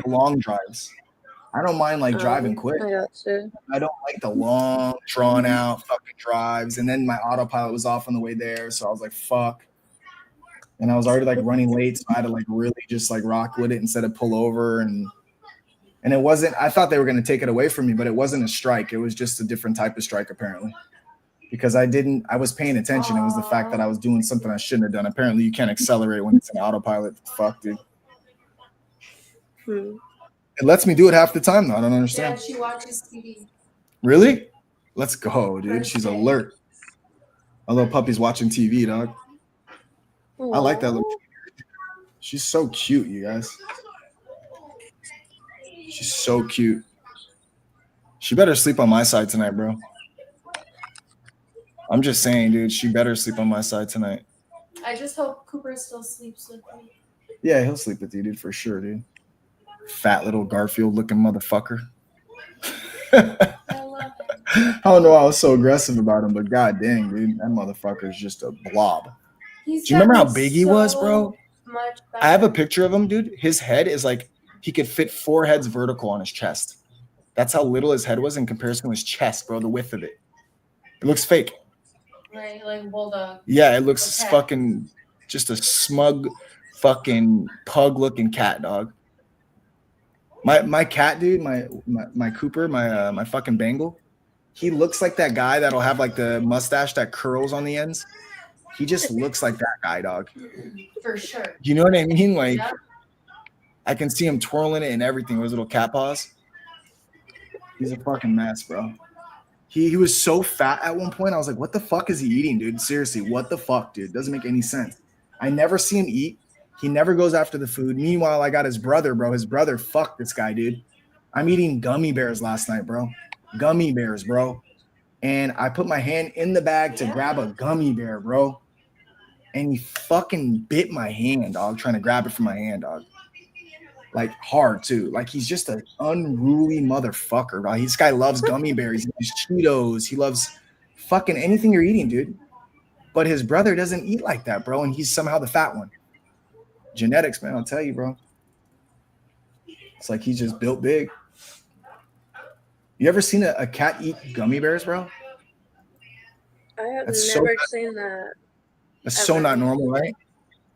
long drives. I don't mind like driving quick. I gotcha. I don't like the long, drawn out fucking drives. And then my autopilot was off on the way there, so I was like, fuck. And I was already like running late, so I had to like really just like rock with it instead of pull over. And it wasn't. I thought they were gonna take it away from me, but it wasn't a strike. It was just a different type of strike apparently. Because I was paying attention. It was the fact that I was doing something I shouldn't have done. Apparently, you can't accelerate when it's an autopilot. Fuck, dude. It lets me do it half the time, though. I don't understand. Yeah, she watches TV. Really? Let's go, dude. She's alert. My little puppy's watching TV, dog. I like that little. She's so cute, you guys. She's so cute. She better sleep on my side tonight, bro. I'm just saying, dude, she better sleep on my side tonight. I just hope Cooper still sleeps with me. Yeah, he'll sleep with you, dude, for sure, dude. Fat little Garfield-looking motherfucker. I love him. I don't know why I was so aggressive about him, but god dang, dude, that motherfucker is just a blob. Do you remember how big he was, bro? I have a picture of him, dude. His head is like, he could fit 4 heads vertical on his chest. That's how little his head was in comparison to his chest, bro, the width of it. It looks fake. Right, like bulldog. Yeah, it looks fucking just a smug fucking pug looking cat, dog. My cat, dude, my Cooper, my fucking Bengal, he looks like that guy that'll have like the mustache that curls on the ends. He just looks like that guy, dog. For sure. You know what I mean? Like, Yep. I can see him twirling it and everything with his little cat paws. He's a fucking mess, bro. He was so fat at one point. I was like, what the fuck is he eating, dude? Seriously, what the fuck, dude? Doesn't make any sense. I never see him eat. He never goes after the food. Meanwhile, I got his brother, bro. His brother fucked this guy, dude. I'm eating gummy bears last night, bro. Gummy bears, bro. And I put my hand in the bag to grab a gummy bear, bro. And he fucking bit my hand, dog, trying to grab it from my hand, dog. Like, hard, too. Like, he's just an unruly motherfucker, bro. This guy loves gummy bears. He loves Cheetos. He loves fucking anything you're eating, dude. But his brother doesn't eat like that, bro. And he's somehow the fat one. Genetics, man, I'll tell you, bro. It's like he's just built big. You ever seen a cat eat gummy bears, bro? I have That's so never not, seen that that's so ever. not normal, right?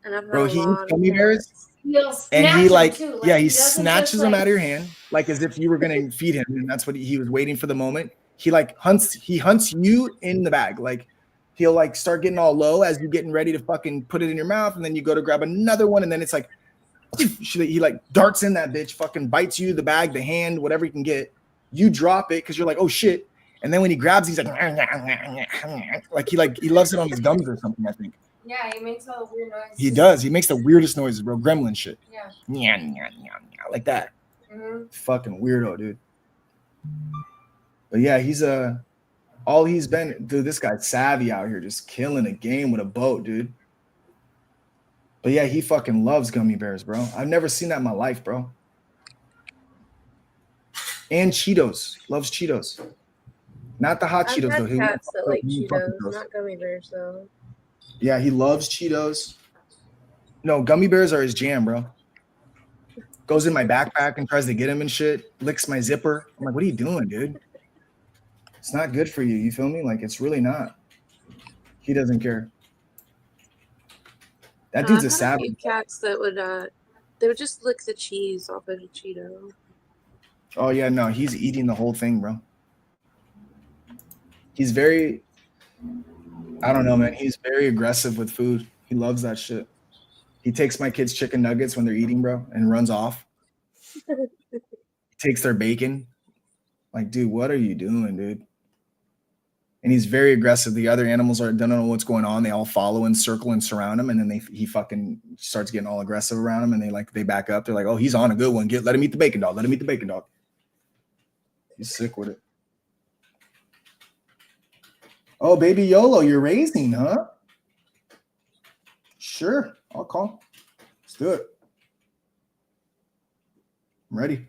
And I've had Bro, a he eats lot of gummy bears cats. He'll and snatch he him like, too. yeah, Like he he doesn't snatches just them like. out of your hand like as if you were gonna feed him, and that's what he was waiting for the moment. He like hunts you in the bag. Like he'll like start getting all low as you getting ready to fucking put it in your mouth, and then you go to grab another one, and then it's like he like darts in that bitch, fucking bites you, the bag, the hand, whatever he can get. You drop it because you're like, oh shit. And then when he grabs, he's like he loves it on his gums or something, I think. Yeah, he makes all the weird noises. He does. He makes the weirdest noises, bro. Gremlin shit. Yeah. Like that. Mm-hmm. Fucking weirdo, dude. But yeah, he's all he's been, dude. This guy's savvy out here, just killing a game with a boat, dude. But yeah, he fucking loves gummy bears, bro. I've never seen that in my life, bro. And Cheetos. Loves Cheetos. Not the hot I've Cheetos, had though. He cats that like he fucking Cheetos, those. not gummy bears though. Yeah, he loves Cheetos. No, gummy bears are his jam, bro. Goes in my backpack and tries to get him and shit. Licks my zipper. I'm like, what are you doing, dude? It's not good for you. You feel me? Like, it's really not. He doesn't care. That dude's a I've had a savage. few cats that would they would just lick the cheese off of a Cheeto. Oh yeah, no, he's eating the whole thing, bro. He's very, I don't know, man. He's very aggressive with food. He loves that shit. He takes my kids' chicken nuggets when they're eating, bro, and runs off. He takes their bacon. Like, dude, what are you doing, dude? And he's very aggressive. The other animals don't know what's going on. They all follow and circle and surround him, and then he fucking starts getting all aggressive around him, and they back up. They're like, oh, he's on a good one. Let him eat the bacon dog. Let him eat the bacon dog. He's sick with it. Oh, baby YOLO, you're raising, huh? Sure, I'll call. Let's do it. I'm ready.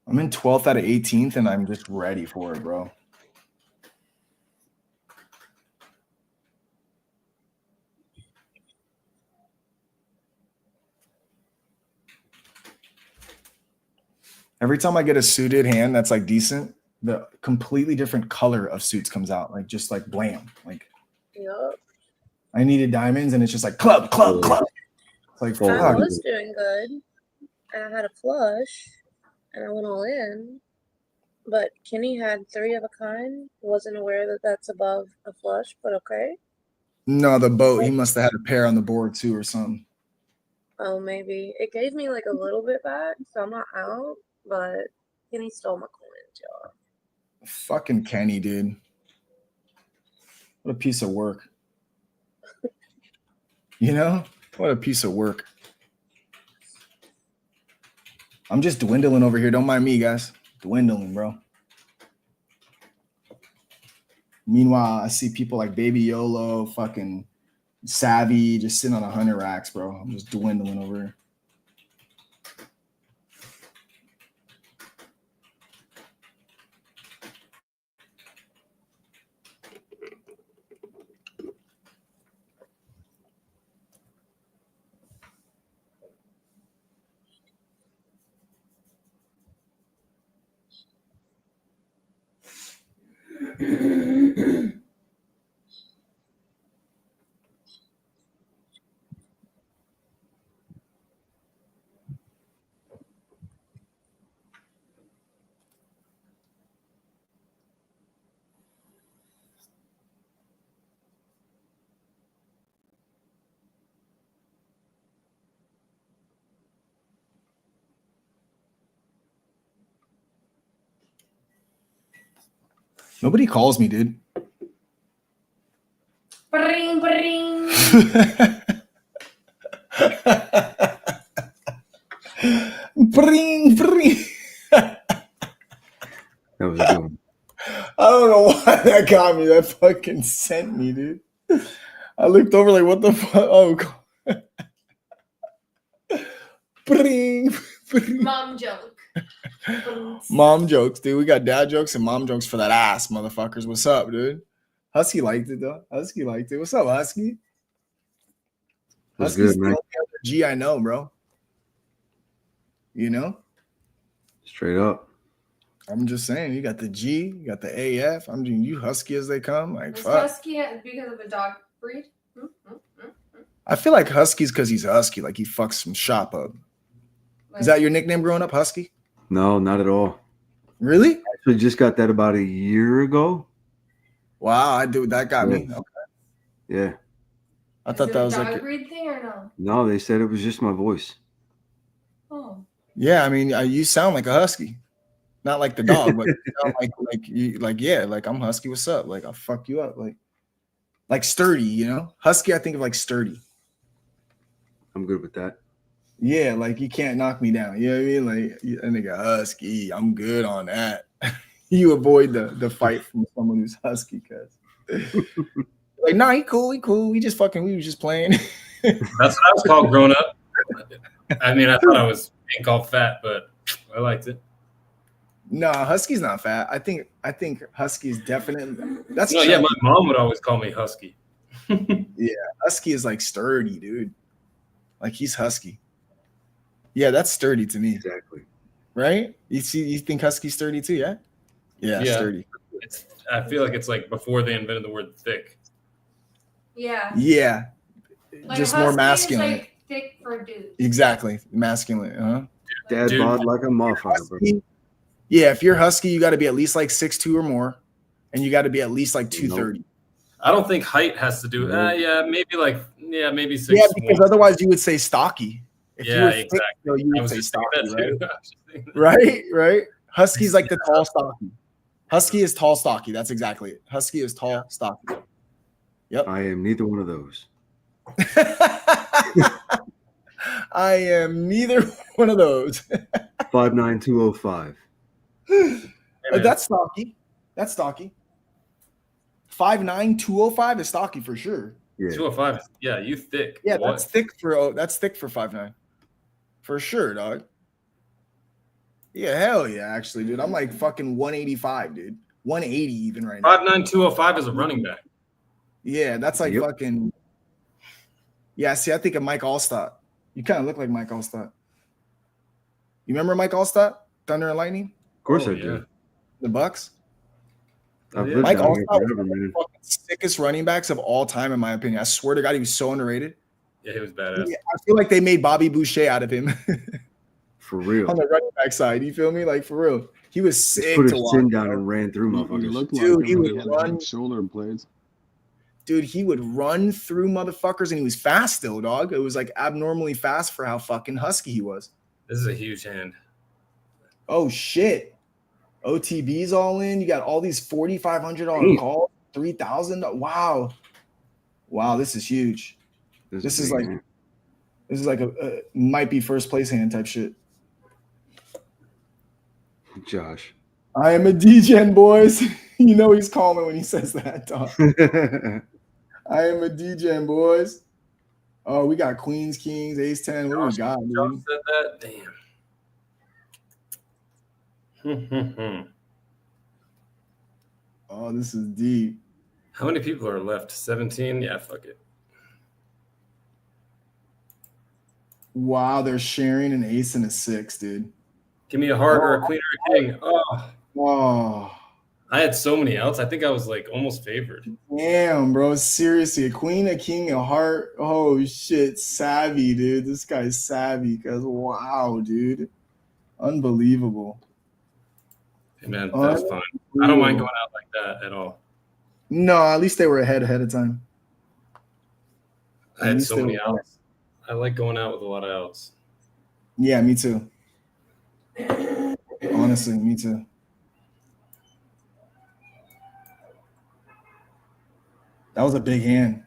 I'm in 12th out of 18th, and I'm just ready for it, bro. Every time I get a suited hand that's like decent, the completely different color of suits comes out, like just like blam. Like, Yup. I needed diamonds, and it's just like club, club, club. It's like, I fuck. was doing good. And I had a flush, and I went all in. But Kenny had 3 of a kind. Wasn't aware that that's above a flush, but okay. No, the boat. He must have had a pair on the board too, or something. Oh, maybe. It gave me like a little bit back, so I'm not out. But Kenny stole my coins, y'all. Fucking Kenny, dude. What a piece of work. You know? What a piece of work. I'm just dwindling over here. Don't mind me, guys. Dwindling, bro. Meanwhile, I see people like Baby YOLO, fucking Savvy, just sitting on 100 racks, bro. I'm just dwindling over here. Nobody calls me, dude. Bring, bring. Bring, bring. don't know why that got me. That fucking sent me, dude. I looked over like, what the fuck? Oh, God. Bring. Mom joke. Mom jokes, dude. We got dad jokes and mom jokes for that ass, motherfuckers. What's up, dude? Husky liked it, though. Husky liked it. What's up, Husky? What's Husky's good, the man? only other G I know, bro. You know? Straight up. I'm just saying, you got the G, you got the AF. I'm doing you husky as they come. Like, Is fuck. husky because of a dog breed? I feel like Husky's because he's a husky, like he fucks some shop up. Is that your nickname growing up, Husky? No, not at all. Really? Actually, just got that about a year ago. Wow, I do. That got me. Yeah. Okay. Yeah. I thought that was a dog like, breed thing or no? No, they said it was just my voice. Oh. yeah. I mean, you sound like a husky, not like the dog, but you sound like I'm husky. What's up? Like I'll fuck you up, like sturdy. You know, husky. I think of like sturdy. I'm good with that. Yeah, like you can't knock me down. You know what I mean? Like a nigga husky. I'm good on that. You avoid the fight from someone who's husky, cuz. Like, nah, he cool. We was just playing. That's what I was called growing up. I mean, I thought I was being called fat, but I liked it. No, husky's not fat. I think husky is definitely that's No, yeah, my mom would always call me husky. Yeah, husky is like sturdy, dude. Like he's husky. Yeah, that's sturdy to me. Exactly. Right? You think husky's sturdy too, yeah? Yeah, sturdy. I feel like it's like before they invented the word thick. Yeah. Yeah. Like Just a more husky is, masculine. like thick for dudes. Exactly. Masculine. Dad bod like a motherfucker, bro. Yeah, if you're husky, you got to be at least like 6'2" or more, and you got to be at least like 230. I don't think height has to do. Maybe 6. Yeah, because otherwise you would say stocky. If you were thick, exactly. you I would was say just thinking stocky, that too. right? Right. Husky's like the tall stocky. Husky is tall stocky. That's exactly it. Husky is tall stocky. Yep. I am neither one of those. I am neither one of those. 5'9", 205. That's stocky. That's stocky. 5'9", 205 is stocky for sure. Yeah. 205. Yeah, you thick. Yeah, What? that's thick for 5'9". For sure, dog. Yeah, hell yeah, actually, dude. I'm like fucking 185, dude. 180 even right now. 5'9", 205 is a running back. Yeah, that's like fucking. Yeah, see, I think of Mike Allstott. You kind of look like Mike Allstott. You remember Mike Allstott? Thunder and Lightning? Of course I do. The Bucks? I've lived Mike down here Allstott forever, was one of man. the fucking sickest running backs of all time, in my opinion. I swear to God, he was so underrated. Yeah, he was badass. Yeah, I feel like they made Bobby Boucher out of him. For real. On the running back side, you feel me? Like for real, he was sick Put to his watch. chin down and ran through He motherfuckers. looked Dude, like he him would when he had run. big shoulder blades. Dude, he would run through motherfuckers, and he was fast still, dog. It was like abnormally fast for how fucking husky he was. This is a huge hand. Oh shit! OTB's all in. You got all these $4,500 Damn. calls, 3,000. Wow, wow, this is huge. This is like, this is like a might be first place hand type shit. Josh. I am a DGen, boys. You know he's calling when he says that, dog. I am a DGen, boys. Oh, we got Queens, Kings, Ace 10. What do we got, dude? Said that? Damn. Oh, this is deep. How many people are left? 17? Yeah, fuck it. Wow, they're sharing an ace and a 6, dude. Give me a heart or a queen or a king. Oh, Oh, I had so many outs. I think I was like almost favored. damn, bro. Seriously, a queen, a king, a heart. Oh, shit. Savvy, dude. This guy's savvy because, wow, dude. Unbelievable. Hey, man, that's fine. I don't mind going out like that at all. No, at least they were ahead of time. I had so many outs. I like going out with a lot of outs. Yeah, me too. Honestly, me too. That was a big hand.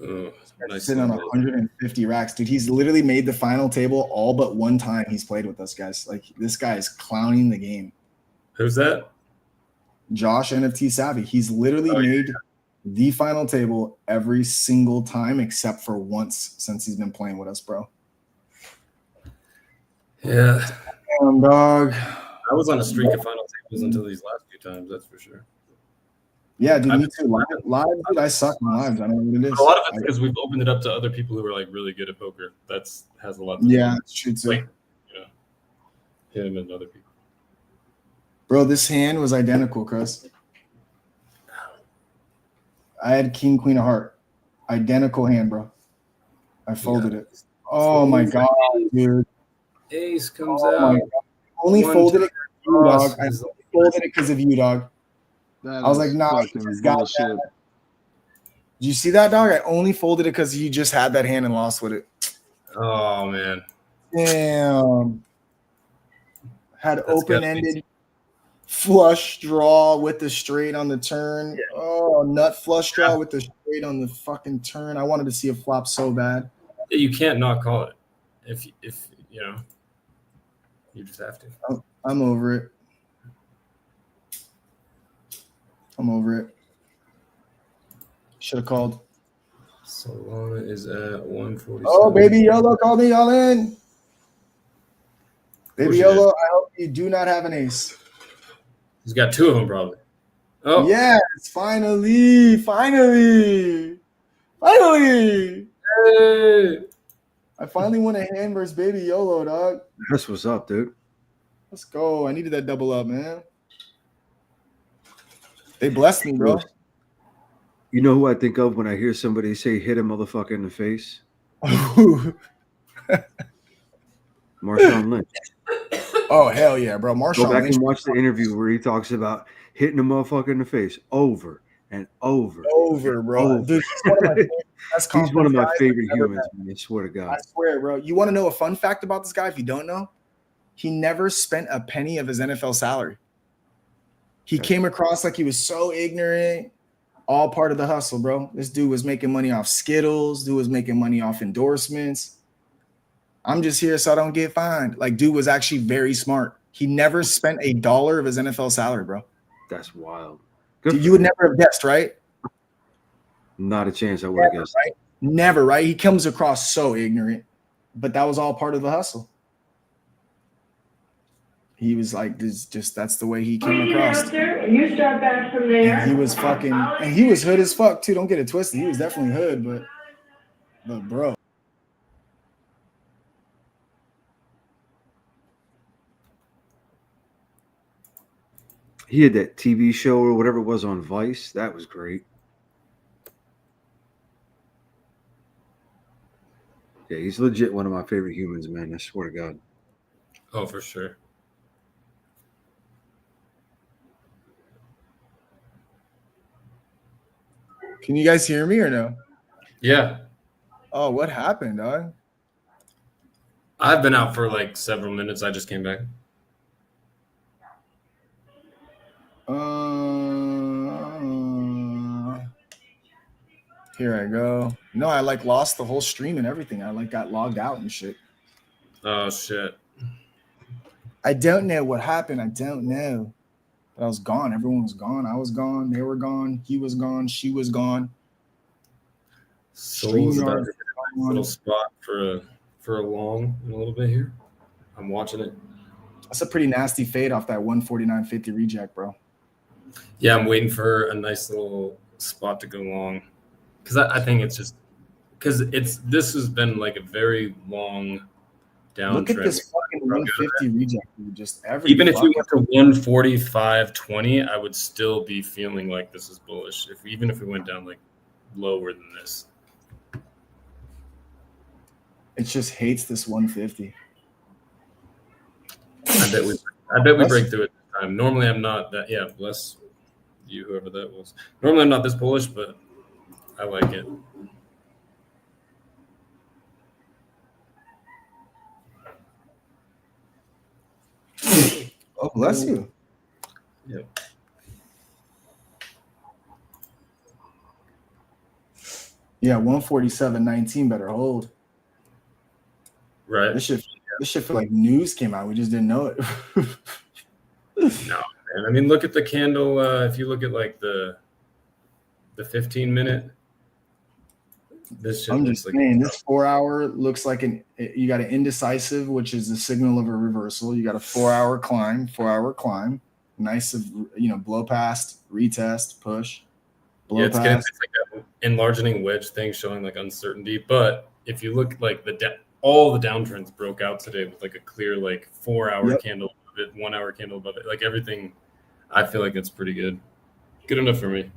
Ooh, nice Sitting on 150 racks. Dude, he's literally made the final table all but one time he's played with us, guys. Like, this guy is clowning the game. Who's that? Josh NFT Savvy. He's literally made the final table every single time except for once since he's been playing with us, bro. Yeah. Damn, dog. I was on a streak of final tables until these last few times, that's for sure. Yeah, dude, me too. Live, dude, I suck in lives. I don't know what it is. But a lot of it's because we've opened it up to other people who are like really good at poker. Has a lot to do. Yeah, that's true too. Like, him and other people. Bro, this hand was identical, Chris. I had king, queen of heart. Identical hand, bro. I folded it. Oh my god, dude. Ace comes Oh out. my god. Only folded it because of you, dog. I only folded it because of you, dog. That I was is like, nah, you fucking just got bullshit. that. Did you see that, dog? I only folded it because you just had that hand and lost with it. Oh man. Damn. Had That's open-ended flush draw with the straight on the turn. Oh, nut flush draw with the straight on the fucking turn. I wanted to see a flop so bad. You can't not call it. If you know, you just have to. I'm over it. I'm over it. Should have called. Solana is at 147. Oh, baby YOLO, call me all in. Baby YOLO, I hope you do not have an ace. He's got two of them probably. Oh. Yes, finally. Hey. I finally won a hand versus baby YOLO, dog. That's what's up, dude. Let's go. I needed that double up, man. They blessed me, bro. You know who I think of when I hear somebody say hit a motherfucker in the face? Marshawn Lynch. Oh, hell yeah, bro. Marshawn Go back Lynch. and watch the interview where he talks about hitting a motherfucker in the face over and over. Over, bro. Over. Dude, He's one of my favorite I've ever humans, met. man. I swear to God. I swear, bro. You want to know a fun fact about this guy if you don't know? He never spent a penny of his NFL salary. He came across like he was so ignorant. All part of the hustle, bro. This dude was making money off Skittles. Dude was making money off endorsements. I'm just here so I don't get fined. Like, dude was actually very smart. He never spent $1 of his NFL salary, bro. That's wild. Dude, you would never have guessed, right? Not a chance I would have guessed. Right? Never, right? He comes across so ignorant, but that was all part of the hustle. He was like, this just that's the way he came across. And you start back from there. And he was fucking, and he was hood as fuck too. Don't get it twisted. He was definitely hood, but bro. He had that TV show or whatever it was on Vice. That was great. Yeah, he's legit one of my favorite humans, man. I swear to God. Oh, for sure. Can you guys hear me or no? Yeah. Oh, what happened, dog? I've been out for like several minutes. I just came back. Here I go. No, I like lost the whole stream and everything. I like got logged out and shit. Oh shit. I don't know what happened. I don't know. But I was gone. Everyone was gone. I was gone. They were gone. He was gone. She was gone. Soul's about to hit a nice little spot for a long in a little bit here. I'm watching it. That's a pretty nasty fade off that 149.50 reject, bro. Yeah, I'm waiting for a nice little spot to go long. Because I think it's just because this has been like a very long downtrend. Look at this fucking 150 reject, dude. Just every even if we went to 145.20, I would still be feeling like this is bullish. Even if we went down like lower than this. It just hates this 150. I bet we break through it this time. Normally I'm not that. Yeah, bless you, whoever that was. Normally I'm not this bullish, but I like it. Oh, bless you. Yep. Yeah, 147.19 better hold. Right. This shit feel like news came out. We just didn't know it. No, And I mean, look at the candle. If you look at like the 15-minute, this shit I'm looks just like saying, this 4-hour looks like you got an indecisive, which is the signal of a reversal. You got a 4-hour climb, nice of, blow past, retest, push, blow it's past. like an enlarging wedge thing showing like uncertainty. But if you look like all the downtrends broke out today with like a clear like 4-hour candle above it, 1-hour candle above it, like everything. I feel like it's pretty good. Good enough for me.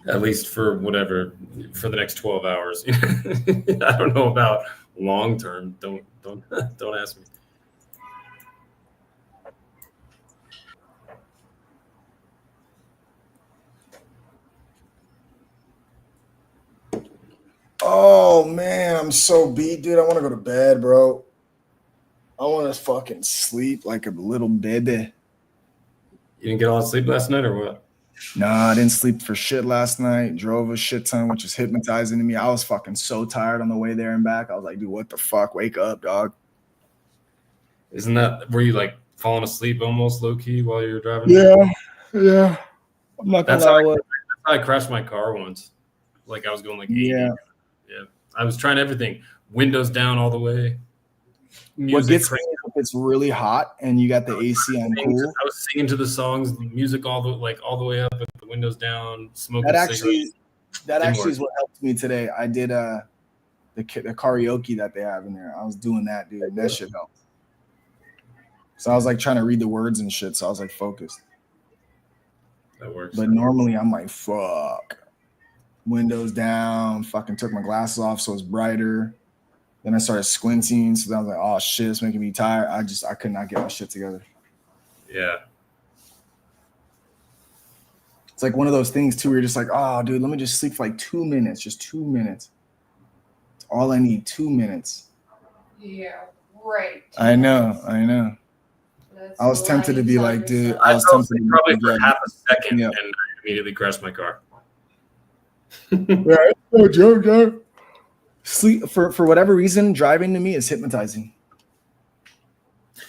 At least for the next 12 hours. I don't know about long term. Don't ask me. Oh man, I'm so beat, dude. I want to go to bed, bro. I want to fucking sleep like a little baby. You didn't get a lot of sleep last night or what? Nah, I didn't sleep for shit last night. Drove a shit ton, which was hypnotizing to me. I was fucking so tired on the way there and back. I was like, dude, what the fuck? Wake up, dog. Were you like falling asleep almost low key while you were driving? Yeah. I'm not gonna That's lie. how I crashed my car once. Like I was going like 80. Yeah. Yeah. I was trying everything. Windows down all the way. What gets me is if it's really hot and you got the AC on cool. I was singing to the songs, the music all the way up with the windows down, smoking That actually cigarettes. is what helped me today. I did the karaoke that they have in there. I was doing that, dude. And that shit helped. So I was like trying to read the words and shit. So I was like focused. That works. But normally I'm like, fuck. Windows down, fucking took my glasses off so it's brighter. Then I started squinting, so then I was like, oh shit, it's making me tired. I could not get my shit together. Yeah. It's like one of those things too where you're just like, oh dude, let me just sleep for like 2 minutes, just 2 minutes. It's all I need, 2 minutes. Yeah, right. I know. That's I was tempted to be like, dude, I was fell tempted asleep to probably be for like, half a second yeah. and I immediately crashed my car. Right. Oh, Joe. Sleep for whatever reason, driving to me is hypnotizing.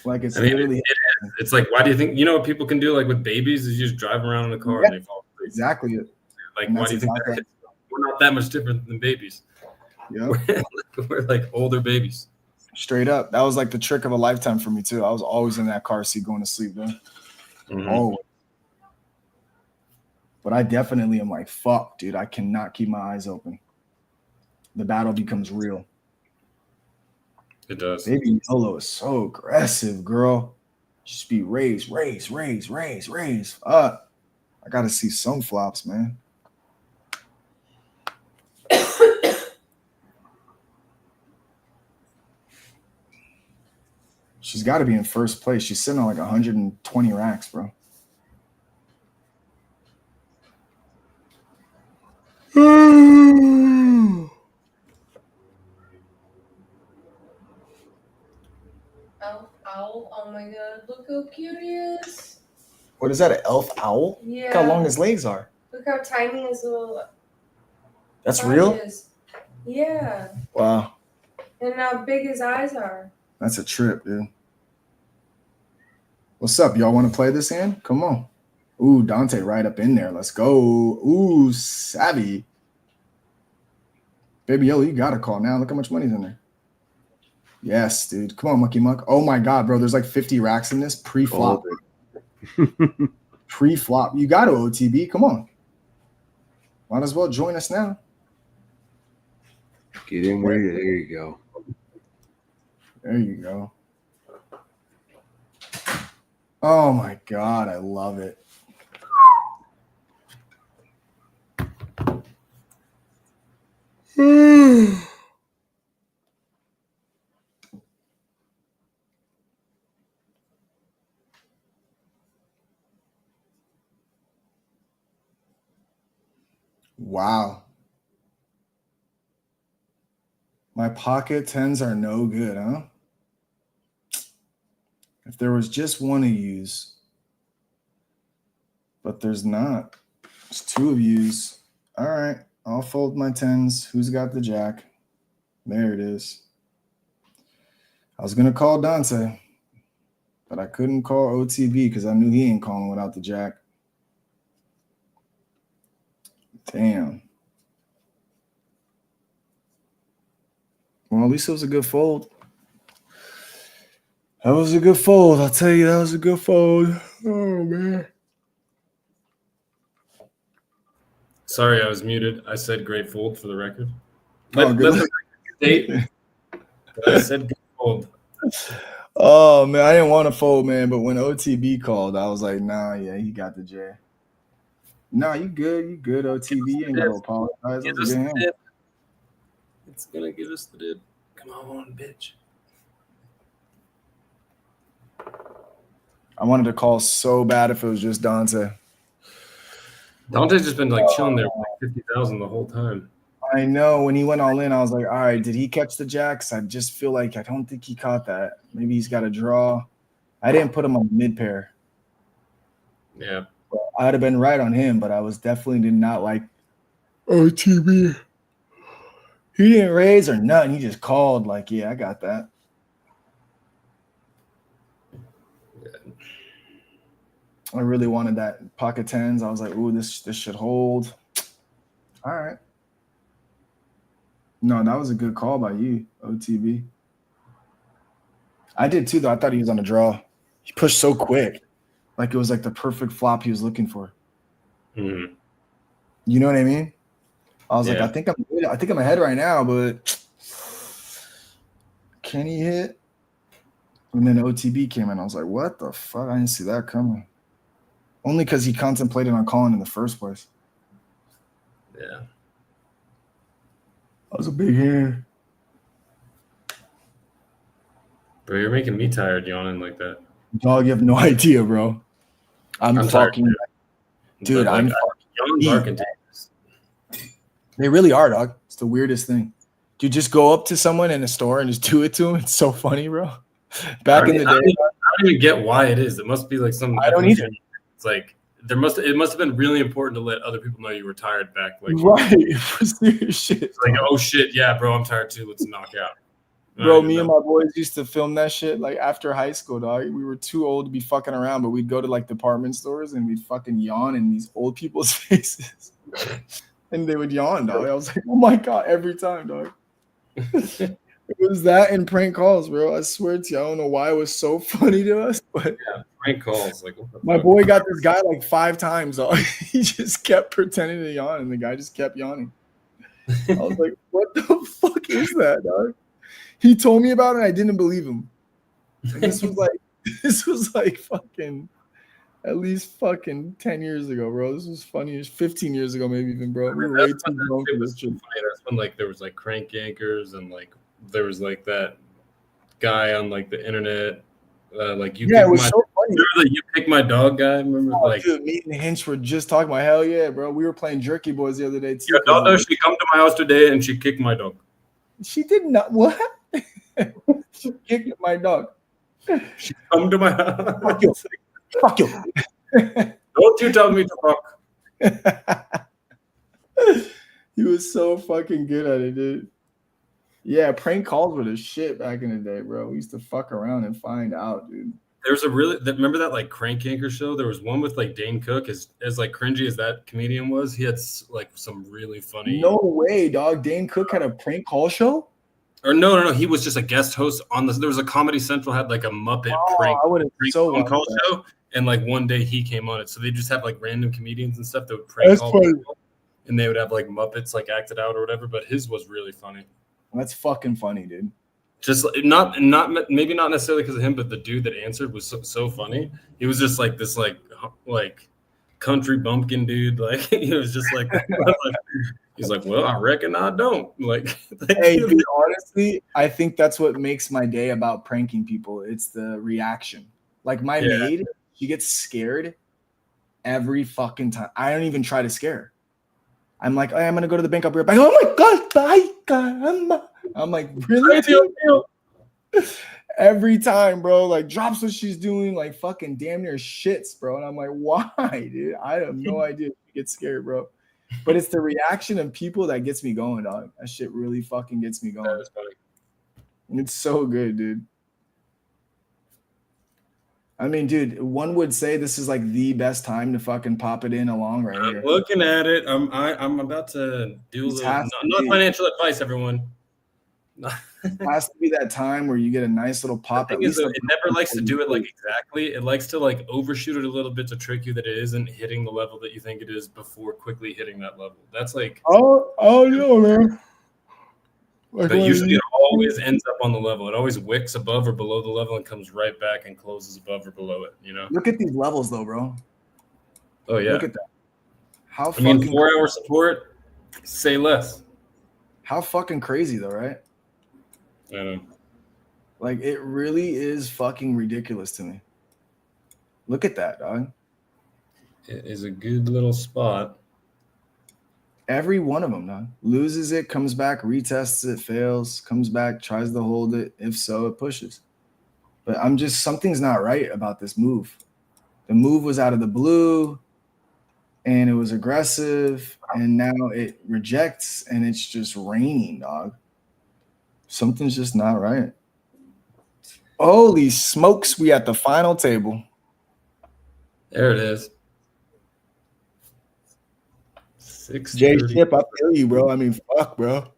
Like it's literally it's like, why do you think what people can do like with babies is you just drive around in a car and they fall asleep. Exactly. Like why do you think that is? We're not that much different than babies. Yeah. We're like older babies. Straight up. That was like the trick of a lifetime for me too. I was always in that car seat going to sleep, man. Mm-hmm. Always. But I definitely am like, fuck, dude, I cannot keep my eyes open. The battle becomes real. It does. Baby Yolo is so aggressive, girl. Just be raise. I gotta see some flops, man. She's got to be in first place. She's sitting on like 120 racks, bro. Elf owl. Oh my god, look how cute he is. What is that, an elf owl? Yeah. Look how long his legs are. Look how tiny his little That's body real? is. Yeah. Wow. And how big his eyes are. That's a trip, dude. What's up? Y'all want to play this hand? Come on. Ooh, Dante right up in there. Let's go. Ooh, savvy. Baby Yellow, you got to call now. Look how much money's in there. Yes, dude. Come on, Mucky Muck. Oh, my God, bro. There's like 50 racks in this. Pre-flop. Pre-flop. You got to, OTB. Come on. Might as well join us now. Get in where you, there you go. There you go. Oh, my God. I love it. Wow. My pocket tens are no good, huh? If there was just one of yous, but there's not. There's two of yous. All right, I'll fold my tens. Who's got the jack? There it is. I was gonna call Dante, but I couldn't call OTB because I knew he ain't calling without the jack. Damn. Well, at least it was a good fold. That was a good fold. I'll tell you, that was a good fold. Oh, man. Sorry, I was muted. I said great fold for the record. Oh, good Let luck. the date. I said good fold. Oh, man, I didn't want to fold, man, but when OTB called, I was like, nah, yeah, he got the J. Nah, you good, OTB. You ain't got to apologize. That was a good hand. It's gonna give us the dip. Come on, bitch. I wanted to call so bad if it was just Dante. Dante's just been like chilling there for like 50,000 the whole time. I know. When he went all in, I was like, all right, did he catch the jacks? I just feel like I don't think he caught that. Maybe he's got a draw. I didn't put him on the mid pair. Yeah. Well, I would have been right on him, but I was definitely did not like OTB. He didn't raise or nothing. He just called like, yeah, I got that. I really wanted that pocket tens. I was like, ooh, this should hold. All right. No, that was a good call by you, OTB. I did too, though. I thought he was on a draw. He pushed so quick. Like it was like the perfect flop he was looking for. Mm-hmm. You know what I mean? I was like, I think I'm ahead right now, but can he hit? And then OTB came in. I was like, what the fuck? I didn't see that coming. Only because he contemplated on calling in the first place. Yeah. That was a big hand. Bro, you're making me tired yawning like that. Dog, you have no idea, bro. I'm fucking tired, dude. But, like, I'm yawns are contagious. They really are, dog. It's the weirdest thing. You just go up to someone in a store and just do it to them. It's so funny, bro. Back in the day, I don't even get why it is. It must be like some. I don't either. It's like it must have been really important to let other people know you were tired back. Like right, for serious shit. It's like, oh shit, yeah, bro, I'm tired too. Let's knock out. Bro, me and my boys used to film that shit like after high school, dog. We were too old to be fucking around, but we'd go to like department stores and we'd fucking yawn in these old people's faces. And they would yawn, dog. I was like, oh my God, every time, dog. It was that and prank calls, bro. I swear to you, I don't know why it was so funny to us, but yeah, prank calls. Like, my boy got this guy like 5 times, dog. He just kept pretending to yawn, and the guy just kept yawning. I was like, what the fuck is that, dog? He told me about it, and I didn't believe him. And this was like fucking at least fucking 10 years ago, bro. This was funny as 15 years ago, maybe even, bro. We were way too grown for this shit. That's when like there was like crank yankers and like there was like that guy on like the internet. Like you, yeah, it was so funny. Remember the you pick my dog guy? Remember, like, dude, me and Hinch were just talking about hell yeah, bro. We were playing Jerky Boys the other day too. Your daughter, she come to my house today and she kicked my dog. She did not. What? She kicked my dog. She come to my house. Fuck you. Fuck you. Don't you tell me to fuck. He was so fucking good at it, dude. Yeah, prank calls were the shit back in the day, bro. We used to fuck around and find out, dude. There's a remember that like crank yanker show? There was one with like Dane Cook, as like cringy as that comedian was. He had like some really funny. No way, dog. Dane Cook had a prank call show? Or no. He was just a guest host on this. There was a Comedy Central had like a Muppet prank phone call show, and like one day he came on it. So they just have like random comedians and stuff that would prank call people, and they would have like Muppets like acted out or whatever. But his was really funny. That's fucking funny, dude. Just not maybe not necessarily because of him, but the dude that answered was so funny. He was just like this like country bumpkin dude. Like he was just like he's like, well, I reckon I don't. Like hey, dude, honestly, I think that's what makes my day about pranking people. It's the reaction. Like my maid, she gets scared every fucking time. I don't even try to scare her. I'm like, hey, I'm gonna go to the bank. I'll be right back. Oh my God, bye. I'm like, really? Every time, bro, like drops what she's doing, like fucking damn near shits, bro. And I'm like, why, dude? I have no idea. She gets scared, bro. But it's the reaction of people that gets me going, dog. That shit really fucking gets me going. That is funny. It's so good, dude. I mean, dude, one would say this is like the best time to fucking pop it in along right here. I'm looking at it. I'm about to do a This little. has to Not be. financial advice, everyone. It has to be that time where you get a nice little pop. The At thing is, least though, it never likes to do it like exactly. It likes to like overshoot it a little bit to trick you that it isn't hitting the level that you think it is before quickly hitting that level. That's like. Oh no, man. Like But usually it always ends up on the level. It always wicks above or below the level and comes right back and closes above or below it, you know? Look at these levels though, bro. Oh, yeah. Look at that. How I mean, fucking 4-hour support, say less. How fucking crazy though, right? I know. Like it really is fucking ridiculous to me. Look at that, dog. It is a good little spot. Every one of them, dog. Loses it, comes back, retests it, fails, comes back, tries to hold it. If so, it pushes. But something's not right about this move. The move was out of the blue and it was aggressive, and now it rejects and it's just raining, dog. Something's just not right. Holy smokes, we at the final table. There it is. J Chip, I feel you, bro. I mean, fuck, bro.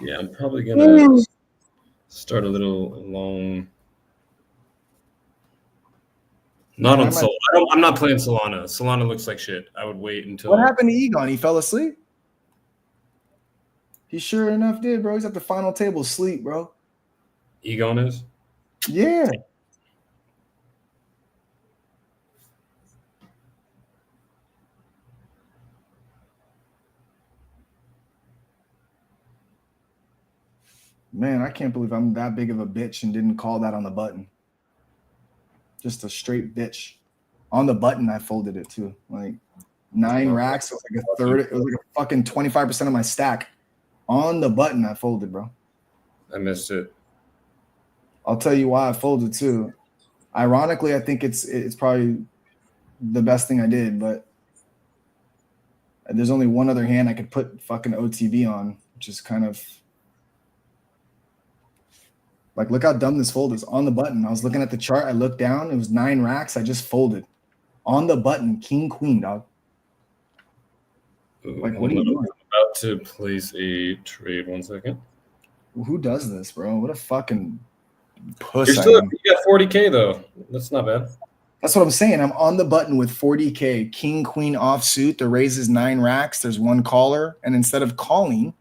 Yeah, I'm probably gonna start a little long. Not on Sol. I'm not playing Solana. Solana looks like shit. I would wait until. What happened to Egon? He fell asleep? He sure enough did, bro. He's at the final table, sleep, bro. Egon is? Yeah. Man, I can't believe I'm that big of a bitch and didn't call that on the button. Just a straight bitch. On the button, I folded it too. Like 9 racks. It was like a third. It was like a fucking 25% of my stack. On the button, I folded, bro. I missed it. I'll tell you why I folded too. Ironically, I think it's probably the best thing I did, but there's only one other hand I could put fucking OTB on, which is kind of like, look how dumb this fold is. On the button, I was looking at the chart. I looked down. It was 9 racks. I just folded. On the button, king, queen, dog. Like, what are you doing? I'm about to place a trade. 1 second. Who does this, bro? What a fucking puss. You got 40K, though. That's not bad. That's what I'm saying. I'm on the button with 40K. King, queen offsuit. The raise is 9 racks. There's 1 caller. And instead of calling,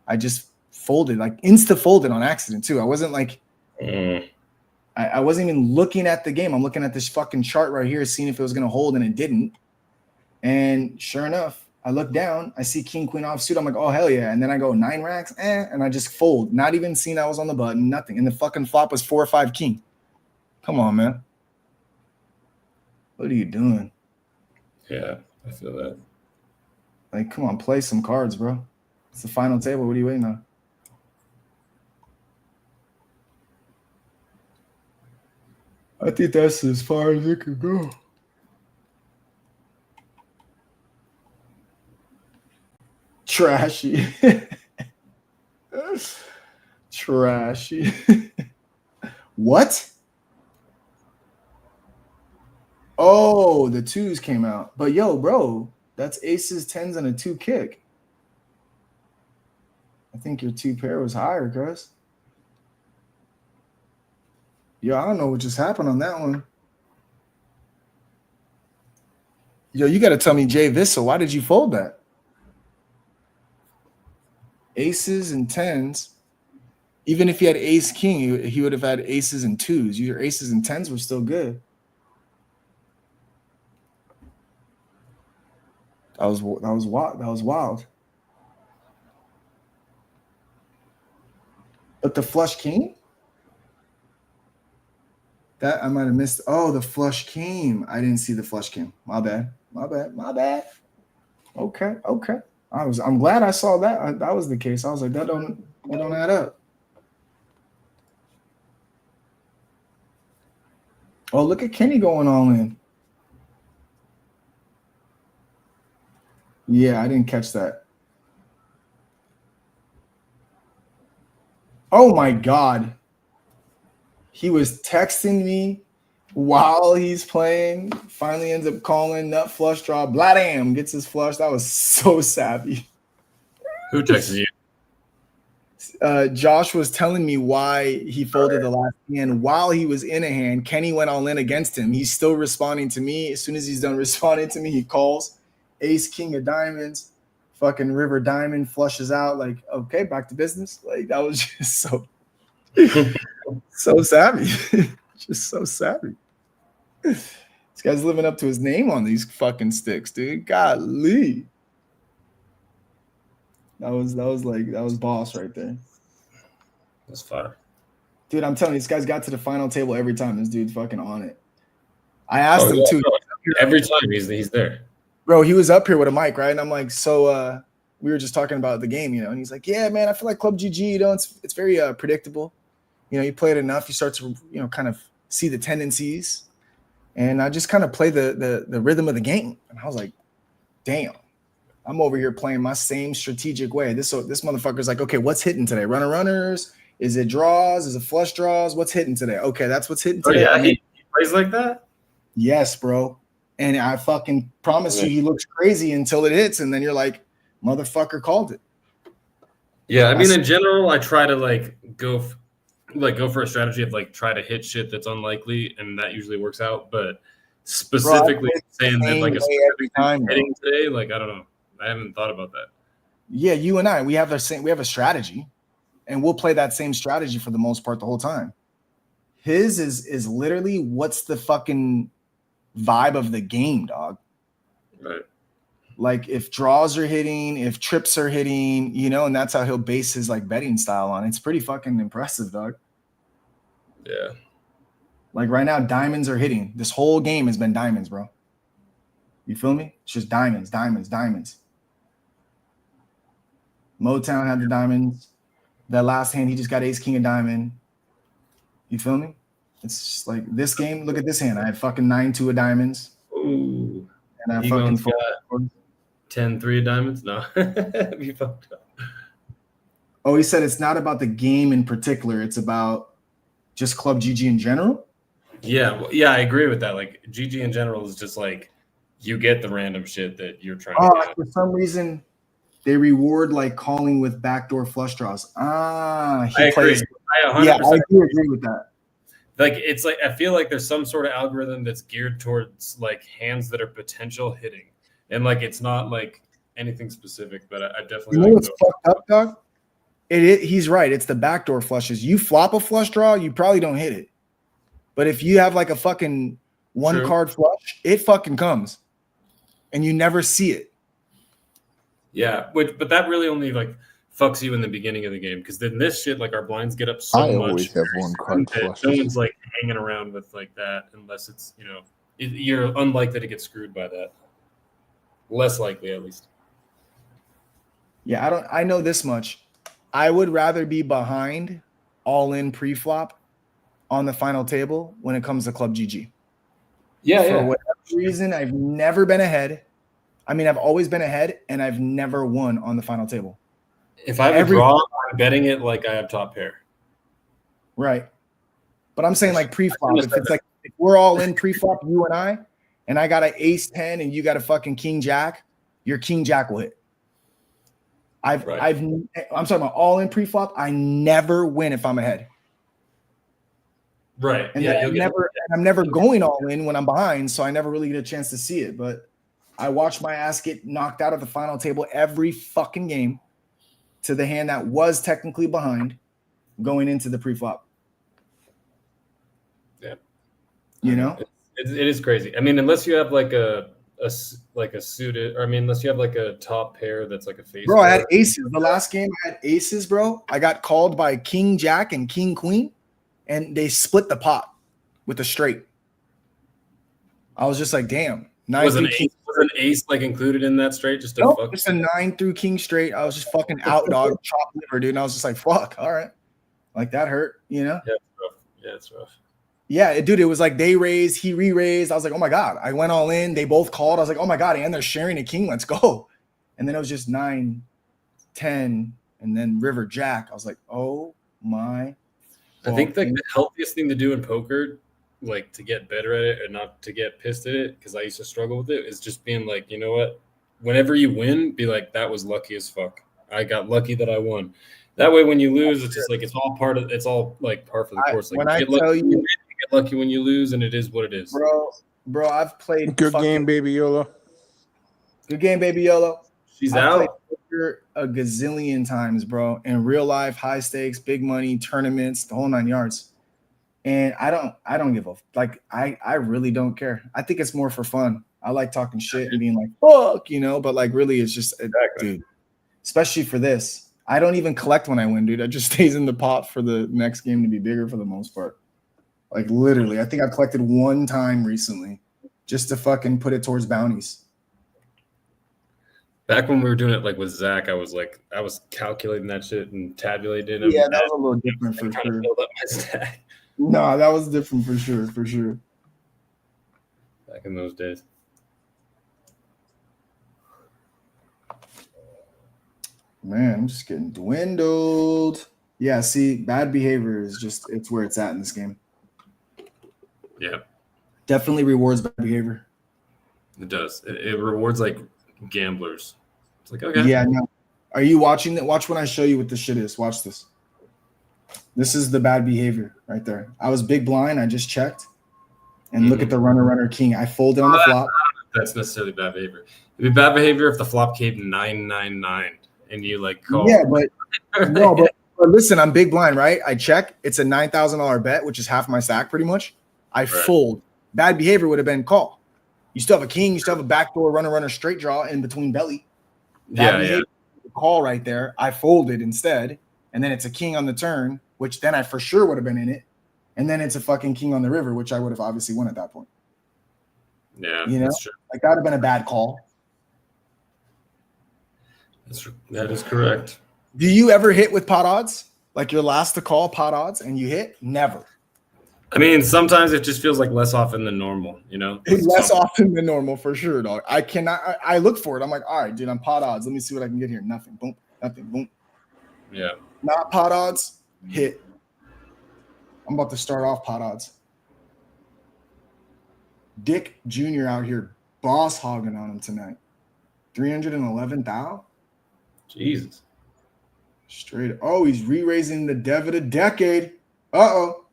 I just folded, like insta-folded on accident, too. I wasn't like... I wasn't even looking at the game. I'm looking at this fucking chart right here, seeing if it was going to hold, and it didn't. And sure enough, I look down. I see king, queen offsuit. I'm like, oh, hell yeah. And then I go 9 racks, and I just fold. Not even seeing I was on the button, nothing. And the fucking flop was 4 or 5 king. Come on, man. What are you doing? Yeah, I feel that. Like, come on, play some cards, bro. It's the final table. What are you waiting on? I think that's as far as it could go. Trashy. Trashy. What? Oh, the 2s came out. But yo, bro, that's aces, 10s, and a 2 kick. I think your 2 pair was higher, Chris. Yo, I don't know what just happened on that one. Yo, you got to tell me, Jay Vissel, why did you fold that? Aces and 10s. Even if he had ace king, he would have had aces and 2s. Your aces and 10s were still good. That was wild. That was wild. But the flush king? That I might have missed. Oh, the flush came. I didn't see the flush came. My bad. My bad. My bad. Okay. Okay. I'm glad I saw that. That was the case. I was like, that don't add up. Oh, look at Kenny going all in. Yeah, I didn't catch that. Oh my God. He was texting me while he's playing, finally ends up calling nut flush draw. Bladam gets his flush. That was so savvy. Who texted you? Josh was telling me why he folded the last hand while he was in a hand. Kenny went all in against him. He's still responding to me. As soon as he's done responding to me, he calls ace, king of diamonds, fucking river diamond flushes out. Like, okay, back to business. Like, that was just so savvy. Just so savvy. This guy's living up to his name on these fucking sticks, dude. Golly. That was boss right there. That's fire. Dude, I'm telling you, this guy's got to the final table every time. This dude's fucking on it. I asked him too. Every time he's there. Bro, he was up here with a mic, right? And I'm like, so we were just talking about the game, and he's like, yeah, man, I feel like Club GG, it's very predictable. You play it enough, you start to, kind of see the tendencies. And I just kind of play the rhythm of the game. And I was like, damn, I'm over here playing my same strategic way. This motherfucker's like, okay, what's hitting today? Runners? Is it draws? Is it flush draws? What's hitting today? Okay, that's what's hitting today. Oh, yeah, he plays like that? Yes, bro. And I fucking promise you, he looks crazy until it hits. And then you're like, motherfucker called it. Yeah, I mean, in general, I try to go for a strategy of try to hit shit that's unlikely, and that usually works out. But specifically saying that a specific time hitting today, I don't know. I haven't thought about that. Yeah, you and I, we have a strategy, and we'll play that same strategy for the most part the whole time. His is literally what's the fucking vibe of the game, dog. Right. Like if draws are hitting, if trips are hitting, and that's how he'll base his betting style on. It's pretty fucking impressive, dog. Yeah. Like right now, diamonds are hitting. This whole game has been diamonds, bro. You feel me? It's just diamonds, diamonds, diamonds. Motown had the diamonds. That last hand, he just got ace, king of diamond. You feel me? It's just like this game. Look at this hand. I had fucking 9-2 of diamonds. Ooh. And I fucking 10-3 of diamonds? No. You fucked up. Oh, he said it's not about the game in particular. It's about just Club GG in general. Yeah. Yeah, I agree with that. GG in general is just you get the random shit that you're trying to get. For some reason, they reward calling with backdoor flush draws. I agree. I 100% yeah, I do agree with that. It's I feel like there's some sort of algorithm that's geared towards hands that are potential hitting, and it's not anything specific. But I definitely what's fucked up, dog. He's right. It's the backdoor flushes. You flop a flush draw, you probably don't hit it. But if you have a fucking one card flush, it fucking comes, and you never see it. Yeah, but that really only fucks you in the beginning of the game, because then this shit our blinds get up so much. I always have one card flushes. No one's hanging around with that unless it's you're unlikely to get screwed by that. Less likely, at least. Yeah, I know this much. I would rather be behind all in pre-flop on the final table when it comes to Club GG. For whatever reason, I've never been ahead. I mean, I've always been ahead, and I've never won on the final table. If I have a draw, I'm betting it like I have top pair. Right. But I'm saying pre-flop. If it's if we're all in pre-flop, you and I got an ace 10 and you got a fucking king jack, your king jack will hit. I'm talking about all in pre-flop. I never win if I'm ahead. Right. And I'm never going all in when I'm behind, so I never really get a chance to see it. But I watch my ass get knocked out of the final table every fucking game to the hand that was technically behind going into the pre-flop. Yeah. It is crazy. I mean, unless you have a suited, or I mean, unless you have a top pair that's a face. Bro, I had aces. The last game I had aces, bro. I got called by king jack and king queen, and they split the pot with a straight. I was just like, damn. Was an ace included in that straight? Just a 9 through king straight. I was just fucking out, dog, chop liver, dude. And I was just like, fuck, all right. That hurt, Yeah, it's rough. Yeah, it's rough. Yeah, dude, it was they raised, he re-raised. I was like, oh my God. I went all in. They both called. I was like, oh my God, and they're sharing a king. Let's go. And then it was just 9, 10, and then river jack. I was like, oh my. I think the healthiest thing to do in poker like to get better at it and not to get pissed at it, because I used to struggle with it, is just being like, you know what? Whenever you win, be like, that was lucky as fuck. I got lucky that I won. That way, when you lose, it's just like it's all par for the course. Like When I you get lucky, tell you, you get lucky when you lose, and it is what it is. bro, I've played Good game, baby YOLO. Good game, baby YOLO. She's I've played out. poker a gazillion times, bro. In real life, high stakes, big money, tournaments, the whole 9 yards. And I don't give a like. I really don't care. I think it's more for fun. I like talking shit and being like, fuck, you know, but like really it's just dude, especially for this. I don't even collect when I win, dude. I just stays in the pot for the next game to be bigger for the most part. Like literally, I think I collected one time recently just to fucking put it towards bounties. Back when we were doing it like with Zach, I was calculating that shit and tabulating them. Yeah, that was a little different for sure. Build up my stack No, that was different for sure, for sure. back in those days. Man, I'm just getting dwindled. Yeah, see, bad behavior is just it's where it's at in this game. Yeah, Definitely rewards bad behavior. it does. It rewards like gamblers. It's like, okay. Yeah, no. Are you watching that? Watch when I show you what this shit is. Watch this. This is the bad behavior right there. I was big blind. I just checked. And look at the runner, king. I folded on the flop. That's necessarily bad behavior. It'd be bad behavior if the flop came 999 and you like call. Yeah, but no, but listen, I'm big blind, right? I check. It's a $9,000 bet, which is half my stack pretty much. I fold. Bad behavior would have been call. You still have a king. You still have a backdoor runner, straight draw in between belly. Bad behavior, call right there. I folded instead. And then it's a king on the turn, which then I for sure would have been in it. And then it's a fucking king on the river, which I would have obviously won at that point. Yeah, you know, that's true. Like that would have been a bad call. That is correct. Do you ever hit with pot odds? Like your last to call pot odds and you hit? Never. I mean, sometimes it just feels like less often than normal, you know? It's less often than normal for sure, dog. I look for it. I'm like, all right, dude, I'm pot odds. Let me see what I can get here. Nothing. Boom. Nothing. Boom. Yeah. Not pot odds. Hit. I'm about to start off pot odds. Dick Jr. out here boss hogging on him tonight. 311,000. Jesus. Straight. Oh, he's re-raising the dev of the decade. Uh-oh.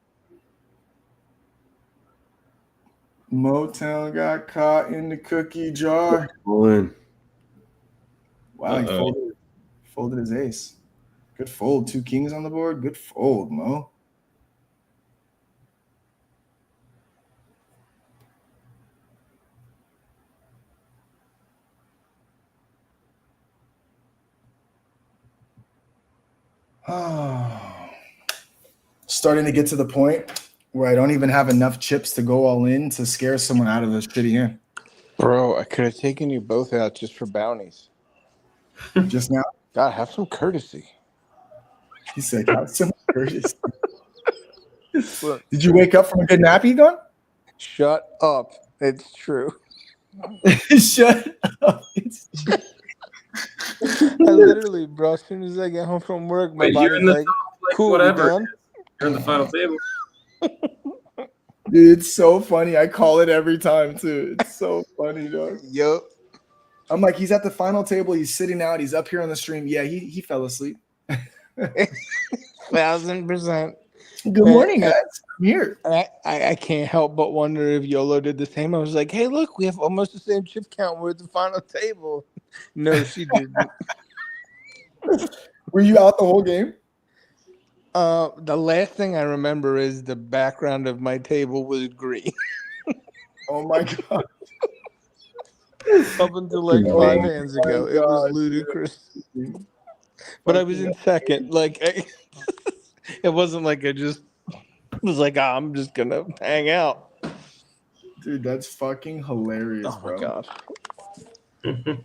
Motown got caught in the cookie jar. Wow, he folded his ace. Good fold. 2 kings on the board. Good fold, Mo. Starting to get to the point where I don't even have enough chips to go all in to scare someone out of a shitty hand. Bro, I could have taken you both out just for bounties. Just now? God, have some courtesy. He said, have some courtesy. Did you wake up from a good nap, Egon? Shut up. It's true. Shut up. It's true. I literally, bro, as soon as I get home from work, my body's like, cool, whatever. done. You're in the final table. Dude, it's so funny. I call it every time, too. It's so funny, dog. Yup. I'm like, he's at the final table. He's sitting out. He's up here on the stream. Yeah, he fell asleep. 1000%. Good morning, guys. I'm here. I can't help but wonder if YOLO did the same. I was like, hey, look, we have almost the same chip count. We're at the final table. No, she didn't. Were you out the whole game? The last thing I remember is the background of my table was green. Oh, my God. Up until like 5 hands ago. It was ludicrous. But I was in second. Like, it wasn't like I just was like, I'm just going to hang out. Dude, that's fucking hilarious, bro. Oh, my God.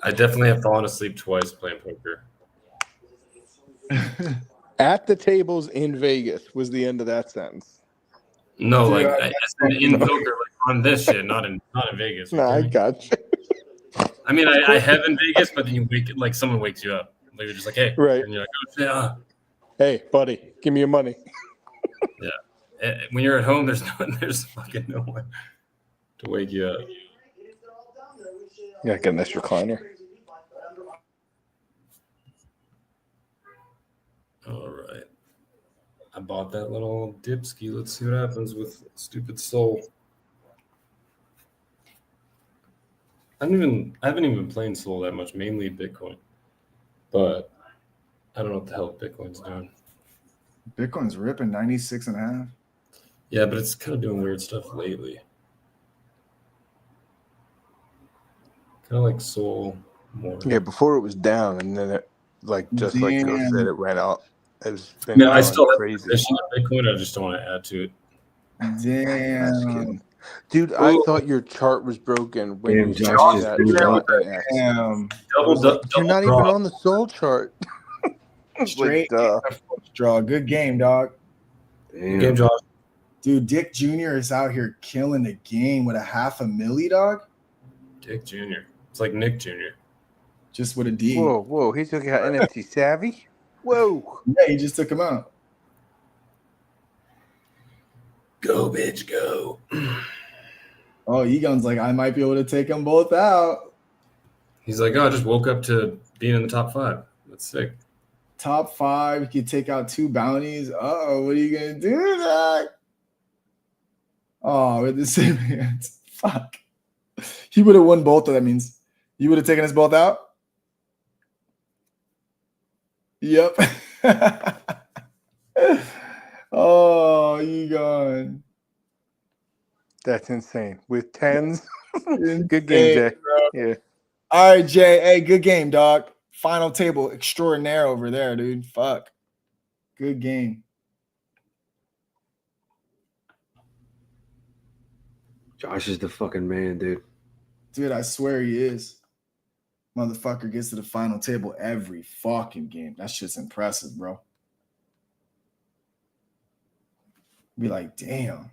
I definitely have fallen asleep twice playing poker. At the tables in Vegas was the end of that sentence. No, Dude, like I said in poker, like on this shit, not in Vegas. No, I got you. I mean, I have in Vegas, but then you wake like someone wakes you up. Like you're just like, hey, Right. and you're like, oh shit, Hey, buddy, give me your money. Yeah. When you're at home, there's fucking no one to wake you up. Yeah, get a nice recliner. All right. I bought that little dipski. Let's see what happens with stupid Soul. I haven't even been playing Soul that much, mainly Bitcoin. But I don't know what the hell Bitcoin's doing. Bitcoin's ripping 96.5. Yeah, but it's kind of doing weird stuff lately. Kind of like Soul more. Yeah, before it was down, and then it, like just like Joe Damn. said, it ran out. It's been Yeah, I going still have crazy. position in Bitcoin. I just don't want to add to it. Just Damn. kidding. Dude, I Ooh. thought your chart was broken when Damn, you Josh sent me just that blew shot up. in X. Damn. I was like, you're not even on the Soul chart. Straight like, duh. draw. Good game, dog. Damn. Game, Josh. Dude, Dick Jr. is out here killing the game with a $500,000, dog. Dick Jr. It's like Nick Jr. Just with a D. Whoa. He took out NFT Savvy? Whoa. Yeah, he just took him out. Go, bitch, go. Oh, Egon's like, I might be able to take them both out. He's like, oh, I just woke up to being in the top 5. That's sick. Top 5, he could take out 2 bounties. Uh-oh, what are you going to do, dog? Oh, with the same hands. Fuck. He would have won both of them. Means you would have taken us both out? Yep. Oh, Egon. That's insane. With 10s. Good Insane, game, Jay. bro. Yeah. All right, Jay. Hey, good game, dog. Final table extraordinaire over there, dude. Fuck. Good game. Josh is the fucking man, dude. Dude, I swear he is. Motherfucker gets to the final table every fucking game. That shit's impressive, bro. Be like, damn.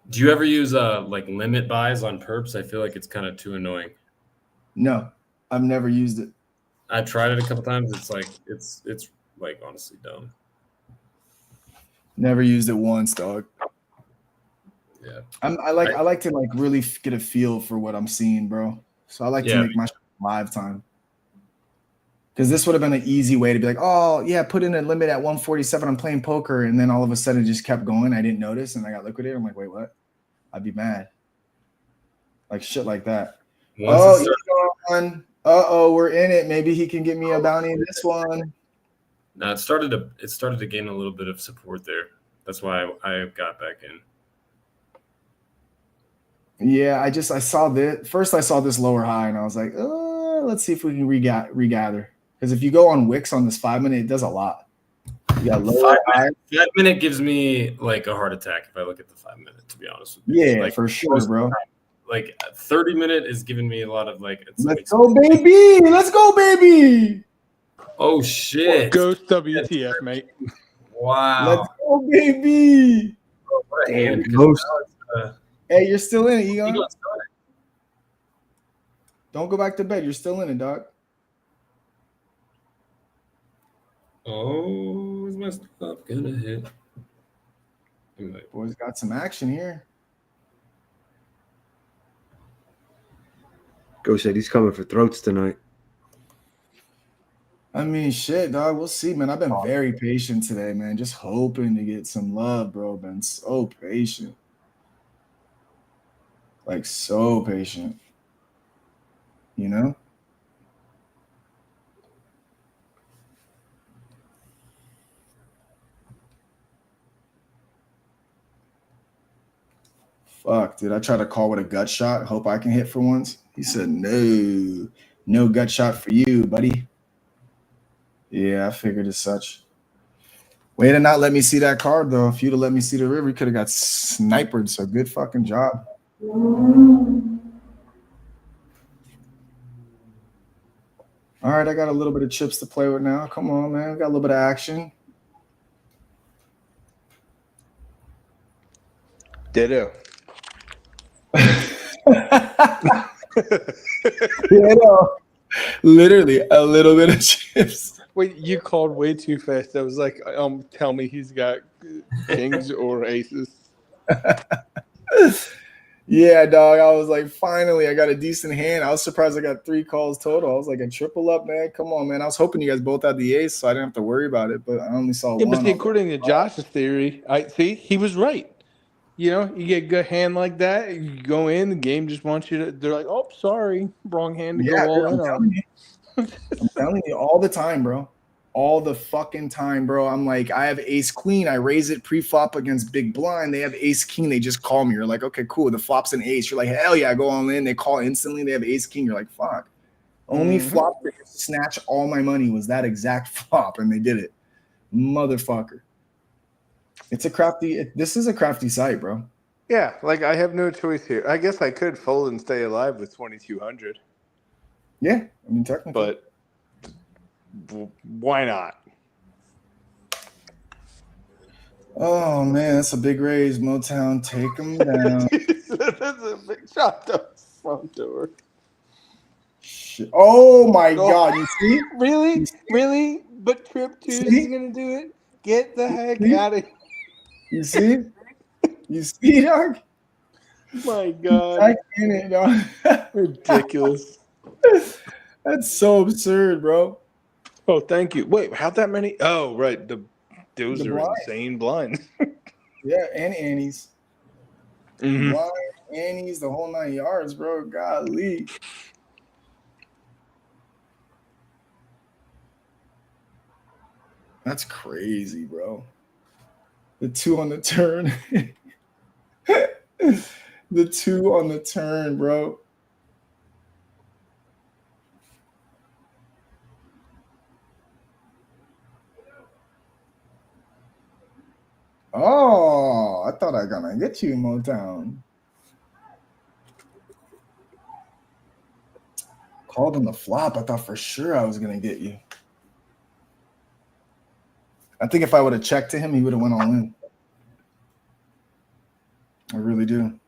Do you ever use like limit buys on perps? I feel like it's kind of too annoying. No, I've never used it. I tried it a couple times. It's like it's like honestly dumb. Never used it once, dog. Yeah. I like to like really get a feel for what I'm seeing, bro. So I like to make my live time. Because this would have been an easy way to be like, oh yeah, put in a limit at 147. I'm playing poker, and then all of a sudden it just kept going. I didn't notice, and I got liquidated. I'm like, wait, what? I'd be mad. Like shit like that. Uh-oh, we're in it. Maybe he can get me a bounty in this one. No, it started to gain a little bit of support there. That's why I got back in. Yeah, I saw this. First I saw this lower high, and I was like, let's see if we can regather. Because if you go on Wix on this 5 minute, it does a lot. You got lower high. 5 minute gives me like a heart attack if I look at the 5 minute, to be honest with you. Yeah, like, for sure, bro. Like 30 minute is giving me a lot of like. Let's go, baby! Let's go, baby! Oh shit! Ghost WTF, mate. Wow! Let's go, baby! Damn, Ghost. Hey, you're still in it, Egon. Don't go back to bed. You're still in it, dog. Oh, is my stuff gonna hit? Boys got some action here. Ghost said he's coming for throats tonight. I mean, shit, dog. We'll see, man. I've been very patient today, man. Just hoping to get some love, bro. Been so patient. Like, so patient. You know? Fuck, dude. I tried to call with a gut shot. Hope I can hit for once. He said, no. No gut shot for you, buddy. Yeah, I figured as such. Way to not let me see that card, though. If you'd have let me see the river, you could have got sniped. So good fucking job. All right, I got a little bit of chips to play with now. Come on, man. We got a little bit of action. Ditto. Literally a little bit of chips. Wait, you called way too fast. I was like, tell me he's got kings or aces. Yeah, dog. I was like, finally, I got a decent hand. I was surprised I got 3 calls total. I was like, a triple up, man. Come on, man. I was hoping you guys both had the ace, so I didn't have to worry about it. But I only saw Yeah, one. but see, according to Josh's theory, he was right. You know, you get a good hand like that, you go in, the game just wants you to. They're like, oh, sorry, wrong hand to Yeah, go all dude, in on. I'm telling you all the time, bro. All the fucking time, bro. I'm like, I have ace queen. I raise it pre-flop against big blind. They have ace king. They just call me. You're like, okay, cool. The flop's an ace. You're like, hell yeah, go all in. They call instantly. They have ace king. You're like, fuck. Only flop that could snatch all my money was that exact flop, and they did it. Motherfucker. It's a crafty. This is a crafty site, bro. Yeah, like I have no choice here. I guess I could fold and stay alive with 2,200. Yeah, I mean technically. But why not? Oh man, that's a big raise, Motown. Take them down. That's a big shot to front door. Shit. Oh my god, you see? Really? Really? But Trip 2 is gonna do it? Get the heck out of here. You see? You see, dog? My god. I get it, dog. Ridiculous. That's so absurd, bro. Oh, thank you. Wait, how'd that many? Oh, right. Those are blinds. insane blinds. Yeah, and Annie's. Mhm. Blind, Annie's, the whole 9 yards, bro. Golly. That's crazy, bro. The 2 on the turn. The 2 on the turn, bro. Oh, I thought I was gonna get you, Motown. Called on the flop. I thought for sure I was gonna get you. I think if I would have checked to him, he would have went all in. I really do.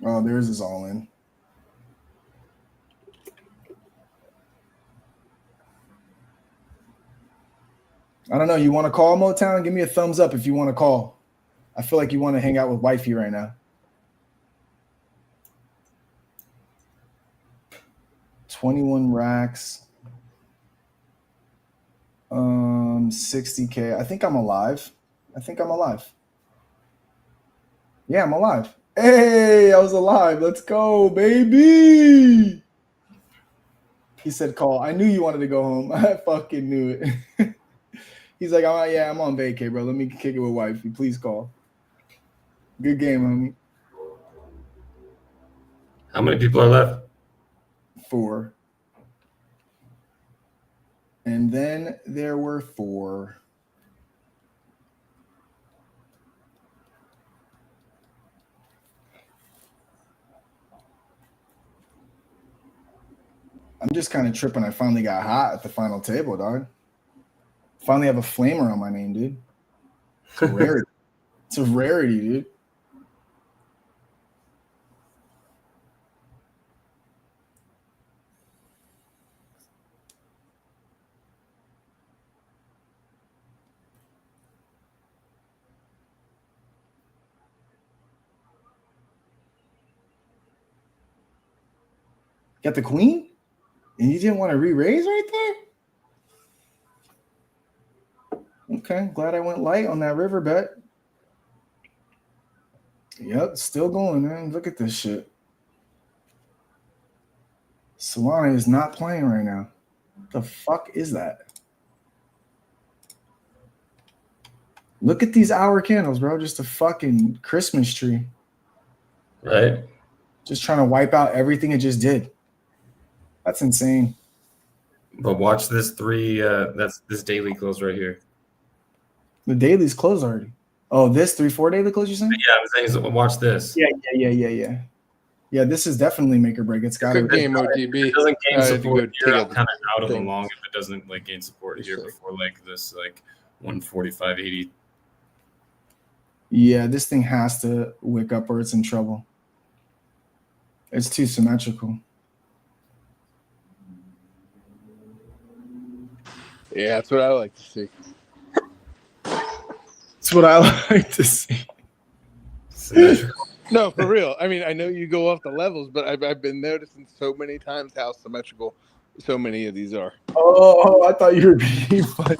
Oh, there's his all in. I don't know. You want to call, Motown? Give me a thumbs up if you want to call. I feel like you want to hang out with wifey right now. 21 racks. 60K. I think I'm alive. Yeah, I'm alive. Hey, I was alive. Let's go, baby. He said call. I knew you wanted to go home. I fucking knew it. He's like, oh, yeah, I'm on vacay, bro. Let me kick it with wifey. Please call. Good game, homie. How many people are left? 4. And then there were 4. I'm just kind of tripping. I finally got hot at the final table, dog. Finally have a flamer on my name, dude. It's a rarity. It's a rarity, dude. Got the queen? And you didn't want to re-raise right there? Okay, glad I went light on that river bet. Yep, still going, man. Look at this shit. Solana is not playing right now. What the fuck is that? Look at these hour candles, bro. Just a fucking Christmas tree. Right. Just trying to wipe out everything it just did. That's insane. But watch this that's this daily close right here. The daily's closed already. Oh, this 3-4 daily close, you saying? Yeah, I'm saying so watch this. Yeah. Yeah, this is definitely make or break. It's got to Good game, OTB. If it doesn't gain support here, I'm out kind of out of the thing. long if it doesn't like gain support here before like this like 145.80. Yeah, this thing has to wick up or it's in trouble. It's too symmetrical. Yeah, that's what I like to see. That's what I like to see. No, for real. I mean, I know you go off the levels, but I've been noticing so many times how symmetrical so many of these are. Oh, I thought you were being funny.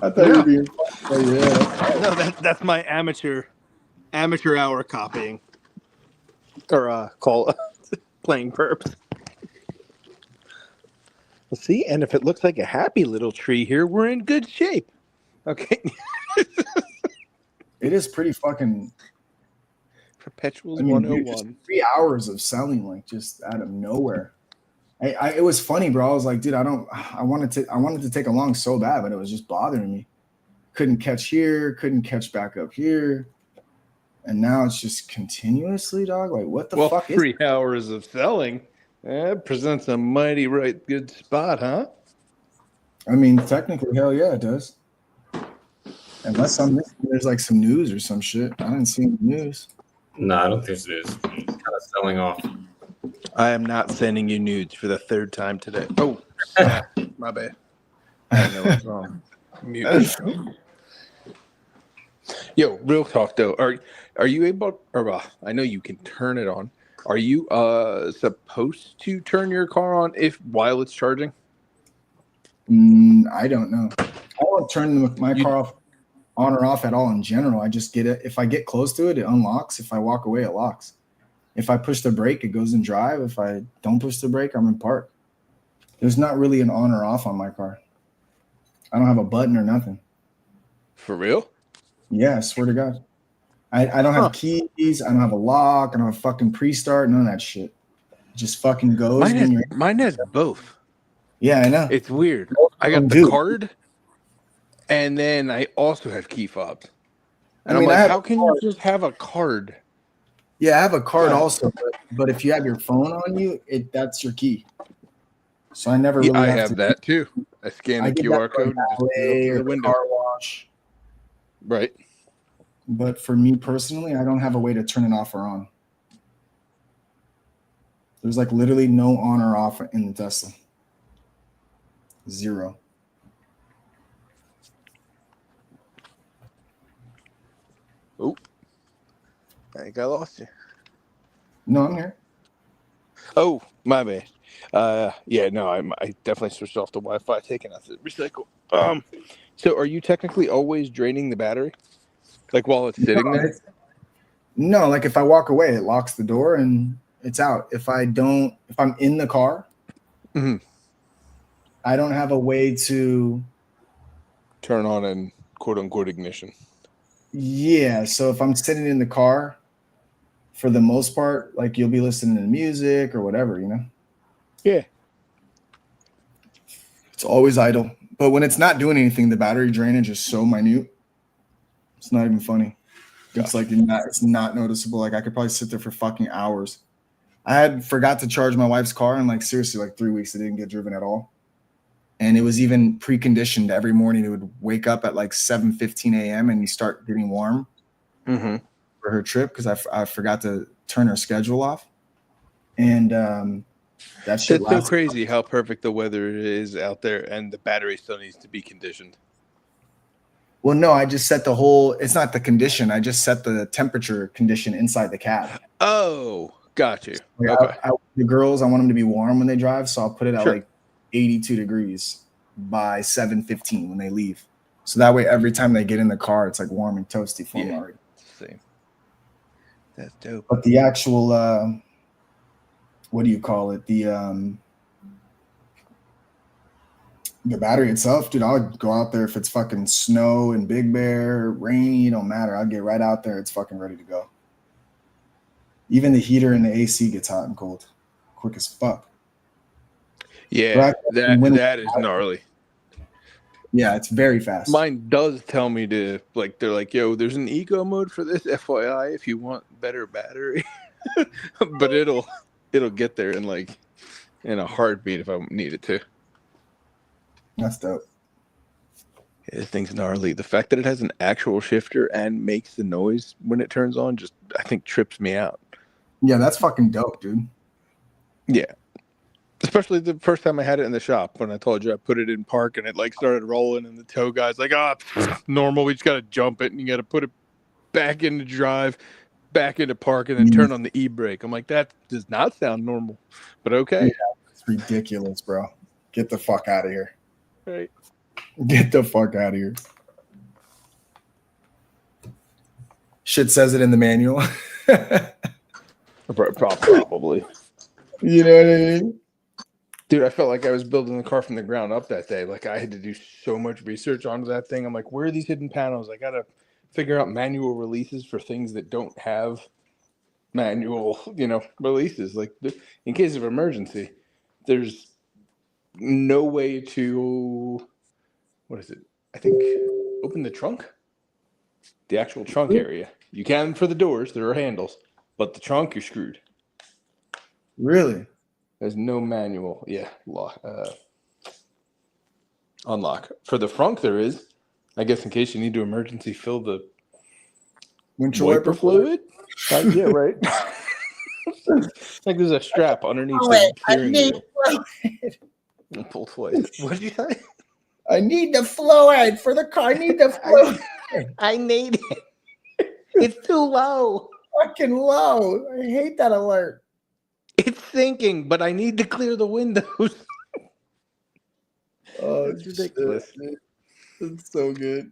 I thought you were being funny. Yeah. No, that's my amateur hour copying or call playing perps. Let's see, and if it looks like a happy little tree here, we're in good shape. Okay. It is pretty fucking. Perpetuals I mean, 101. dude, just 3 hours of selling like just out of nowhere. It was funny, bro. I was like, dude, I wanted to take along so bad, but it was just bothering me. Couldn't catch here, couldn't catch back up here. And now it's just continuously, dog. Like, what the fuck is 3 hours of selling? That presents a mighty good spot, huh? I mean, technically, hell yeah, it does. Unless there's like some news or some shit. I didn't see any news. No, I don't think it's news. It's kind of selling off. I am not sending you nudes for the third time today. Oh, snap. My bad. I don't know what's wrong. Mute. Yo, real talk though. Are you able? Or I know you can turn it on. Are you supposed to turn your car on while it's charging? I don't know. I don't turn my car off on or off at all in general. I just get it. If I get close to it, it unlocks. If I walk away, it locks. If I push the brake, it goes in drive. If I don't push the brake, I'm in park. There's not really an on or off on my car. I don't have a button or nothing. For real? Yeah, I swear to God. I don't have keys. I don't have a lock. I don't have a fucking pre-start. None of that shit. It just fucking goes. Mine has both. Yeah, I know. It's weird. I got the card, and then I also have key fobs. And I'm like, how can you just have a card? Yeah, I have a card also, but if you have your phone on you, that's your key. So I never really have that too. I scan the QR code and just put it up to the window. Car wash. Right. But for me personally, I don't have a way to turn it off or on. There's like literally no on or off in the Tesla. Zero. Oh, I think I lost you. No, I'm here. Oh, my bad. Yeah, no, I definitely switched off the Wi-Fi, taking out the recycle. So are you technically always draining the battery? Like while it's sitting there? No, like if I walk away, it locks the door and it's out. If I'm in the car, I don't have a way to turn on and quote unquote ignition. Yeah. So if I'm sitting in the car, for the most part, like you'll be listening to music or whatever, you know? Yeah. It's always idle. But when it's not doing anything, the battery drainage is so minute. It's not even funny. It's like it's not noticeable. Like I could probably sit there for fucking hours. I had forgot to charge my wife's car and like seriously like 3 weeks it didn't get driven at all. And it was even preconditioned. Every morning it would wake up at like 7:15 a.m. and you start getting warm for her trip because I forgot to turn her schedule off. And that shit It's so crazy how perfect the weather is out there and the battery still needs to be conditioned. Well, no, I just set the whole, it's not the condition. I just set the temperature condition inside the cab. Oh, got you. Like Okay. The girls, I want them to be warm when they drive. So I'll put it at like 82 degrees by 7:15 when they leave. So that way, every time they get in the car, it's like warm and toasty for them already. Same. That's dope. But the actual, what do you call it? The battery itself, dude, I'll go out there if it's fucking snow and Big Bear, rainy, don't matter. I'll get right out there. It's fucking ready to go. Even the heater and the AC gets hot and cold, quick as fuck. Yeah, that is gnarly. Yeah, it's very fast. Mine does tell me to like. They're like, "Yo, there's an eco mode for this, FYI, if you want better battery." But it'll get there in a heartbeat if I need it to. That's dope. This thing's gnarly. The fact that it has an actual shifter and makes the noise when it turns on just, I think, trips me out. Yeah, that's fucking dope, dude. Yeah. Especially the first time I had it in the shop when I told you I put it in park and it like started rolling and the tow guy's like, normal. We just got to jump it and you got to put it back into drive, back into park, and then turn on the e-brake. I'm like, that does not sound normal, but okay. Yeah, it's ridiculous, bro. Get the fuck out of here. Right. Get the fuck out of here. Shit says it in the manual. Probably. You know what I mean? Dude, I felt like I was building the car from the ground up that day. Like I had to do so much research onto that thing. I'm like, where are these hidden panels? I got to figure out manual releases for things that don't have manual, releases. Like in case of emergency, there's no way to, what is it? I think open the trunk, the actual trunk area. You can for the doors, there are handles, but the trunk, you're screwed. Really? There's no manual. Yeah, unlock. For the front, there is. I guess in case you need to emergency fill the windshield wiper wiper fluid. Yeah, right. Like there's a strap underneath the steering wheel. Pull twice. What did you say? I need the fluid for the car. I need the fluid. I need it. It's too low. Fucking low. I hate that alert. It's sinking, but I need to clear the windows. Oh, it's ridiculous. It's so good.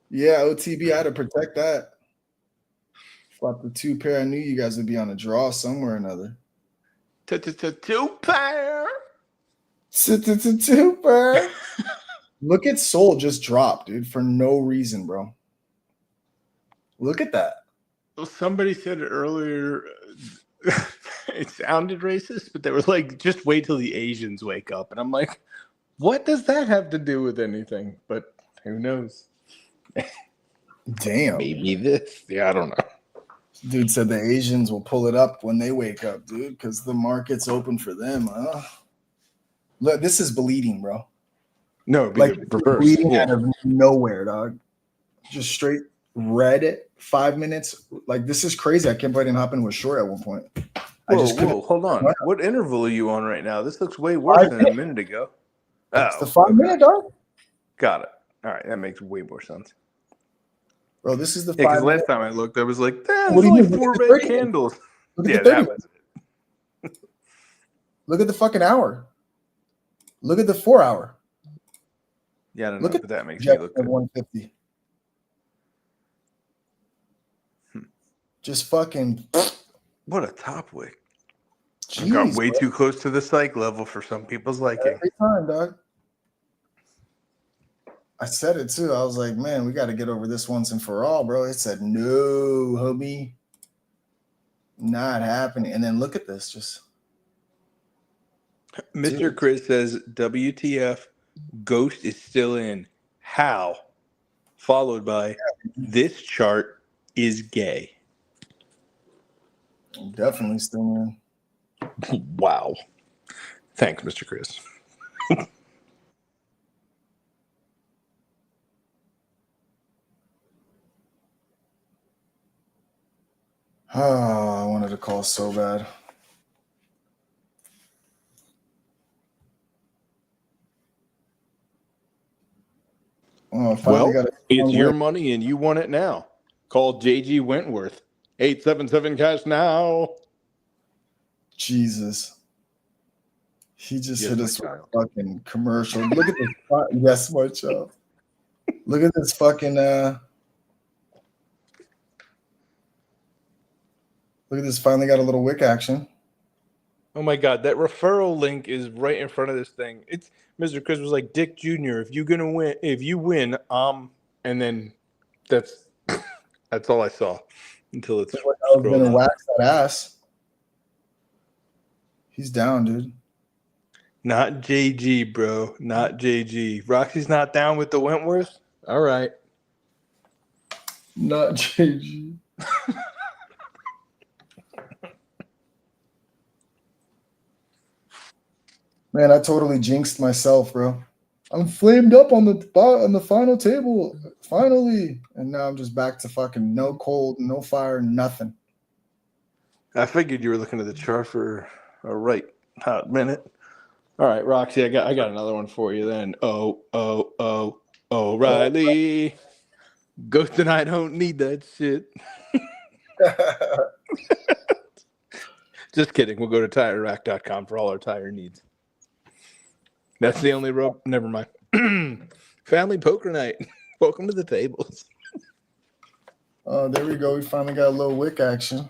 Yeah, OTB, I had to protect that. Flop the 2 pair. I knew you guys would be on a draw somewhere or another. 2 pair. 2 pair. Look at Soul just drop, dude, for no reason, bro. Look at that. Well, somebody said it earlier. It sounded racist, but they were like, just wait till the Asians wake up. And I'm like, what does that have to do with anything? But who knows? Damn. Maybe this. Yeah, I don't know. Dude said the Asians will pull it up when they wake up, dude, because the market's open for them. Look, this is bleeding, bro. No, like reverse. bleeding out of nowhere, dog. Just straight red 5 minutes. Like, this is crazy. I can't believe I didn't hop in with short at one point. Whoa, hold on. What interval are you on right now? This looks way worse than a minute ago. It's the 5 minute, dog. Got it. All right, that makes way more sense. Bro, this is the 5 because minute. last time I looked, I was like, there's What do you only mean? 4 Look at red the 30. candles. Look at Yeah, the 30. that was it. Look at the fucking hour. Look at the 4 hour. Yeah, I don't Look know, at but that makes me Jeff look at good. 150. Just fucking. What a top wick. I Jeez, got way bro. too close to the psych level for some people's liking. Every time, dog. I said it too. I was like, man, we got to get over this once and for all, bro. It said, no, homie. Not happening. And then look at this. Just. Mr. Dude. Chris says, WTF, Ghost is still in. How? Followed by, this chart is gay. Definitely still in. Wow. Thanks, Mr. Chris. Oh, I wanted to call so bad. Oh, I finally got it. It's your money and you want it now. Call JG Wentworth. 877 cash now. Jesus. He just Yes, hit my us with child. a fucking commercial. Look at this. Yes, my child. Look at this fucking look at this. Finally got a little wick action. Oh my God, that referral link is right in front of this thing. It's Mr. Chris was like, Dick Jr., if you win, and then that's all I saw until it's I was gonna scrolled up. wax that ass. He's down, dude. Not JG, bro. Not JG. Roxy's not down with the Wentworth? All right. Not JG. Man, I totally jinxed myself, bro. I'm flamed up on the final table, finally. And now I'm just back to fucking no cold, no fire, nothing. I figured you were looking at the chart for a right hot minute. All right, Roxy, I got another one for you then. O'Reilly. Ghost and I don't need that shit. Just kidding. We'll go to TireRack.com for all our tire needs. That's the only rope. Never mind. Family poker night. Welcome to the tables. Oh, there we go. We finally got a little wick action.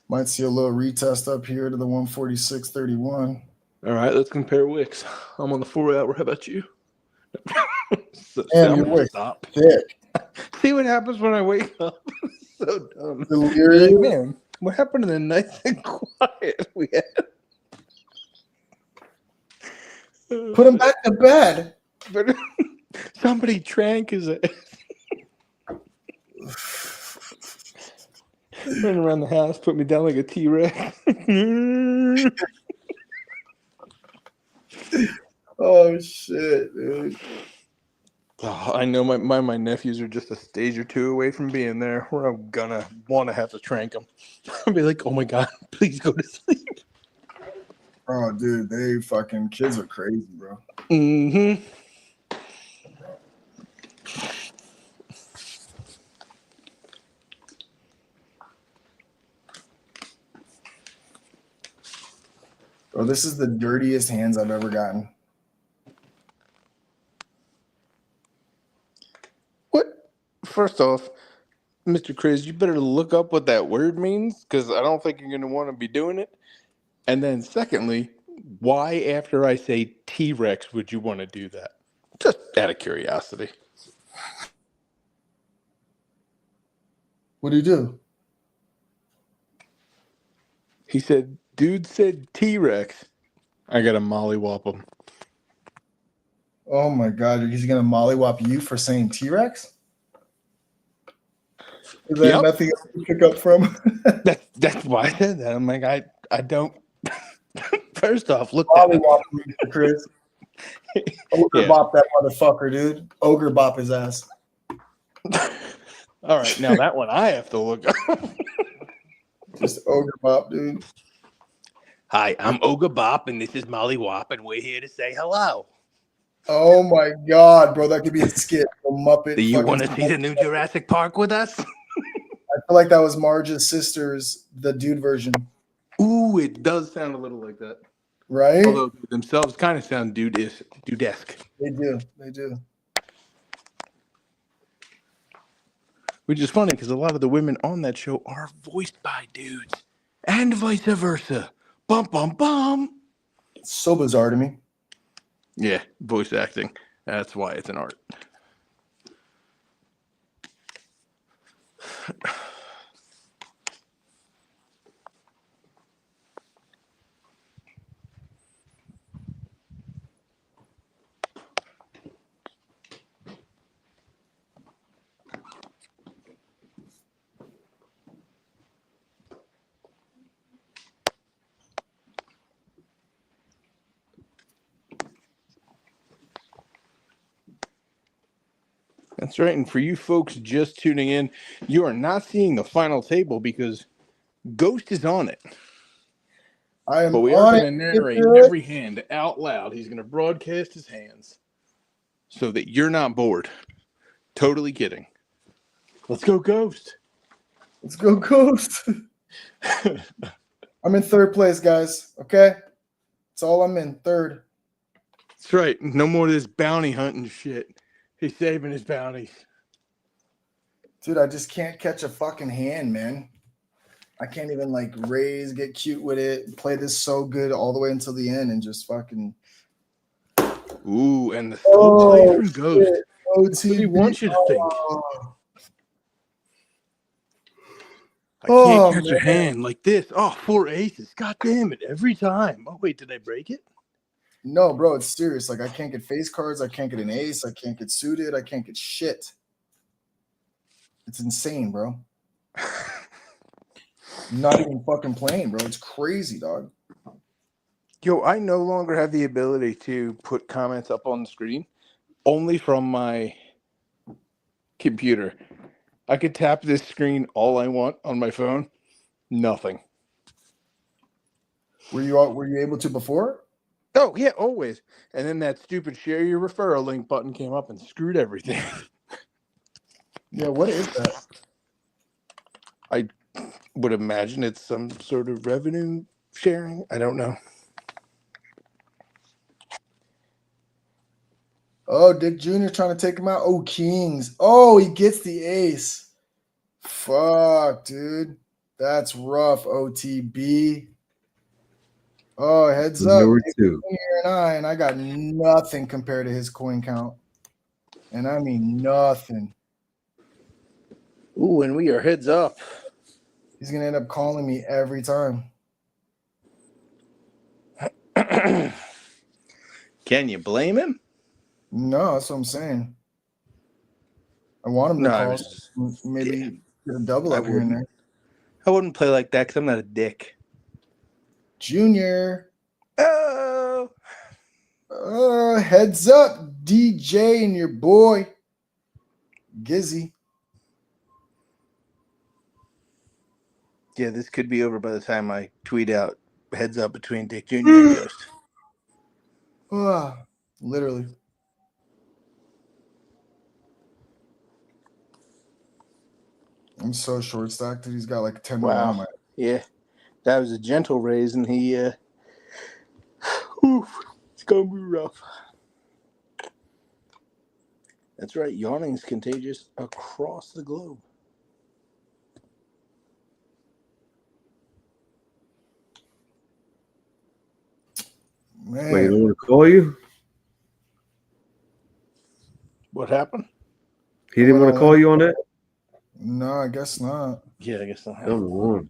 Might see a little retest up here to the 146.31. All right, let's compare wicks. I'm on the 4 hour. How about you? Damn, your wick stop. thick. See what happens when I wake up? So dumb. Delirious. Like, man, what happened to the nice and quiet we had? Put him back to bed. But somebody drank his ass. Ran around the house, put me down like a T-Rex. Oh shit, dude. Oh, I know my nephews are just a stage or two away from being there where I'm gonna want to have to trank them. I'll be like, oh my God, please go to sleep. Oh, dude, they fucking kids are crazy, bro. Mm-hmm. Bro, this is the dirtiest hands I've ever gotten. What? First off, Mr. Chris, you better look up what that word means because I don't think you're going to want to be doing it. And then secondly, why after I say T-Rex would you want to do that? Just out of curiosity. What do you do? He said, dude said T-Rex. I got to mollywop him. Oh my God, he's gonna mollywop you for saying T-Rex? Is there nothing else to pick up from? That's why I said that. I'm like, I don't. First off, look mollywop him, Chris. Ogre Yeah. bop that motherfucker, dude. Ogre bop his ass. All right, now that one I have to look up. Just ogre bop, dude. Hi, I'm Ogre Bop, and this is Molly Wop, and we're here to say hello. Oh my God, bro, that could be a skit. A Muppet. Do you fucking want to see the new Jurassic Park with us? I feel like that was Marge's sister's, the dude version. Ooh, it does sound a little like that. Right? Although they themselves kind of sound dudesque. They do. They do. Which is funny because a lot of the women on that show are voiced by dudes. And vice versa. Bum, bum, bum. It's so bizarre to me. Yeah, voice acting. That's why it's an art. That's right. And for you folks just tuning in, you are not seeing the final table because Ghost is on it. I am But we are on going to it. narrate every hand out loud. He's going to broadcast his hands so that you're not bored. Totally kidding. Let's go, Ghost. Let's go, Ghost. I'm in third place, guys. Okay? That's all I'm in. Third. That's right. No more of this bounty hunting shit. He's saving his bounties. Dude, I just can't catch a fucking hand, man. I can't even like raise, get cute with it, play this so good all the way until the end and just fucking. Ooh, and the slow play from Ghost. That's what he wants you to think. I can't catch a hand like this. Oh, 4 aces. God damn it. Every time. Oh, wait, did I break it? No, bro, it's serious. Like, I can't get face cards. I can't get an ace. I can't get suited. I can't get shit. It's insane, bro. Not even fucking playing, bro. It's crazy, dog. Yo, I no longer have the ability to put comments up on the screen, only from my computer. I could tap this screen all I want on my phone. Nothing. Were you able to before? Oh, yeah, always. And then that stupid share your referral link button came up and screwed everything. Yeah, what is that? I would imagine it's some sort of revenue sharing. I don't know. Oh, Dick Jr. trying to take him out. Oh, Kings. Oh, he gets the ace. Fuck, dude. That's rough, OTB. Oh, heads up. Number Dick 2. Jr. and I got nothing compared to his coin count. And I mean nothing. Ooh, and we are heads up. He's going to end up calling me every time. Can you blame him? No, that's what I'm saying. I want him to No, I call. was- Maybe get a double I up here and there. I wouldn't play like that because I'm not a dick. Junior. Oh, Heads up, DJ and your boy, Gizzy. yeah, this could be over by the time I tweet out heads up between Dick Jr. and Ghost. Literally. I'm so short stacked that he's got like 10 to 1 on Wow. my. Yeah, that was a gentle raise, and he, oof, it's going to be rough. That's right, yawning is contagious across the globe. Man. Wait, you don't want to call you? What happened? He didn't want to call you on that? No, I guess not. Yeah, I guess not. Come on.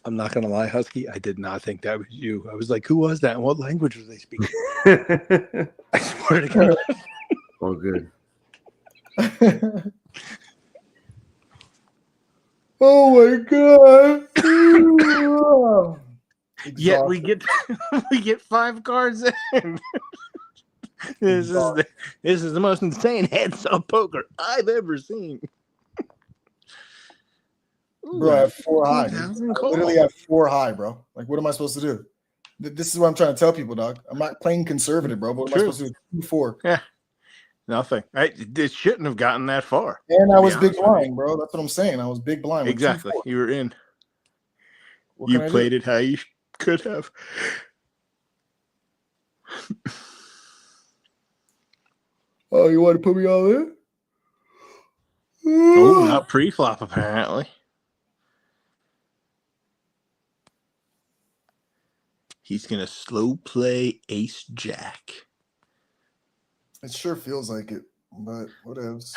I'm not going to lie, Husky. I did not think that was you. I was like, who was that? And what language was they speaking? I swear to God. All good. Oh my God. Yet we get 5 cards in. This is the most insane heads-up poker I've ever seen. Bro, I have 4 high. 2,000 I literally have 4 high, bro. Like, what am I supposed to do? This is what I'm trying to tell people, dog. I'm not playing conservative, bro. But what am I supposed to do? 2-4. Yeah, nothing. It shouldn't have gotten that far. And I was big blind, bro. That's what I'm saying. I was big blind. With Exactly. 2-4. You were in. What You can I played do? it how you could have. Oh, you want to put me all in? Oh, not pre-flop, apparently. He's going to slow play ace jack. It sure feels like it, but whatevs.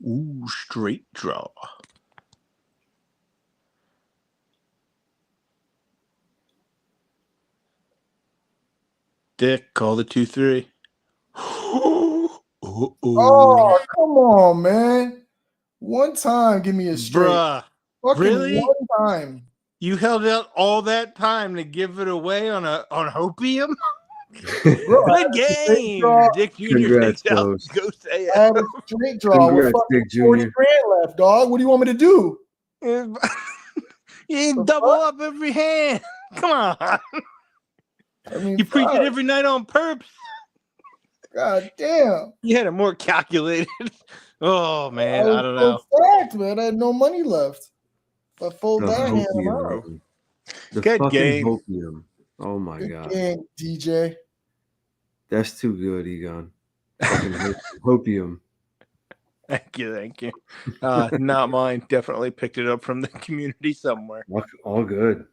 Ooh, straight draw. Dick, call the 2-3. Oh, come on, man. One time, give me a straight. Bruh, Fucking really? one time. You held out all that time to give it away on hopium? Bro, Good game. Dick Jr. Congrats, takes out Ghost. Ghost AF. I had a straight draw with Congrats, fucking Dick 40 Jr. grand left, dog. What do you want me to do? You ain't double up every hand. Come on. I mean, You preach it fuck. every night on perps. God damn. You had it more calculated. Oh, man. I don't know. Stacked, man. I had no money left. If I fold The that hand, I'm hopium, out. man. The Good fucking game. hopium. Oh my Good God. game, DJ. That's too good, Egon. Fucking hopium. Thank you. Not mine. Definitely picked it up from the community somewhere. All good.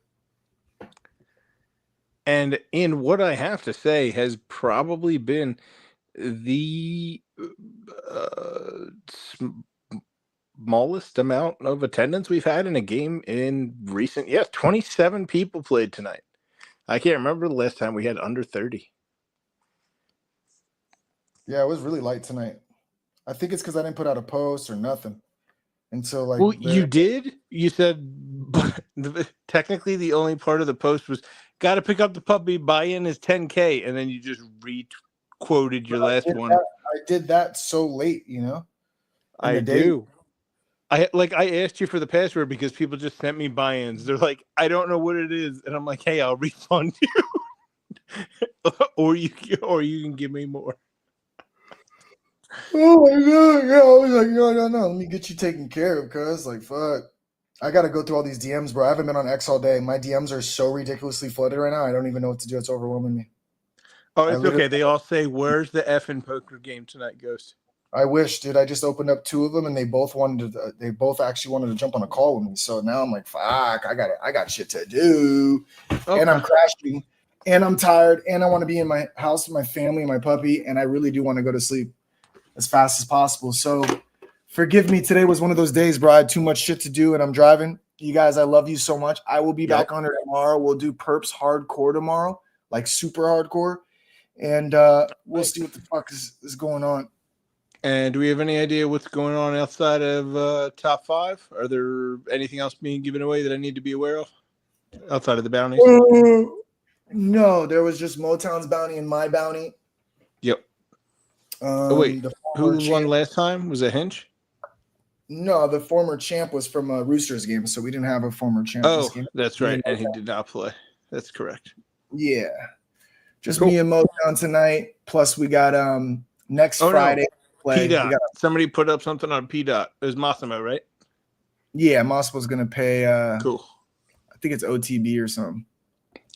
And in what I have to say has probably been the smallest amount of attendance we've had in a game in recent. Yes, 27 people played tonight. I can't remember the last time we had under 30. Yeah, it was really light tonight. I think it's because I didn't put out a post or nothing. And so like, Well, you did. You said technically the only part of the post was got to pick up the puppy. Buy-in is 10K, and then you just re-quoted your last one. I did that so late, you know. I do. I asked you for the password because people just sent me buy-ins. They're like, I don't know what it is, and I'm like, hey, I'll refund you, or you can give me more. Oh my god! Yeah, I was like, no. Let me get you taken care of, cuz like, fuck. I gotta go through all these DMs, bro. I haven't been on X all day. My DMs are so ridiculously flooded right now. I don't even know what to do. It's overwhelming me. Oh, it's okay. They all say, "Where's the effing poker game tonight, Ghost?" I wish, dude. I just opened up 2 of them, and they both actually wanted to jump on a call with me. So now I'm like, fuck. I got shit to do, and I'm crashing, and I'm tired, and I want to be in my house with my family and my puppy, and I really do want to go to sleep as fast as possible. So forgive me. Today was one of those days, bro. I had too much shit to do, and I'm driving. You guys, I love you so much. I will be back on it tomorrow. We'll do Perps hardcore tomorrow, like super hardcore, and we'll see what the fuck is going on. And do we have any idea what's going on outside of top 5? Are there anything else being given away that I need to be aware of outside of the bounties? No, there was just Motown's bounty and my bounty. Yep. Oh wait, who won last time? Was it Hinch? No, the former champ was from a Roosters game, so we didn't have a former champ. Oh, this game. that's right, and he did not play. That's correct. Yeah, just me and Motown tonight. Plus, we got next Friday. P Dot. Somebody put up something on P Dot. It was Massimo, right? Yeah, Massimo's gonna pay. Cool. I think it's OTB or something.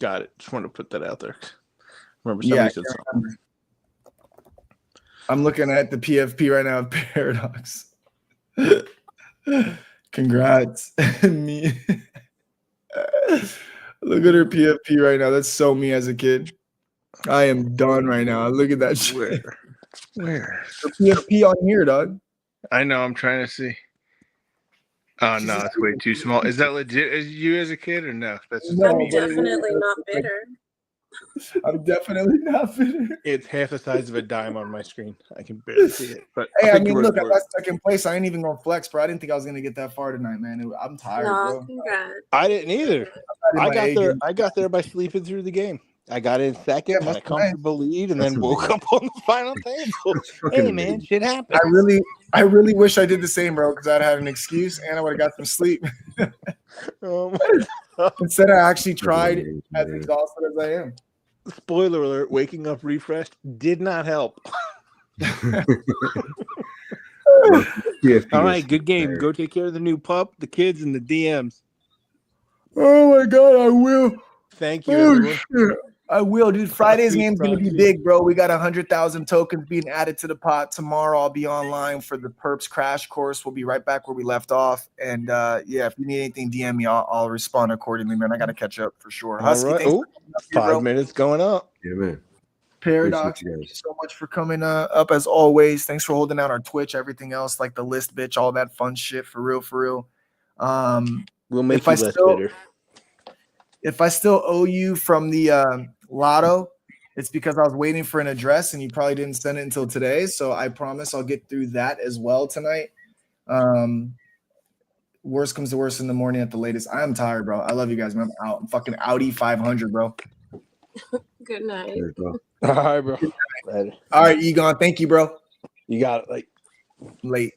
Got it. Just wanted to put that out there. Remember, somebody said something. I'm looking at the PFP right now. Paradox. Congrats, me. Look at her PFP right now. That's so me as a kid. I am done right now. Look at that shit. Where? The PFP on here, dog. I know. I'm trying to see. Oh no, it's way too small. Is that legit? Is you as a kid or no? That's just I'm definitely not bitter. I'm definitely not bitter. It's half the size of a dime on my screen. I can barely see it. But hey, I mean, look, I got second place. I ain't even gonna flex, bro. I didn't think I was gonna get that far tonight, man. I'm tired, bro. Congrats. I didn't either. I got there by sleeping through the game. I got in second, had a comfortable lead, and then woke up on the final table. Hey, man, shit happens. I really wish I did the same, bro, because I'd had an excuse and I would have got some sleep. Instead, I actually tried as exhausted as I am. Spoiler alert, waking up refreshed did not help. All right, good game. Go take care of the new pup, the kids, and the DMs. Oh, my God, I will. Thank you, Oh, everyone. shit. I will, dude. Friday's game's going to be big, bro. We got 100,000 tokens being added to the pot. Tomorrow I'll be online for the Perps crash course. We'll be right back where we left off. And, yeah, if you need anything, DM me. I'll respond accordingly, man. I got to catch up for sure. All right. Oh, 5 minutes going up. Yeah, man. Paradox, thank you so much for coming up as always. Thanks for holding out our Twitch, everything else, like the list, bitch, all that fun shit. For real, for real. We'll make you less bitter. If I still owe you from the Lotto, it's because I was waiting for an address and you probably didn't send it until today. So I promise I'll get through that as well tonight. Worst comes to worst in the morning at the latest. I am tired, bro. I love you guys, man. I'm out. I'm fucking Audi 500, bro. Good night. All right, bro. All right, Egon. Thank you, bro. You got it. Late.